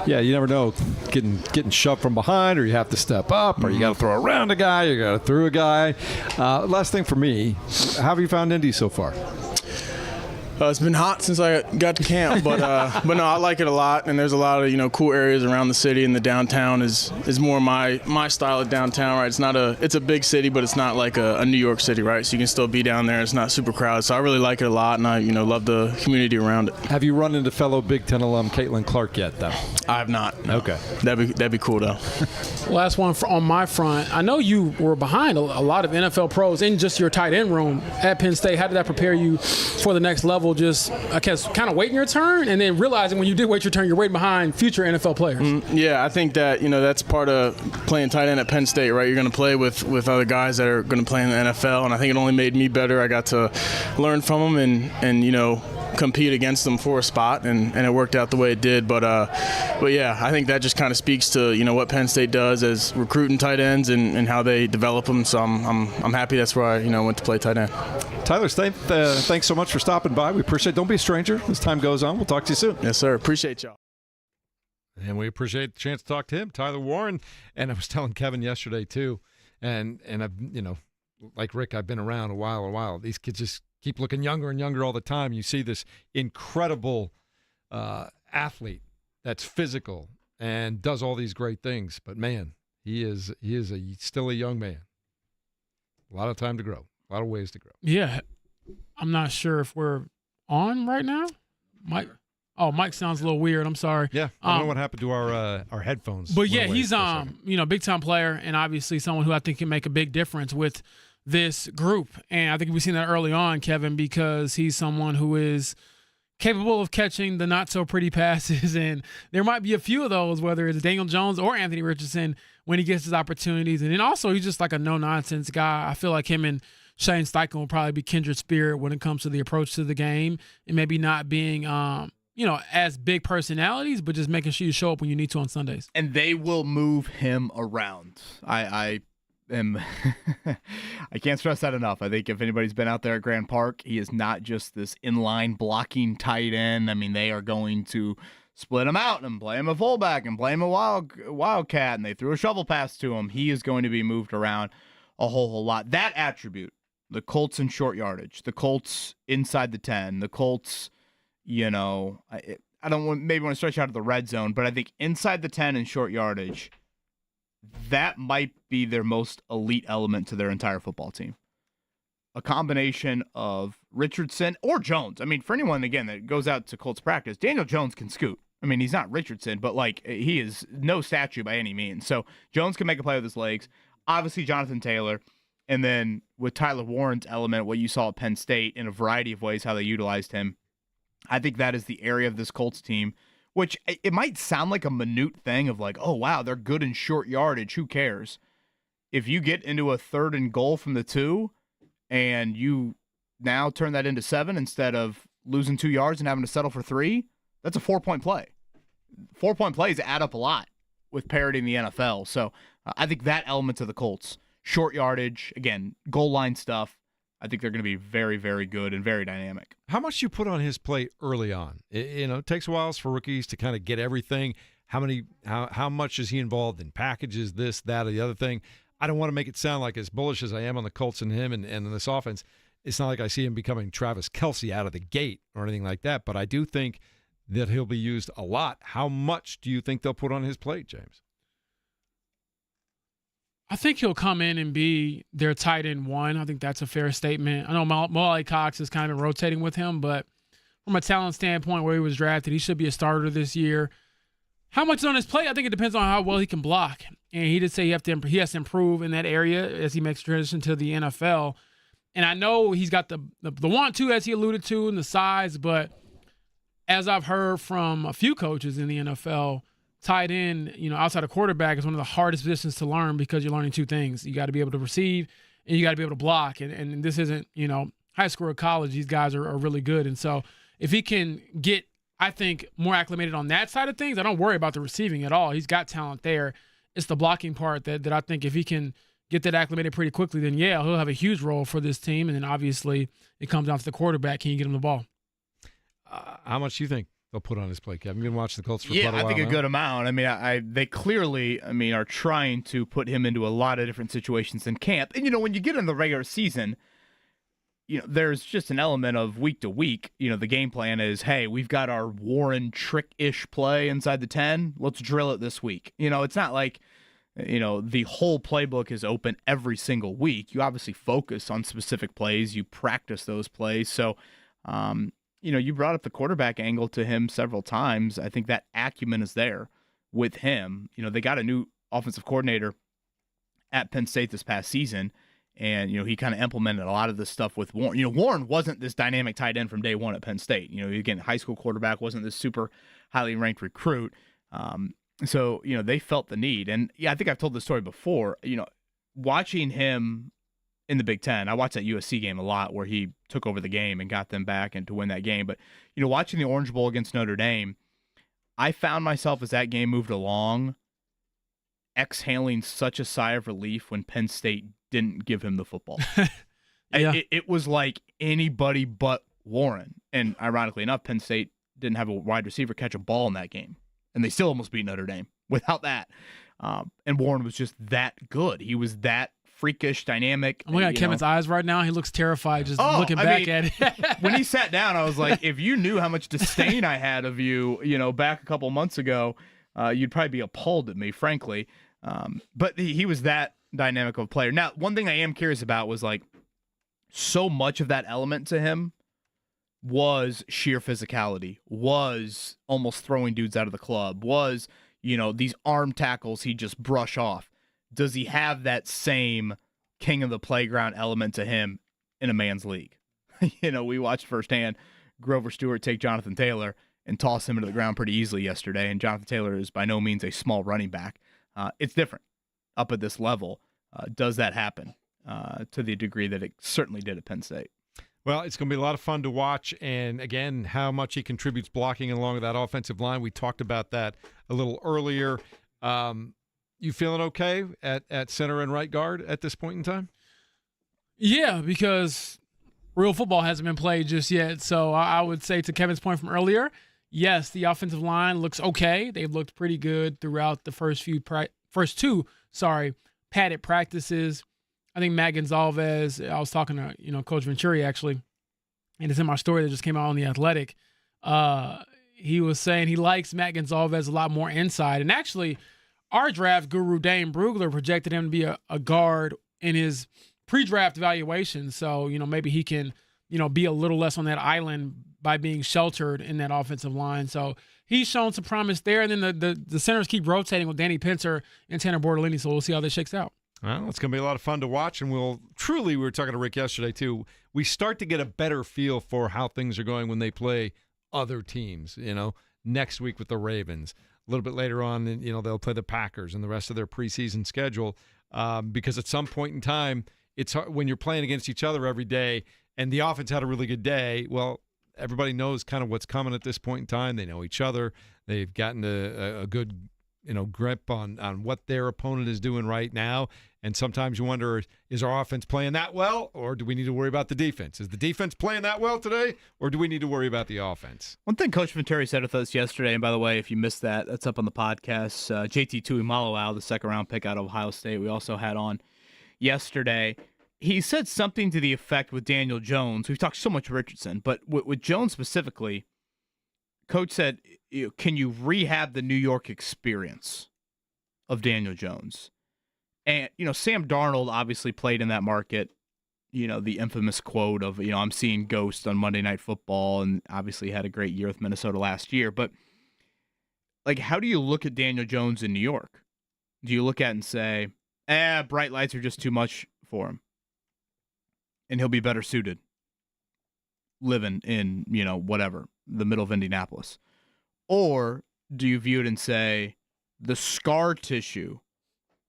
Yeah, you never know, getting shoved from behind, or you have to step up, or you got to throw around a guy, you got to through a guy. Last thing for me, how have you found Indy so far? It's been hot since I got to camp, but no, I like it a lot. And there's a lot of cool areas around the city, and the downtown is more my style of downtown. Right, it's a big city, but it's not like a New York City, right? So you can still be down there. It's not super crowded, so I really like it a lot, and I love the community around it. Have you run into fellow Big Ten alum Caitlin Clark yet, though? I have not. No. Okay, that'd be cool though. Last one on my front. I know you were behind a lot of NFL pros in just your tight end room at Penn State. How did that prepare you for the next level? Just, I guess, kind of waiting your turn, and then realizing when you did wait your turn, you're waiting behind future NFL players. Yeah, I think that that's part of playing tight end at Penn State, right? You're going to play with other guys that are going to play in the NFL, and I think it only made me better. I got to learn from them and compete against them for a spot, and it worked out the way it did. But yeah, I think that just kind of speaks to what Penn State does as recruiting tight ends and how they develop them. So I'm happy that's where I went to play tight end. Tyler, thanks so much for stopping by. We appreciate it. Don't be a stranger as time goes on. We'll talk to you soon. Yes, sir. Appreciate y'all. And we appreciate the chance to talk to him, Tyler Warren. And I was telling Kevin yesterday too, and I've like Rick, I've been around a while. These kids just keep looking younger and younger all the time. You see this incredible athlete that's physical and does all these great things. But man, he is still a young man. A lot of time to grow. A lot of ways to grow. Yeah. I'm not sure if we're on right now. Mike sounds a little weird. I'm sorry. Yeah, I don't know what happened to our headphones. But yeah, he's big time player, and obviously someone who I think can make a big difference with this group. And I think we've seen that early on, Kevin, because he's someone who is capable of catching the not so pretty passes, and there might be a few of those, whether it's Daniel Jones or Anthony Richardson, when he gets his opportunities. And then also he's just like a no nonsense guy. I feel like him and Shane Steichen will probably be kindred spirit when it comes to the approach to the game, and maybe not being as big personalities, but just making sure you show up when you need to on Sundays. And they will move him around. I can't stress that enough. I think if anybody's been out there at Grand Park, he is not just this inline blocking tight end. I mean, they are going to split him out and play him a fullback and play him a wildcat, and they threw a shovel pass to him. He is going to be moved around a whole lot. That attribute, the Colts in short yardage, the Colts inside the 10, the Colts, I don't maybe want to stretch out of the red zone, but I think inside the 10 in short yardage, that might be their most elite element to their entire football team. a combination of Richardson or Jones. I mean, for anyone, again, that goes out to Colts practice, Daniel Jones can scoot. I mean, he's not Richardson, but, like, he is no statue by any means. So Jones can make a play with his legs. Obviously, Jonathan Taylor. And then with Tyler Warren's element, what you saw at Penn State in a variety of ways, how they utilized him, I think that is the area of this Colts team, which it might sound like a minute thing of like, oh, wow, they're good in short yardage. Who cares? If you get into a 3rd and goal from the 2 and you now turn that into 7 instead of losing 2 yards and having to settle for 3, that's a 4-point play. 4-point plays add up a lot with parity in the NFL. So I think that element of the Colts, short yardage, again, goal line stuff, I think they're going to be very, very good and very dynamic. How much you put on his plate early on? It takes a while for rookies to kind of get everything. How much is he involved in packages, this, that, or the other thing? I don't want to make it sound like as bullish as I am on the Colts and him and in this offense. It's not like I see him becoming Travis Kelce out of the gate or anything like that, but I do think that he'll be used a lot. How much do you think they'll put on his plate, James? I think he'll come in and be their tight end 1. I think that's a fair statement. I know Molly Cox has kind of been rotating with him, but from a talent standpoint where he was drafted, he should be a starter this year. How much is on his plate? I think it depends on how well he can block. And he did say he has to improve in that area as he makes transition to the NFL. And I know he's got the want-to, as he alluded to, and the size, but as I've heard from a few coaches in the NFL, tight end, outside of quarterback is one of the hardest positions to learn because you're learning 2 things. You got to be able to receive and you got to be able to block. And this isn't, high school or college. These guys are really good. And so if he can get, I think, more acclimated on that side of things, I don't worry about the receiving at all. He's got talent there. It's the blocking part that I think if he can get that acclimated pretty quickly, then, yeah, he'll have a huge role for this team. And then obviously it comes down to the quarterback. Can you get him the ball? How much do you think they'll put on his plate, Kevin? You've been watching the Colts for quite a while. Yeah, I think now. a good amount. I mean, they clearly, are trying to put him into a lot of different situations in camp. And, when you get in the regular season, there's just an element of week to week. The game plan is, hey, we've got our Warren trick-ish play inside the 10. Let's drill it this week. It's not like, the whole playbook is open every single week. You obviously focus on specific plays. You practice those plays. So, you brought up the quarterback angle to him several times. I think that acumen is there with him. They got a new offensive coordinator at Penn State this past season, and, he kind of implemented a lot of this stuff with Warren. Warren wasn't this dynamic tight end from day one at Penn State. Again, high school quarterback, wasn't this super highly ranked recruit. So, they felt the need. And, yeah, I think I've told this story before. Watching him in the Big Ten, I watched that USC game a lot where he took over the game and got them back and to win that game. But, watching the Orange Bowl against Notre Dame, I found myself as that game moved along exhaling such a sigh of relief when Penn State didn't give him the football. Yeah. It was like anybody but Warren. And ironically enough, Penn State didn't have a wide receiver catch a ball in that game. And they still almost beat Notre Dame without that. And Warren was just that good. He was that freakish, dynamic. I'm looking at Kevin's eyes right now. He looks terrified just looking back at it. When he sat down, I was like, if you knew how much disdain I had of you, back a couple months ago, you'd probably be appalled at me, frankly. But he was that dynamic of a player. Now, one thing I am curious about was like so much of that element to him was sheer physicality, was almost throwing dudes out of the club, was, these arm tackles he'd just brush off. Does he have that same king of the playground element to him in a man's league? We watched firsthand Grover Stewart take Jonathan Taylor and toss him into the ground pretty easily yesterday, and Jonathan Taylor is by no means a small running back. It's different up at this level. Does that happen to the degree that it certainly did at Penn State? Well, it's going to be a lot of fun to watch, and again, how much he contributes blocking along with that offensive line. We talked about that a little earlier. You feeling okay at center and right guard at this point in time? Yeah, because real football hasn't been played just yet. So I would say, to Kevin's point from earlier, yes, the offensive line looks okay. They've looked pretty good throughout the first two padded practices. I think Matt Gonzalez, I was talking to, Coach Venturi actually, and it's in my story that just came out on The Athletic. He was saying he likes Matt Gonzalez a lot more inside. And actually, our draft guru, Dane Brugler, projected him to be a guard in his pre-draft evaluation. So, maybe he can, be a little less on that island by being sheltered in that offensive line. So he's shown some promise there. And then the centers keep rotating with Danny Pinter and Tanner Bortolini. So we'll see how this shakes out. Well, it's going to be a lot of fun to watch. And we were talking to Rick yesterday too, we start to get a better feel for how things are going when they play other teams, next week with the Ravens. A little bit later on, they'll play the Packers and the rest of their preseason schedule because at some point in time, it's hard, when you're playing against each other every day and the offense had a really good day, well, everybody knows kind of what's coming at this point in time. They know each other. They've gotten a good grip on what their opponent is doing right now. And sometimes you wonder, is our offense playing that well, or do we need to worry about the defense? Is the defense playing that well today, or do we need to worry about the offense? One thing Coach Venturi said with us yesterday, and by the way, if you missed that, that's up on the podcast. JT Tuimoloau, the second-round pick out of Ohio State, we also had on yesterday. He said something to the effect with Daniel Jones. We've talked so much Richardson, but with Jones specifically, Coach said, can you rehab the New York experience of Daniel Jones? And, Sam Darnold obviously played in that market, the infamous quote of, I'm seeing ghosts on Monday Night Football, and obviously had a great year with Minnesota last year. But, how do you look at Daniel Jones in New York? Do you look at it and say, bright lights are just too much for him, and he'll be better suited living in, whatever, the middle of Indianapolis? Or do you view it and say the scar tissue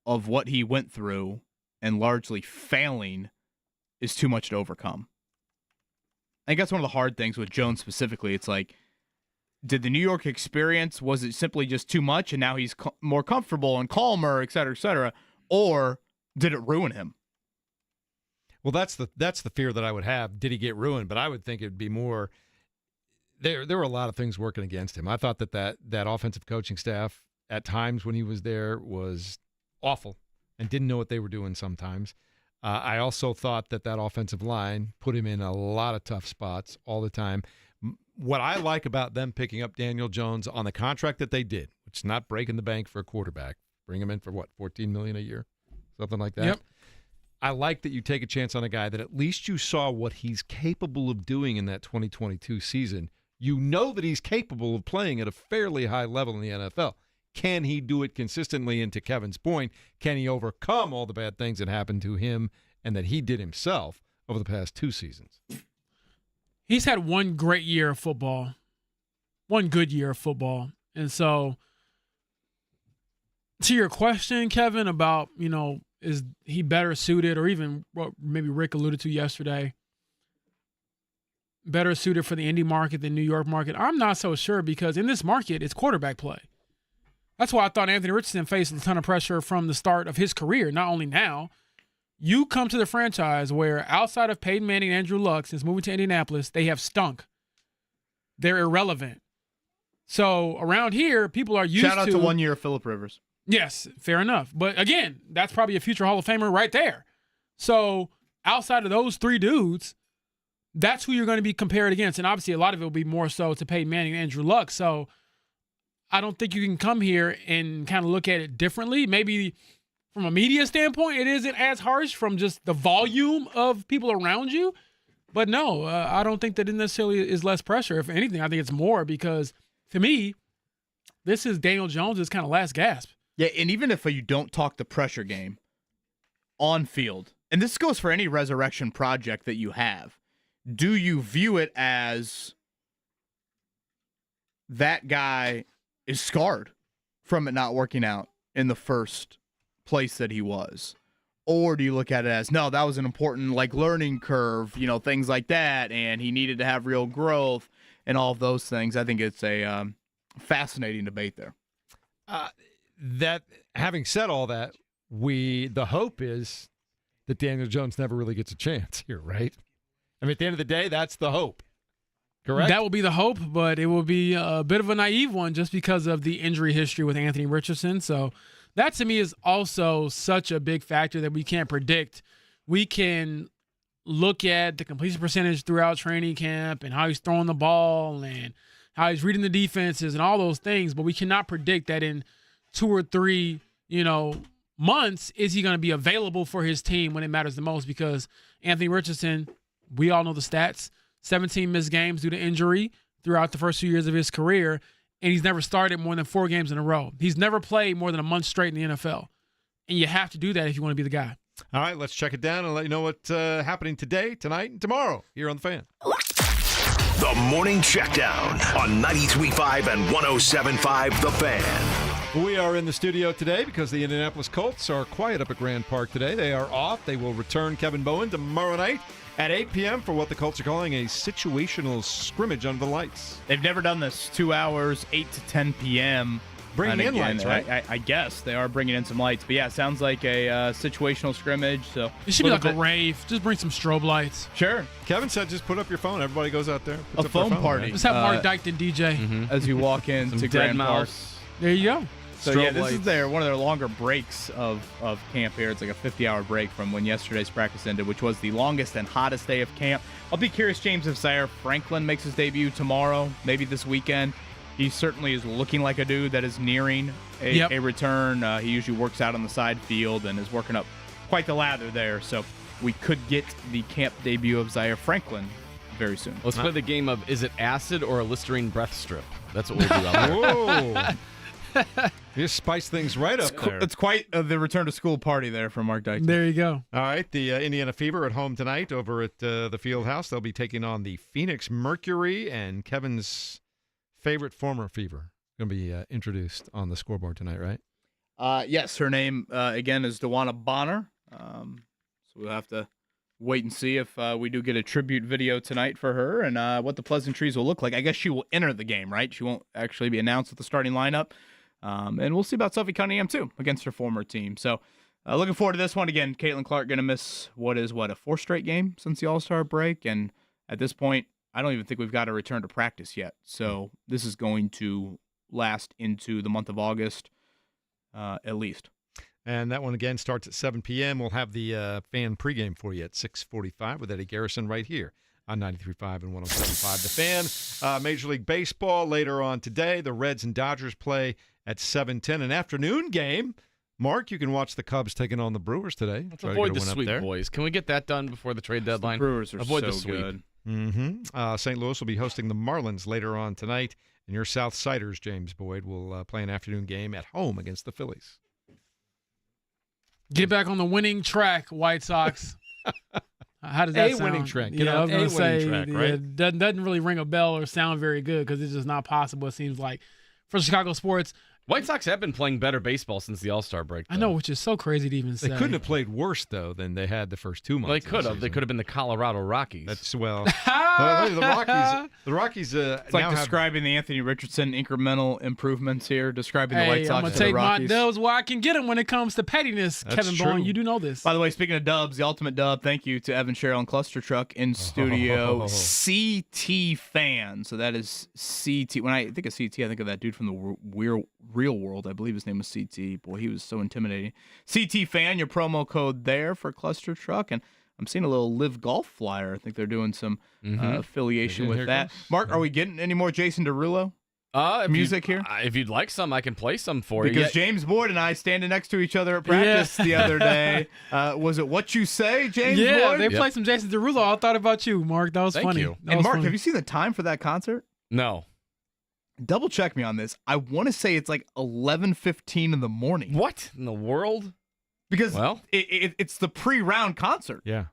of what he went through and largely failing is too much to overcome? I think that's one of the hard things with Jones specifically. It's did the New York experience, was it simply just too much and now he's more comfortable and calmer, et cetera, or did it ruin him? Well, that's the fear that I would have. Did he get ruined? But I would think it would be more there were a lot of things working against him. I thought that offensive coaching staff at times when he was there was awful and didn't know what they were doing sometimes. I also thought that offensive line put him in a lot of tough spots all the time. What I like about them picking up Daniel Jones on the contract that they did, which is not breaking the bank for a quarterback, bring him in for what, $14 million a year, something like that. Yep. I like that you take a chance on a guy that at least you saw what he's capable of doing in that 2022 season. You know that he's capable of playing at a fairly high level in the NFL. Can he do it consistently? And to Kevin's point, can he overcome all the bad things that happened to him and that he did himself over the past 2 seasons? He's had one great year of football, one good year of football. And so to your question, Kevin, about, is he better suited, or even what maybe Rick alluded to yesterday, better suited for the Indy market than New York market? I'm not so sure, because in this market, it's quarterback play. That's why I thought Anthony Richardson faced a ton of pressure from the start of his career. Not only now, you come to the franchise where outside of Peyton Manning and Andrew Luck, since moving to Indianapolis, they have stunk. They're irrelevant. So around here, people are used to... Shout out to 1 year of Phillip Rivers. Yes, fair enough. But again, that's probably a future Hall of Famer right there. So outside of those 3 dudes, that's who you're going to be compared against. And obviously a lot of it will be more so to Peyton Manning and Andrew Luck. So I don't think you can come here and kind of look at it differently. Maybe from a media standpoint, it isn't as harsh from just the volume of people around you. But no, I don't think that it necessarily is less pressure. If anything, I think it's more, because to me, this is Daniel Jones' kind of last gasp. Yeah, and even if you don't talk the pressure game on field, and this goes for any resurrection project that you have, do you view it as that guy is scarred from it not working out in the first place that he was? Or do you look at it as, no, that was an important learning curve, things like that, and he needed to have real growth and all of those things? I think it's a fascinating debate there. That having said all that, the hope is that Daniel Jones never really gets a chance here, right? I mean, at the end of the day, that's the hope. Correct? That will be the hope, but it will be a bit of a naive one just because of the injury history with Anthony Richardson. So that to me is also such a big factor that we can't predict. We can look at the completion percentage throughout training camp and how he's throwing the ball and how he's reading the defenses and all those things, but we cannot predict that in 2 or 3, months is he going to be available for his team when it matters the most? Because Anthony Richardson, we all know the stats, 17 missed games due to injury throughout the first few years of his career, and he's never started more than 4 games in a row. He's never played more than a month straight in the NFL, and you have to do that if you want to be the guy. All right, let's check it down and let you know what's happening today, tonight, and tomorrow here on The Fan. The Morning Checkdown on 93.5 and 107.5 The Fan. We are in the studio today because the Indianapolis Colts are quiet up at Grand Park today. They are off. They will return Kevin Bowen tomorrow night at 8 p.m. for what the Colts are calling a situational scrimmage under the lights. They've never done this. 2 hours, 8 to 10 p.m. Bringing in lights, right? I guess they are bringing in some lights. But yeah, it sounds like a situational scrimmage. So it should be like a rave. Just bring some strobe lights. Sure. Kevin said just put up your phone. Everybody goes out there. A phone party. Right? Just have Mark Dykton DJ. As you walk into Grand Park. There you go. So yeah, this is one of their longer breaks of camp here. It's like a 50-hour break from when yesterday's practice ended, which was the longest and hottest day of camp. I'll be curious, James, if Zaire Franklin makes his debut tomorrow, maybe this weekend. He certainly is looking like a dude that is nearing a return. He usually works out on the side field and is working up quite the lather there. So we could get the camp debut of Zaire Franklin very soon. Let's play the game of is it acid or a Listerine breath strip? That's what we'll do out there. Whoa. You just spice things right up there. It's quite the return to school party there from Mark Dykton. There you go. All right, the Indiana Fever at home tonight over at the Field House. They'll be taking on the Phoenix Mercury, and Kevin's favorite former Fever going to be introduced on the scoreboard tonight, right? Yes, her name, again, is Dewana Bonner. So we'll have to wait and see if we do get a tribute video tonight for her and what the pleasantries will look like. I guess she will enter the game, right? She won't actually be announced with the starting lineup. And we'll see about Sophie Cunningham, too, against her former team. So looking forward to this one. Again, Caitlin Clark going to miss a 4th straight game since the All-Star break. And at this point, I don't even think we've got a return to practice yet. So this is going to last into the month of August at least. And that one, again, starts at 7 p.m. We'll have the fan pregame for you at 6:45 with Eddie Garrison right here on 93.5 and 107.5 The Fan. Major League Baseball later on today. The Reds and Dodgers play at 7:10. An afternoon game. Mark, you can watch the Cubs taking on the Brewers today. Let's avoid the sweep, boys. Can we get that done before the trade deadline? The Brewers are avoid so the sweep. good. Mm-hmm. St. Louis will be hosting the Marlins later on tonight. And your Southsiders, James Boyd, will play an afternoon game at home against the Phillies. Get back on the winning track, White Sox. How does that sound? Winning track. Get I was going to say, track, right? It doesn't really ring a bell or sound very good because it's just not possible, it seems like. For Chicago sports, White Sox have been playing better baseball since the All-Star break, though. I know, which is so crazy to even say. They couldn't have played worse, though, than they had the first 2 months. Well, they could have. They could have been the Colorado Rockies. That's, the Rockies it's like describing the Anthony Richardson incremental improvements here, describing the White Sox I'm going to to the take Rockies. my dubs where I can get them when it comes to pettiness, That's Kevin true. Bowen. You do know this. By the way, speaking of dubs, the ultimate dub, thank you to Evan Sherrill and Cluster Truck in studio. CT fan. So that is CT. When I think of CT, I think of that dude from the Real World. I believe his name was CT. Boy, he was so intimidating. CT fan, your promo code there for Cluster Truck. And I'm seeing a little Live Golf flyer. I think they're doing some affiliation with that. Mark, are we getting any more Jason Derulo music here? If you'd like some, I can play some for you. Because James Boyd and I standing next to each other at practice the other day. Was it What You Say, James Boyd? They played some Jason Derulo. I thought about you, Mark. That was Thank funny. you. And Mark, have you seen the time for that concert? No. Double check me on this. I want to say it's like 11:15 in the morning. What in the world? Because it's the pre-round concert. Yeah.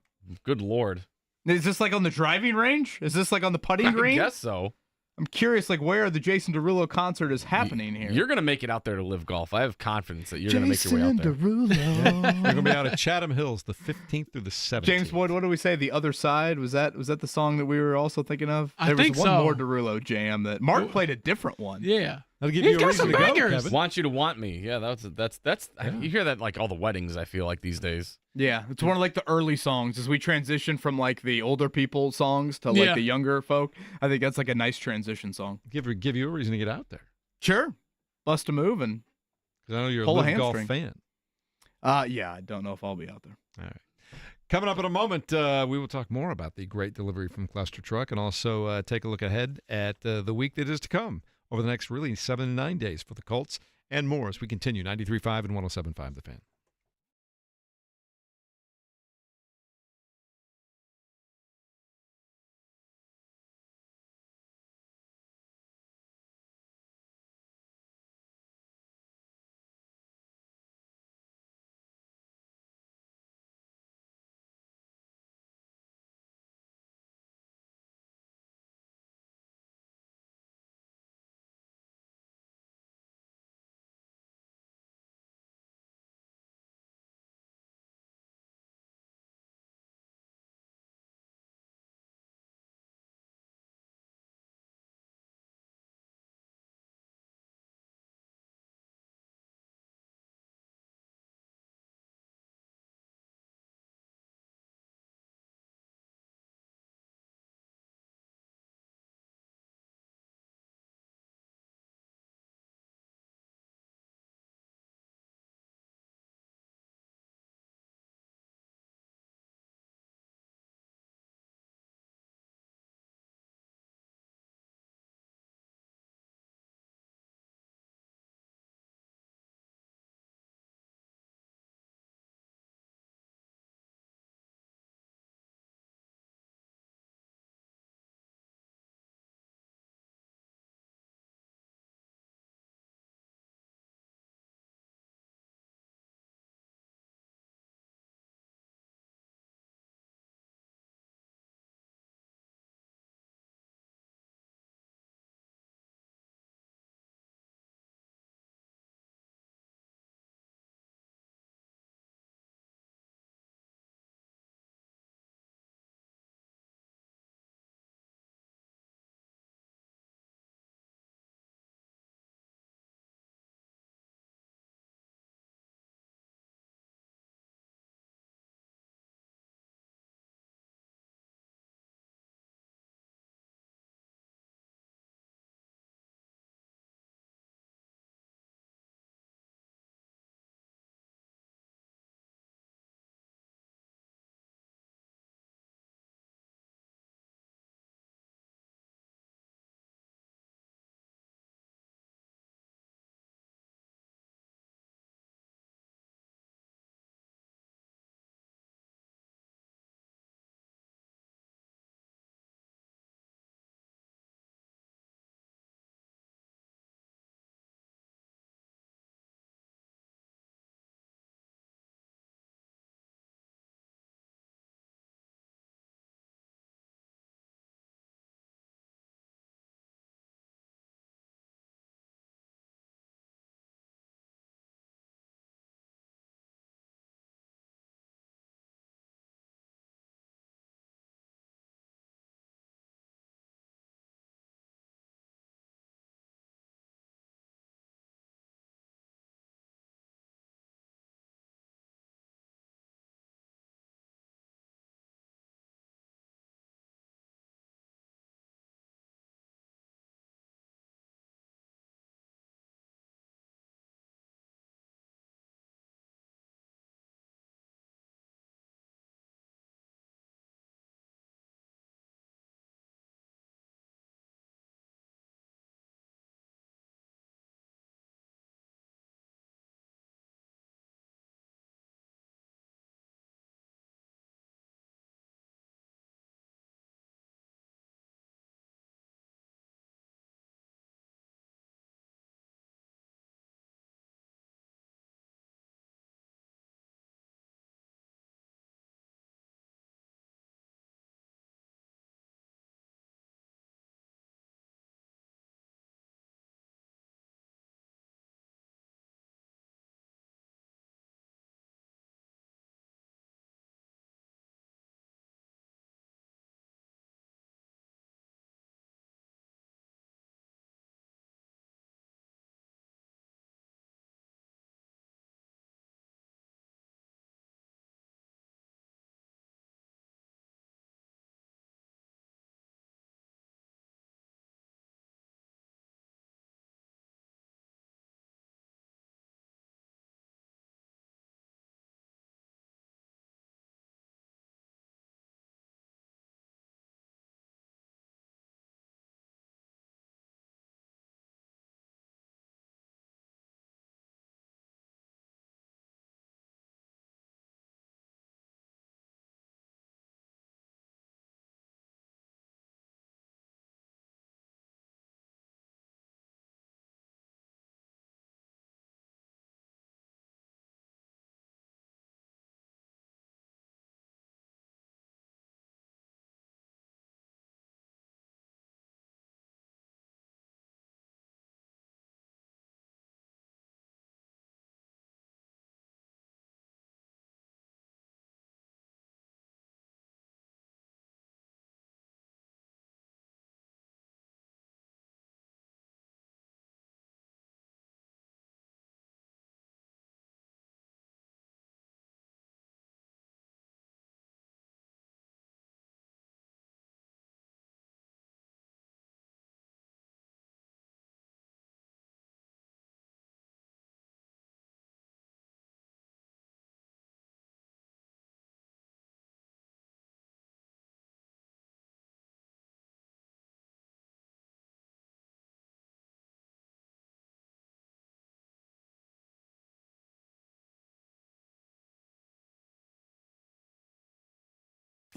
Good Lord. Is this like on the driving range? Is this like on the putting green? I guess so. I'm curious, like, where the Jason Derulo concert is happening here. You're going to make it out there to Live Golf. I have confidence that you're going to make your way out there. Derulo. You're going to be out at Chatham Hills the 15th through the 17th. James Boyd, what do we say? The Other Side? Was that the song that we were also thinking of? I think was one so. more Derulo jam that Mark played a different one. Yeah. That'll give He's you a got reason some to go, bangers. Kevin. Want You to Want Me. Yeah, that's you hear that like all the weddings, I feel like, these days. Yeah, it's one of like the early songs as we transition from like the older people songs to like the younger folk. I think that's like a nice transition song. Give you a reason to get out there. Sure. Bust a move and Because I know you're a pull a Live Golf hamstring. fan. Yeah, I don't know if I'll be out there. All right. Coming up in a moment, we will talk more about the great delivery from Cluster Truck and also take a look ahead at the week that is to come over the next really 7 to 9 days for the Colts and more as we continue. 93.5 and 107.5 The Fan.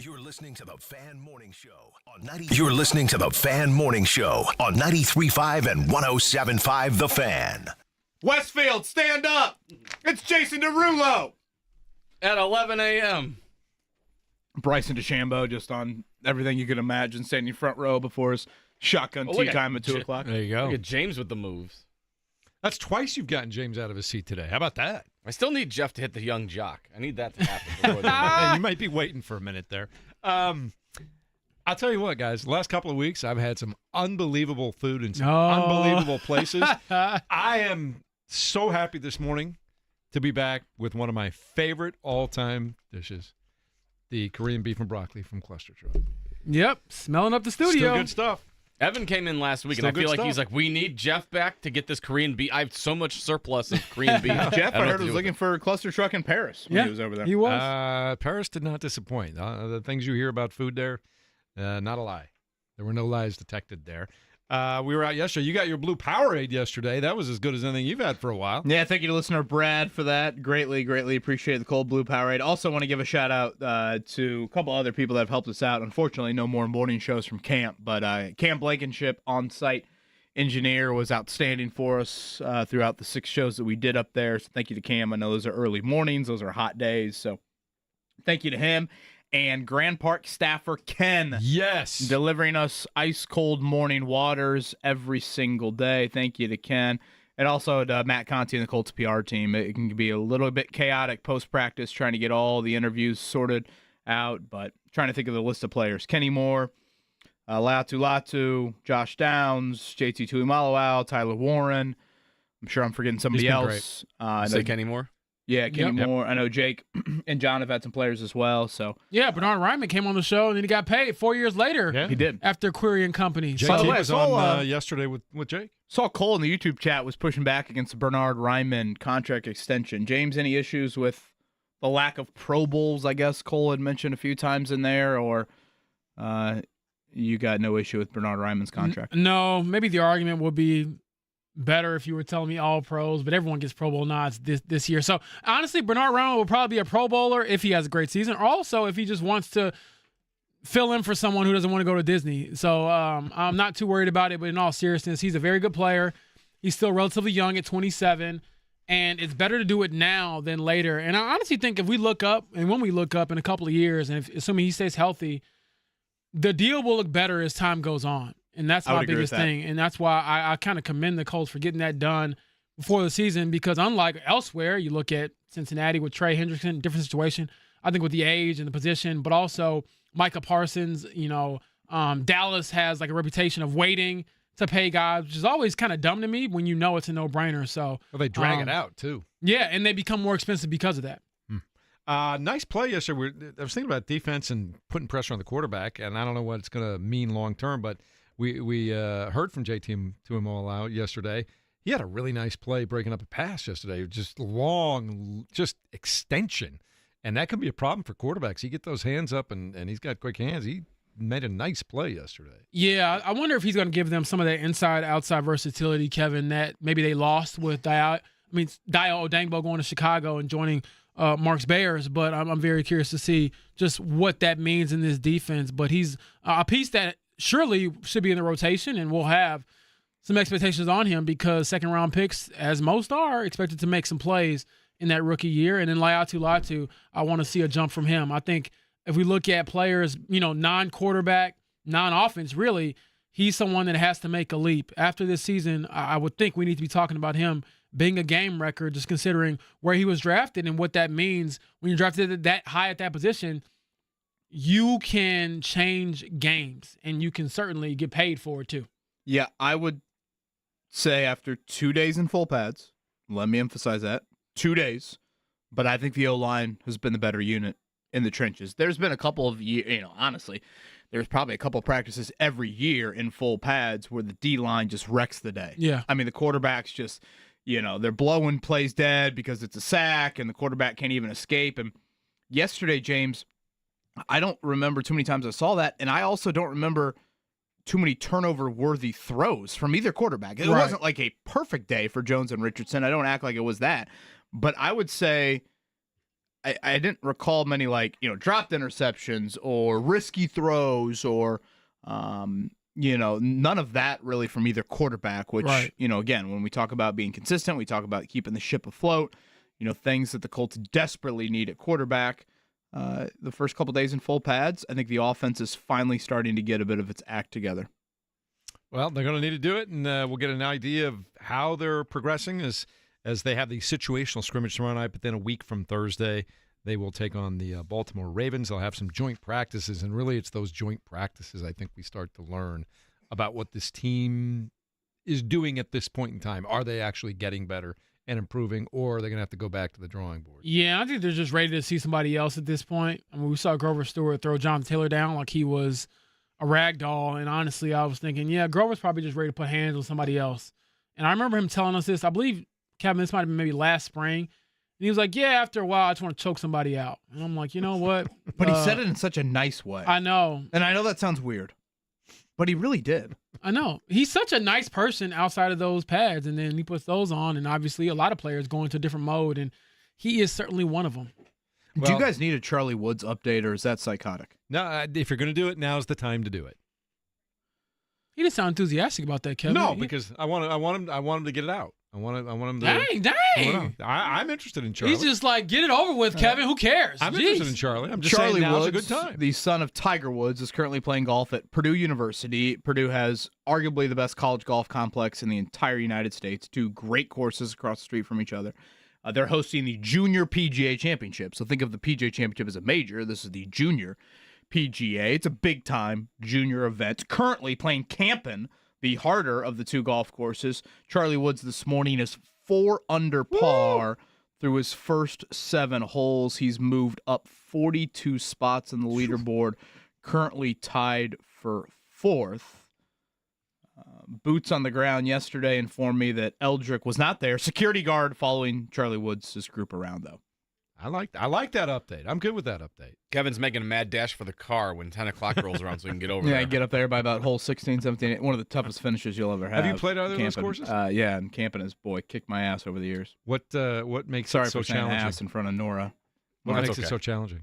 You're listening to the Fan Morning Show on 90. You're listening to the Fan Morning Show on 93.5 and 107.5 The Fan. Westfield, stand up! It's Jason Derulo! At 11 a.m. Bryson DeChambeau just on everything you could imagine, standing front row before his shotgun tea time at 2 o'clock. There you go. Look at James with the moves. That's twice you've gotten James out of his seat today. How about that? I still need Jeff to hit the young jock. I need that to happen. Hey, you might be waiting for a minute there. I'll tell you what, guys. The last couple of weeks, I've had some unbelievable food in some unbelievable places. I am so happy this morning to be back with one of my favorite all-time dishes, the Korean beef and broccoli from Cluster Truck. Yep, smelling up the studio. Still good stuff. Evan came in last week, Still and I feel like stuff. he's like, we need Jeff back to get this Korean beef. I have so much surplus of Korean beef. Jeff, I heard, was looking for a cluster truck in Paris when he was over there. He was. Paris did not disappoint. The things you hear about food there, not a lie. There were no lies detected there. We were out yesterday. You got your blue Powerade yesterday. That was as good as anything you've had for a while. Yeah, thank you to listener Brad for that. Greatly appreciate the cold blue Powerade. Also want to give a shout out to a couple other people that have helped us out. Unfortunately, no more morning shows from camp, but Cam Blankenship, on-site engineer, was outstanding for us throughout the 6 shows that we did up there. So thank you to Cam. I know those are early mornings. Those are hot days. So thank you to him. And Grand Park staffer Ken. Yes. Delivering us ice-cold morning waters every single day. Thank you to Ken. And also to Matt Conti and the Colts PR team. It can be a little bit chaotic post-practice trying to get all the interviews sorted out, but trying to think of the list of players. Kenny Moore, Latu, Josh Downs, JT Tuimoloau, Tyler Warren. I'm sure I'm forgetting somebody else. Say Kenny Moore? Yeah, Kenny Moore. I know Jake and John have had some players as well. So yeah, Bernard Ryman came on the show and then he got paid 4 years later. Yeah. He did. After Query and Company. JT was on yesterday with Jake. Saw Cole in the YouTube chat was pushing back against the Bernard Ryman contract extension. James, any issues with the lack of Pro Bowls, I guess Cole had mentioned a few times in there, or you got no issue with Bernard Ryman's contract? No, maybe the argument would be better if you were telling me all pros, but everyone gets Pro Bowl nods this year. So honestly, Bernard Ryman will probably be a Pro Bowler if he has a great season, or also if he just wants to fill in for someone who doesn't want to go to Disney. So I'm not too worried about it, but in all seriousness, he's a very good player. He's still relatively young at 27, and it's better to do it now than later. And I honestly think if we look up, and when we look up in a couple of years, and assuming he stays healthy, the deal will look better as time goes on. And that's my biggest thing. And that's why I kind of commend the Colts for getting that done before the season, because unlike elsewhere, you look at Cincinnati with Trey Hendrickson, different situation, I think with the age and the position, but also Micah Parsons, Dallas has like a reputation of waiting to pay guys, which is always kind of dumb to me when you know it's a no-brainer. So they drag it out too. Yeah, and they become more expensive because of that. Nice play yesterday. I was thinking about defense and putting pressure on the quarterback, and I don't know what it's going to mean long-term, but we heard from JT Tuimoloau yesterday. He had a really nice play breaking up a pass yesterday, just long, just extension. And that can be a problem for quarterbacks. He get those hands up, and he's got quick hands. He made a nice play yesterday. Yeah, I wonder if he's going to give them some of that inside-outside versatility, Kevin, that maybe they lost with Dio Odangbo going to Chicago and joining Mark's Bears. But I'm very curious to see just what that means in this defense. But he's a piece that surely should be in the rotation, and we'll have some expectations on him because second-round picks, as most are, expected to make some plays in that rookie year. And then Latu, I want to see a jump from him. I think if we look at players, non-quarterback, non-offense, really, he's someone that has to make a leap. After this season, I would think we need to be talking about him being a game record, just considering where he was drafted and what that means. When you're drafted that high at that position, you can change games, and you can certainly get paid for it too. Yeah, I would say after 2 days in full pads, let me emphasize that, 2 days, but I think the O-line has been the better unit in the trenches. There's been a couple of years, honestly, there's probably a couple of practices every year in full pads where the D-line just wrecks the day. Yeah. I mean, the quarterbacks just, they're blowing plays dead because it's a sack, and the quarterback can't even escape. And yesterday, James, I don't remember too many times I saw that, and I also don't remember too many turnover-worthy throws from either quarterback. It wasn't like a perfect day for Jones and Richardson. I don't act like it was that. But I would say I didn't recall many dropped interceptions or risky throws or none of that really from either quarterback, which, Right. Again, when we talk about being consistent, we talk about keeping the ship afloat, things that the Colts desperately need at quarterback. The first couple days in full pads, I think the offense is finally starting to get a bit of its act together. Well, they're going to need to do it, and we'll get an idea of how they're progressing as they have the situational scrimmage tomorrow night, but then a week from Thursday, they will take on the Baltimore Ravens. They'll have some joint practices, and really it's those joint practices I think we start to learn about what this team is doing at this point in time. Are they actually getting better and improving, or are they going to have to go back to the drawing board? Yeah, I think they're just ready to see somebody else at this point. I mean, we saw Grover Stewart throw John Taylor down like he was a rag doll, and honestly, I was thinking, yeah, Grover's probably just ready to put hands on somebody else. And I remember him telling us this, I believe, Kevin, this might have been maybe last spring. And he was like, yeah, after a while, I just want to choke somebody out. And I'm like, you know what? But he said it in such a nice way. I know. And I know that sounds weird, but he really did. I know. He's such a nice person outside of those pads, and then he puts those on, and obviously a lot of players go into a different mode, and he is certainly one of them. Do you guys need a Charlie Woods update, or is that psychotic? No, if you're going to do it, now's the time to do it. He didn't sound enthusiastic about that, Kevin. No, because I want him to get it out. I want him to. Dang. I'm interested in Charlie. He's just like, get it over with, Kevin. Who cares? I'm Jeez. interested in Charlie. I'm just Charlie saying now's Woods, a good time. the son of Tiger Woods, is currently playing golf at Purdue University. Purdue has arguably the best college golf complex in the entire United States. 2 great courses across the street from each other. They're hosting the Junior PGA Championship. So think of the PGA Championship as a major. This is the Junior PGA. It's a big-time junior event. Currently playing Campen, the harder of the 2 golf courses. Charlie Woods this morning is 4 under par through his first 7 holes. He's moved up 42 spots in the leaderboard, currently tied for 4th. Boots on the ground yesterday informed me that Eldrick was not there. Security guard following Charlie Woods' group around, though. I like that update. I'm good with that update. Kevin's making a mad dash for the car when 10 o'clock rolls around so we can get over there. Yeah, get up there by about hole 16, 17. One of the toughest finishes you'll ever have. Have you played either of those courses? Yeah, and Campen has, kicked my ass over the years. What makes Sorry it so for saying challenging? ass in front of Nora. What makes it so challenging?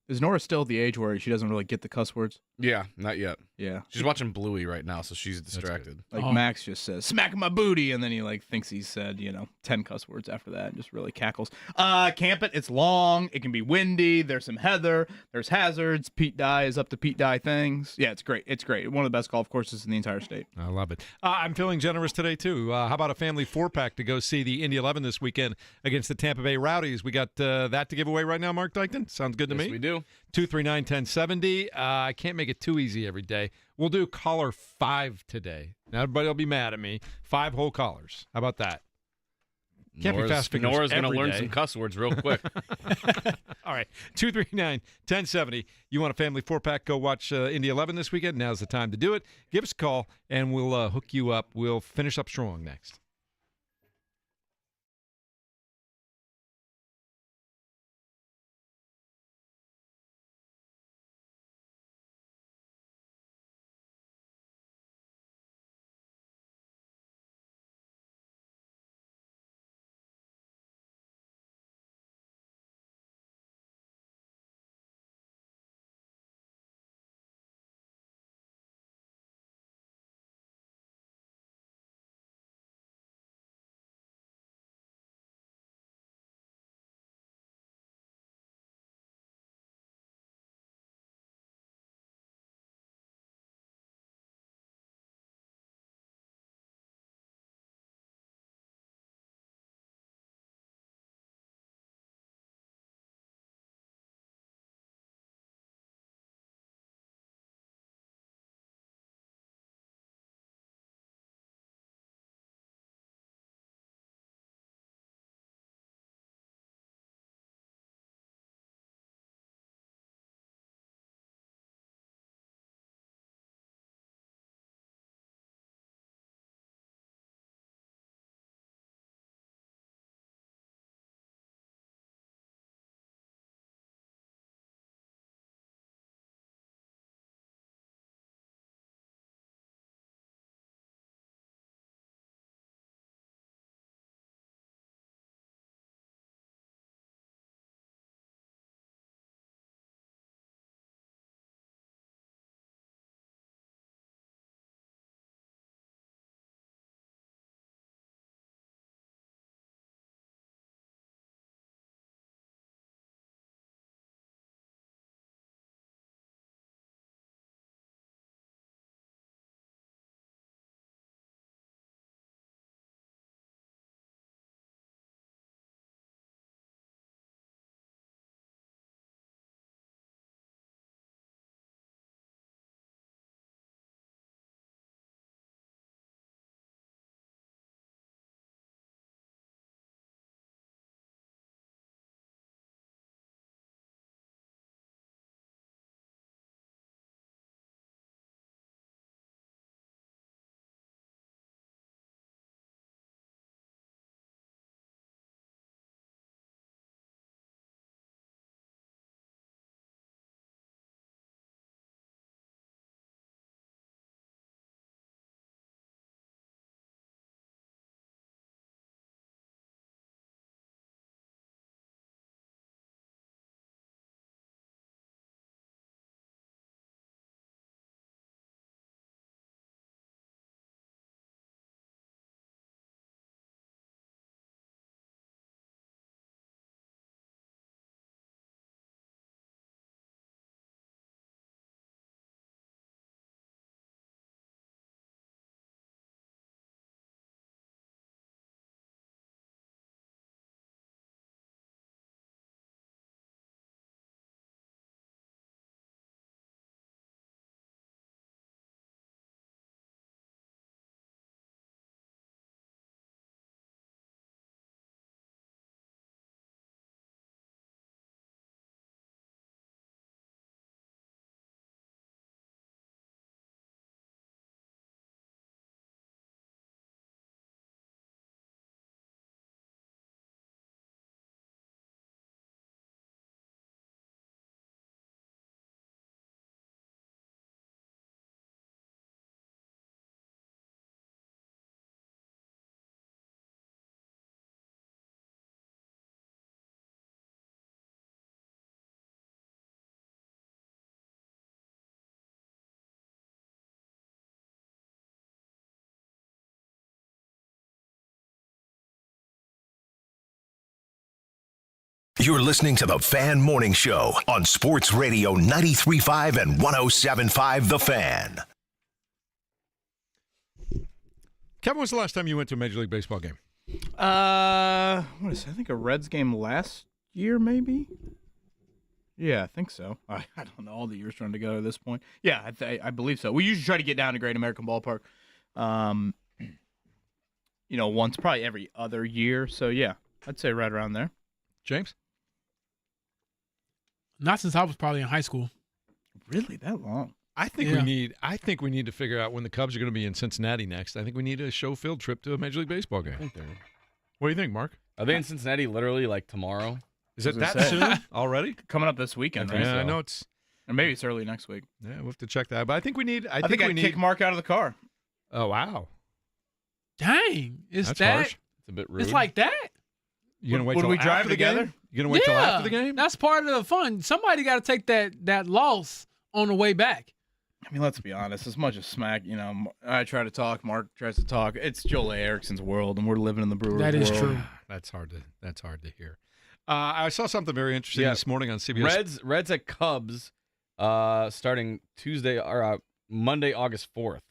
Is Nora still at the age where she doesn't really get the cuss words? Yeah, not yet. Yeah. She's watching Bluey right now, so she's distracted. Like Max just says, smack my booty, and then he thinks he said, 10 cuss words after that and just really cackles. Camp it's long, it can be windy, there's some heather, there's hazards, Pete Dye is up to Pete Dye things. Yeah, it's great. It's great. One of the best golf courses in the entire state. I love it. I'm feeling generous today, too. How about a family 4-pack to go see the Indy 11 this weekend against the Tampa Bay Rowdies? We got that to give away right now, Mark Dykton. Sounds good to me. Yes, we do. 239-1070. I can't make it too easy every day. We'll do caller 5 today. Now everybody will be mad at me. 5 whole callers. How about that? Can't be fast fingers. Nora's going to learn day. some cuss words real quick. All right. 239-1070. You want a family 4-pack? Go watch Indy 11 this weekend. Now's the time to do it. Give us a call, and we'll hook you up. We'll finish up strong next. You're listening to the Fan Morning Show on Sports Radio 93.5 and 107.5 The Fan. Kevin, when was the last time you went to a Major League Baseball game? What is it? I think a Reds game last year, maybe. Yeah, I think so. I don't know all the years trying to go at this point. Yeah, I believe so. We usually try to get down to Great American Ballpark, once probably every other year. So yeah, I'd say right around there. James? Not since I was probably in high school. Really, that long? I think we need to figure out when the Cubs are going to be in Cincinnati next. I think we need a show field trip to a Major League Baseball game. What do you think, Mark? Are they in Cincinnati literally like tomorrow? Is it that soon already? Coming up this weekend, right? Yeah, I know it's. Or maybe it's early next week. Yeah, we'll have to check that. But I think we need. I think I'd kick Mark out of the car. Oh wow! Dang, That's harsh. It's a bit rude. It's like that. You gonna wait Would till we drive after the together? game? You gonna wait till after the game? That's part of the fun. Somebody got to take that loss on the way back. I mean, let's be honest. As much as smack, I try to talk, Mark tries to talk. It's Joel Erickson's world, and we're living in the Brewers world. That is true. That's hard to hear. I saw something very interesting this morning on CBS. Reds at Cubs, starting Tuesday or Monday, August 4th.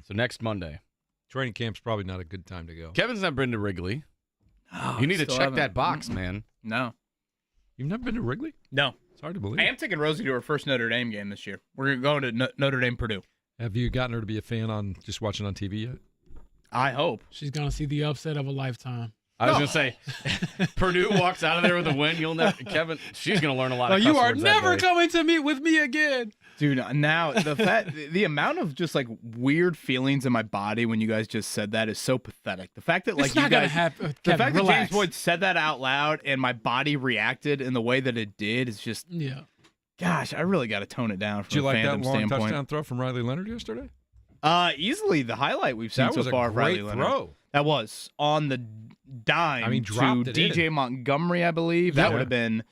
So next Monday. Training camp's probably not a good time to go. Kevin's not been to Wrigley. Oh, you need to check that box, man. No. You've never been to Wrigley? No. It's hard to believe. I am taking Rosie to her first Notre Dame game this year. We're going to Notre Dame Purdue. Have you gotten her to be a fan on just watching on TV yet? I hope. She's going to see the upset of a lifetime. I was going to say, Purdue walks out of there with a win. Kevin, she's going to learn a lot of cuss you are words that never day. coming to meet with me again. Dude, now the amount of just like weird feelings in my body when you guys just said that is so pathetic. The fact that like It's not you gonna guys, happen. the Kevin, fact that James relax. Boyd said that out loud and my body reacted in the way that it did is just Gosh, I really got to tone it down Did you from a like that fandom long standpoint. touchdown throw from Riley Leonard yesterday? Easily the highlight we've seen That so was a far of Riley great Leonard. throw. That was on the dime to dropped it DJ in. Montgomery, I believe. Yeah. That would have been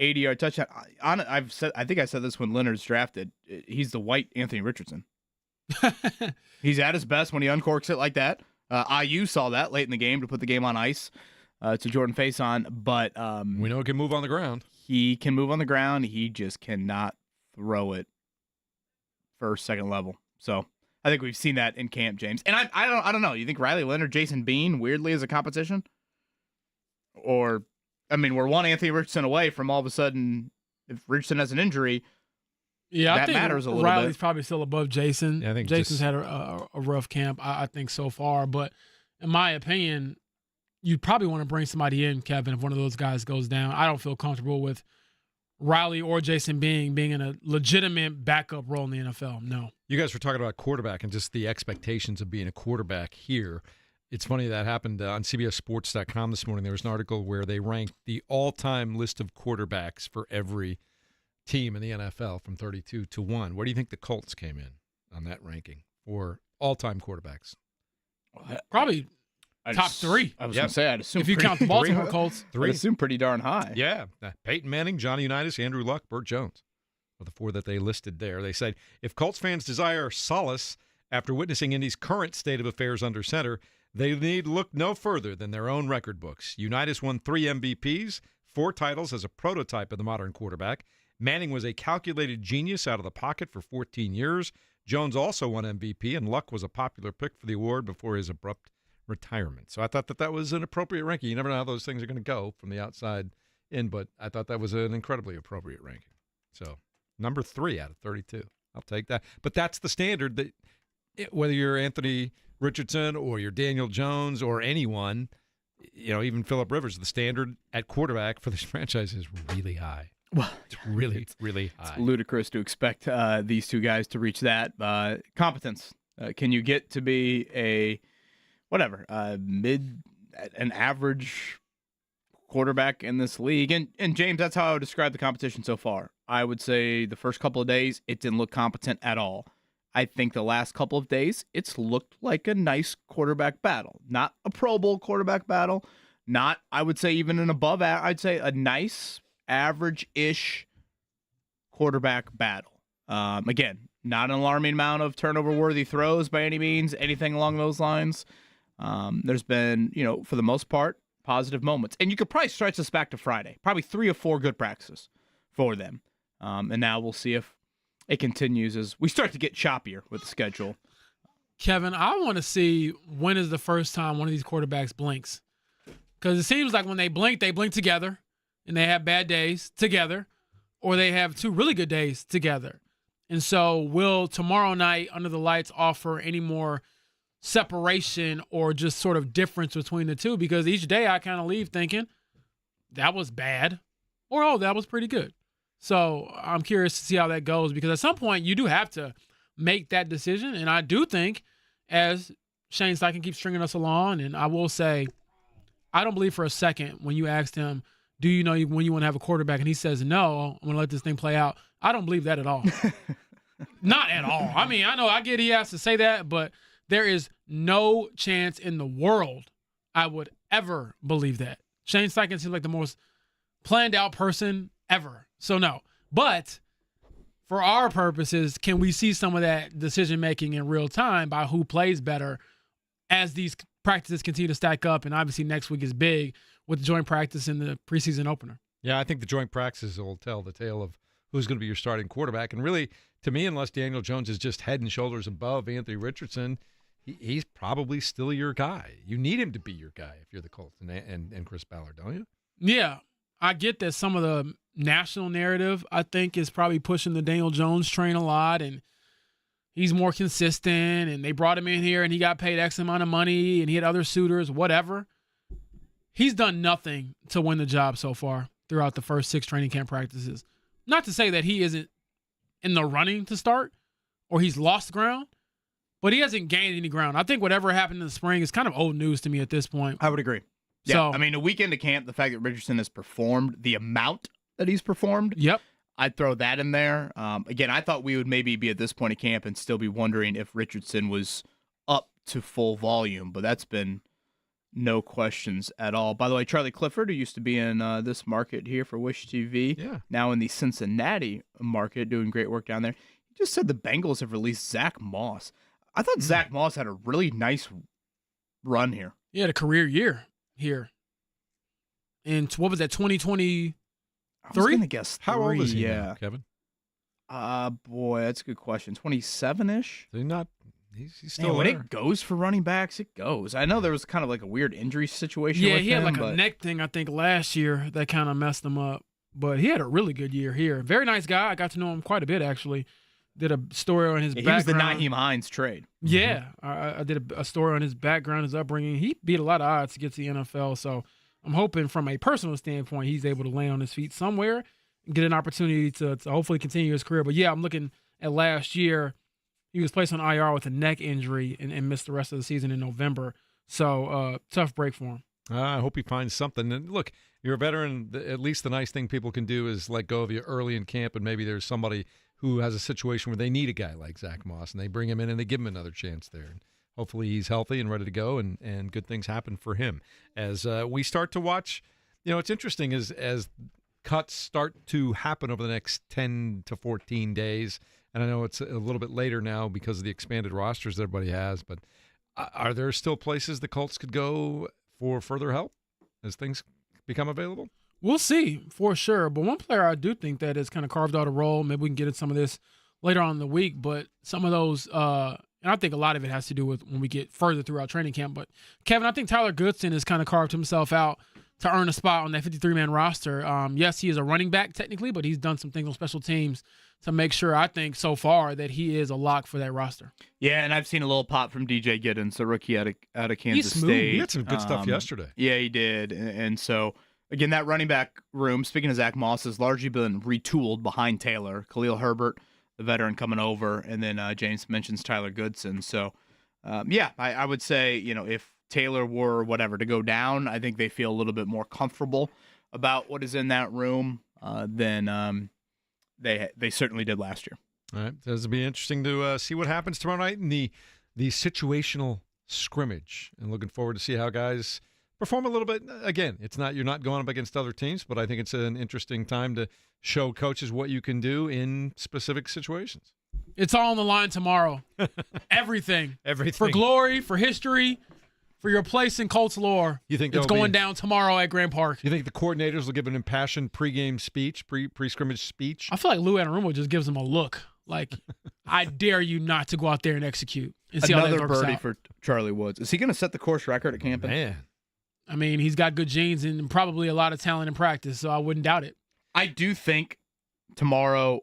80-yard touchdown. I think I said this when Leonard's drafted. He's the white Anthony Richardson. He's at his best when he uncorks it like that. IU saw that late in the game to put the game on ice to Jordan Faison, but we know he can move on the ground. He can move on the ground. He just cannot throw it first, second level. So I think we've seen that in camp, James. And I don't know. You think Riley Leonard, Jason Bean, weirdly is a competition? Or, I mean, we're one Anthony Richardson away from all of a sudden, if Richardson has an injury, yeah, that I think matters a little Riley's bit. probably still above Jason. Yeah, I think Jason's had a rough camp, I think, so far. But in my opinion, you probably want to bring somebody in, Kevin, if one of those guys goes down. I don't feel comfortable with Riley or Jason being in a legitimate backup role in the NFL. No. You guys were talking about quarterback and just the expectations of being a quarterback here. It's funny that happened on CBSSports.com this morning. There was an article where they ranked the all-time list of quarterbacks for every team in the NFL from 32 to 1. Where do you think the Colts came in on that ranking for all-time quarterbacks? Probably top three. I was going to say, I'd assume if you count the Baltimore Colts. I'd assume pretty darn high. Yeah. Peyton Manning, Johnny Unitas, Andrew Luck, Burt Jones are the four that they listed there. They said, if Colts fans desire solace after witnessing Indy's current state of affairs under center, they need look no further than their own record books. Unitas won 3 MVPs, 4 titles as a prototype of the modern quarterback. Manning was a calculated genius out of the pocket for 14 years. Jones also won MVP, and Luck was a popular pick for the award before his abrupt retirement. So I thought that was an appropriate ranking. You never know how those things are going to go from the outside in, but I thought that was an incredibly appropriate ranking. So number 3 out of 32. I'll take that. But that's the standard that whether you're Anthony Richardson or you're Daniel Jones or anyone, even Phillip Rivers, the standard at quarterback for this franchise is really high. Well, it's really, really high. It's ludicrous to expect these two guys to reach that competence. Can you get to be an average quarterback in this league? And James, that's how I would describe the competition so far. I would say the first couple of days, it didn't look competent at all. I think the last couple of days, it's looked like a nice quarterback battle. Not a Pro Bowl quarterback battle. Not, I would say, even an above, I'd say a nice, average-ish quarterback battle. Again, not an alarming amount of turnover-worthy throws by any means, anything along those lines. There's been, for the most part, positive moments. And you could probably stretch this back to Friday. Probably 3 or 4 good practices for them. And now we'll see if it continues as we start to get choppier with the schedule. Kevin, I want to see when is the first time one of these quarterbacks blinks. Because it seems like when they blink together, and they have bad days together, or they have 2 really good days together. And so will tomorrow night under the lights offer any more separation or just sort of difference between the two? Because each day I kind of leave thinking that was bad or, oh, that was pretty good. So I'm curious to see how that goes, because at some point you do have to make that decision. And I do think, as Shane Steichen keeps stringing us along, and I will say, I don't believe for a second when you asked him, do you know when you want to have a quarterback? And he says, no, I'm going to let this thing play out. I don't believe that at all. Not at all. I mean, I know I get he has to say that, but there is no chance in the world I would ever believe that. Shane Steichen seems like the most planned out person ever. So no. But for our purposes, can we see some of that decision making in real time by who plays better as these practices continue to stack up? And obviously next week is big with the joint practice in the preseason opener. Yeah, I think the joint practices will tell the tale of who's going to be your starting quarterback. And really, to me, unless Daniel Jones is just head and shoulders above Anthony Richardson, he's probably still your guy. You need him to be your guy if you're the Colts and Chris Ballard, don't you? Yeah, I get that some of the national narrative, I think, is probably pushing the Daniel Jones train a lot, and he's more consistent, and they brought him in here, and he got paid X amount of money, and he had other suitors, whatever. He's done nothing to win the job so far throughout the first 6 training camp practices. Not to say that he isn't in the running to start or he's lost ground, but he hasn't gained any ground. I think whatever happened in the spring is kind of old news to me at this point. I would agree. Yeah, So, I mean, a week into camp, the fact that Richardson has performed, the amount that he's performed, yep, I'd throw that in there. Again, I thought we would maybe be at this point of camp and still be wondering if Richardson was up to full volume, but that's been no questions at all. By the way, Charlie Clifford, who used to be in this market here for Wish TV, now in the Cincinnati market, doing great work down there. He just said the Bengals have released Zach Moss. I thought Zach Moss had a really nice run here. He had a career year here. And what was that, 2023? I was going to guess 3. How old is he now, Kevin? Boy, that's a good question. 27-ish? He's still when there. it goes for running backs, it goes. I know there was kind of like a weird injury situation Yeah, with he had him, like a neck thing, I think, last year that kind of messed him up. But he had a really good year here. Very nice guy. I got to know him quite a bit, actually. Did a story on his background. He was the Nyheim Hines trade. Yeah. I did a story on his background, his upbringing. He beat a lot of odds to get to the NFL. So I'm hoping from a personal standpoint, he's able to land on his feet somewhere and get an opportunity to hopefully continue his career. But, yeah, I'm looking at last year. He was placed on IR with a neck injury and missed the rest of the season in November. So, tough break for him. I hope he finds something. And look, you're a veteran. At least the nice thing people can do is let go of you early in camp, and maybe there's somebody who has a situation where they need a guy like Zach Moss, and they bring him in and they give him another chance there. And hopefully he's healthy and ready to go, and good things happen for him. As we start to watch, it's interesting as cuts start to happen over the next 10 to 14 days. And I know it's a little bit later now because of the expanded rosters that everybody has, but are there still places the Colts could go for further help as things become available? We'll see for sure. But one player I do think that has kind of carved out a role, maybe we can get into some of this later on in the week, but some of those, and I think a lot of it has to do with when we get further throughout training camp. But Kevin, I think Tyler Goodson has kind of carved himself out to earn a spot on that 53-man roster. Yes, he is a running back technically, but he's done some things on special teams to make sure, I think, so far that he is a lock for that roster. Yeah, and I've seen a little pop from DJ Giddens, a rookie out of Kansas State. He had some good stuff yesterday. Yeah, he did. And so, again, that running back room, speaking of Zach Moss, has largely been retooled behind Taylor. Khalil Herbert, the veteran, coming over, and then James mentions Tyler Goodson. So, I would say, if Taylor were to go down, I think they feel a little bit more comfortable about what is in that room than they certainly did last year. All right, it'll be interesting to see what happens tomorrow night in the situational scrimmage, and looking forward to see how guys perform a little bit. Again, you're not going up against other teams, but I think it's an interesting time to show coaches what you can do in specific situations. It's all on the line tomorrow. Everything. Everything. For glory, for history, for your place in Colts lore, You think it's there'll going be- down tomorrow at Grand Park. You think the coordinators will give an impassioned pregame speech, pre-scrimmage speech? I feel like Lou Anarumo just gives them a look. Like, I dare you not to go out there and execute and see how Another that works birdie out. for Charlie Woods. Is he going to set the course record at camping? Man. I mean, he's got good genes and probably a lot of talent in practice, so I wouldn't doubt it. I do think tomorrow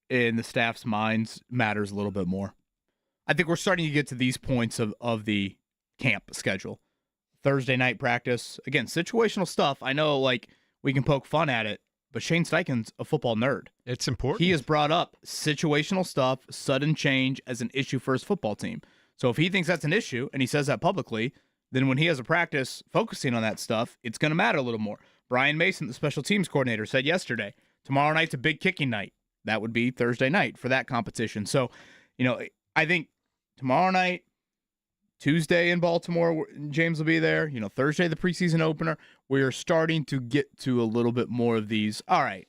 in the staff's minds matters a little bit more. I think we're starting to get to these points of the camp schedule. Thursday night practice. Again, situational stuff. I know, like, we can poke fun at it, but Shane Steichen's a football nerd. It's important. He has brought up situational stuff, sudden change as an issue for his football team. So if he thinks that's an issue, and he says that publicly, then when he has a practice focusing on that stuff, it's going to matter a little more. Brian Mason, the special teams coordinator, said yesterday, tomorrow night's a big kicking night. That would be Thursday night for that competition. So, I think tomorrow night, Tuesday in Baltimore, James will be there. Thursday, the preseason opener. We are starting to get to a little bit more of these. All right,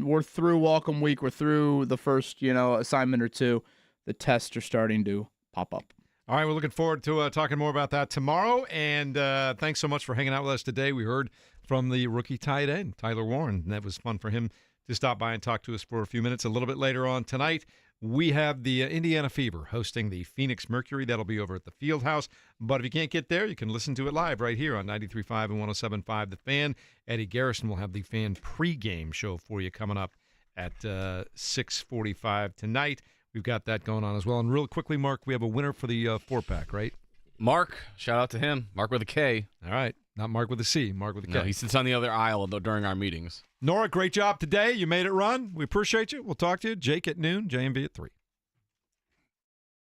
we're through welcome week. We're through the first, assignment or two. The tests are starting to pop up. All right, we're looking forward to talking more about that tomorrow. And thanks so much for hanging out with us today. We heard from the rookie tight end, Tyler Warren, and that was fun for him to stop by and talk to us for a few minutes. A little bit later on tonight, we have the Indiana Fever hosting the Phoenix Mercury. That'll be over at the Field House. But if you can't get there, you can listen to it live right here on 93.5 and 107.5 The Fan. Eddie Garrison will have the Fan pregame show for you coming up at 6:45 tonight. We've got that going on as well. And real quickly, Mark, we have a winner for the 4-pack, right? Mark, shout out to him. Mark with a K. All right. Not Mark with a C, Mark with a K. No, he sits on the other aisle during our meetings. Nora, great job today. You made it run. We appreciate you. We'll talk to you. Jake at noon, JMB at 3.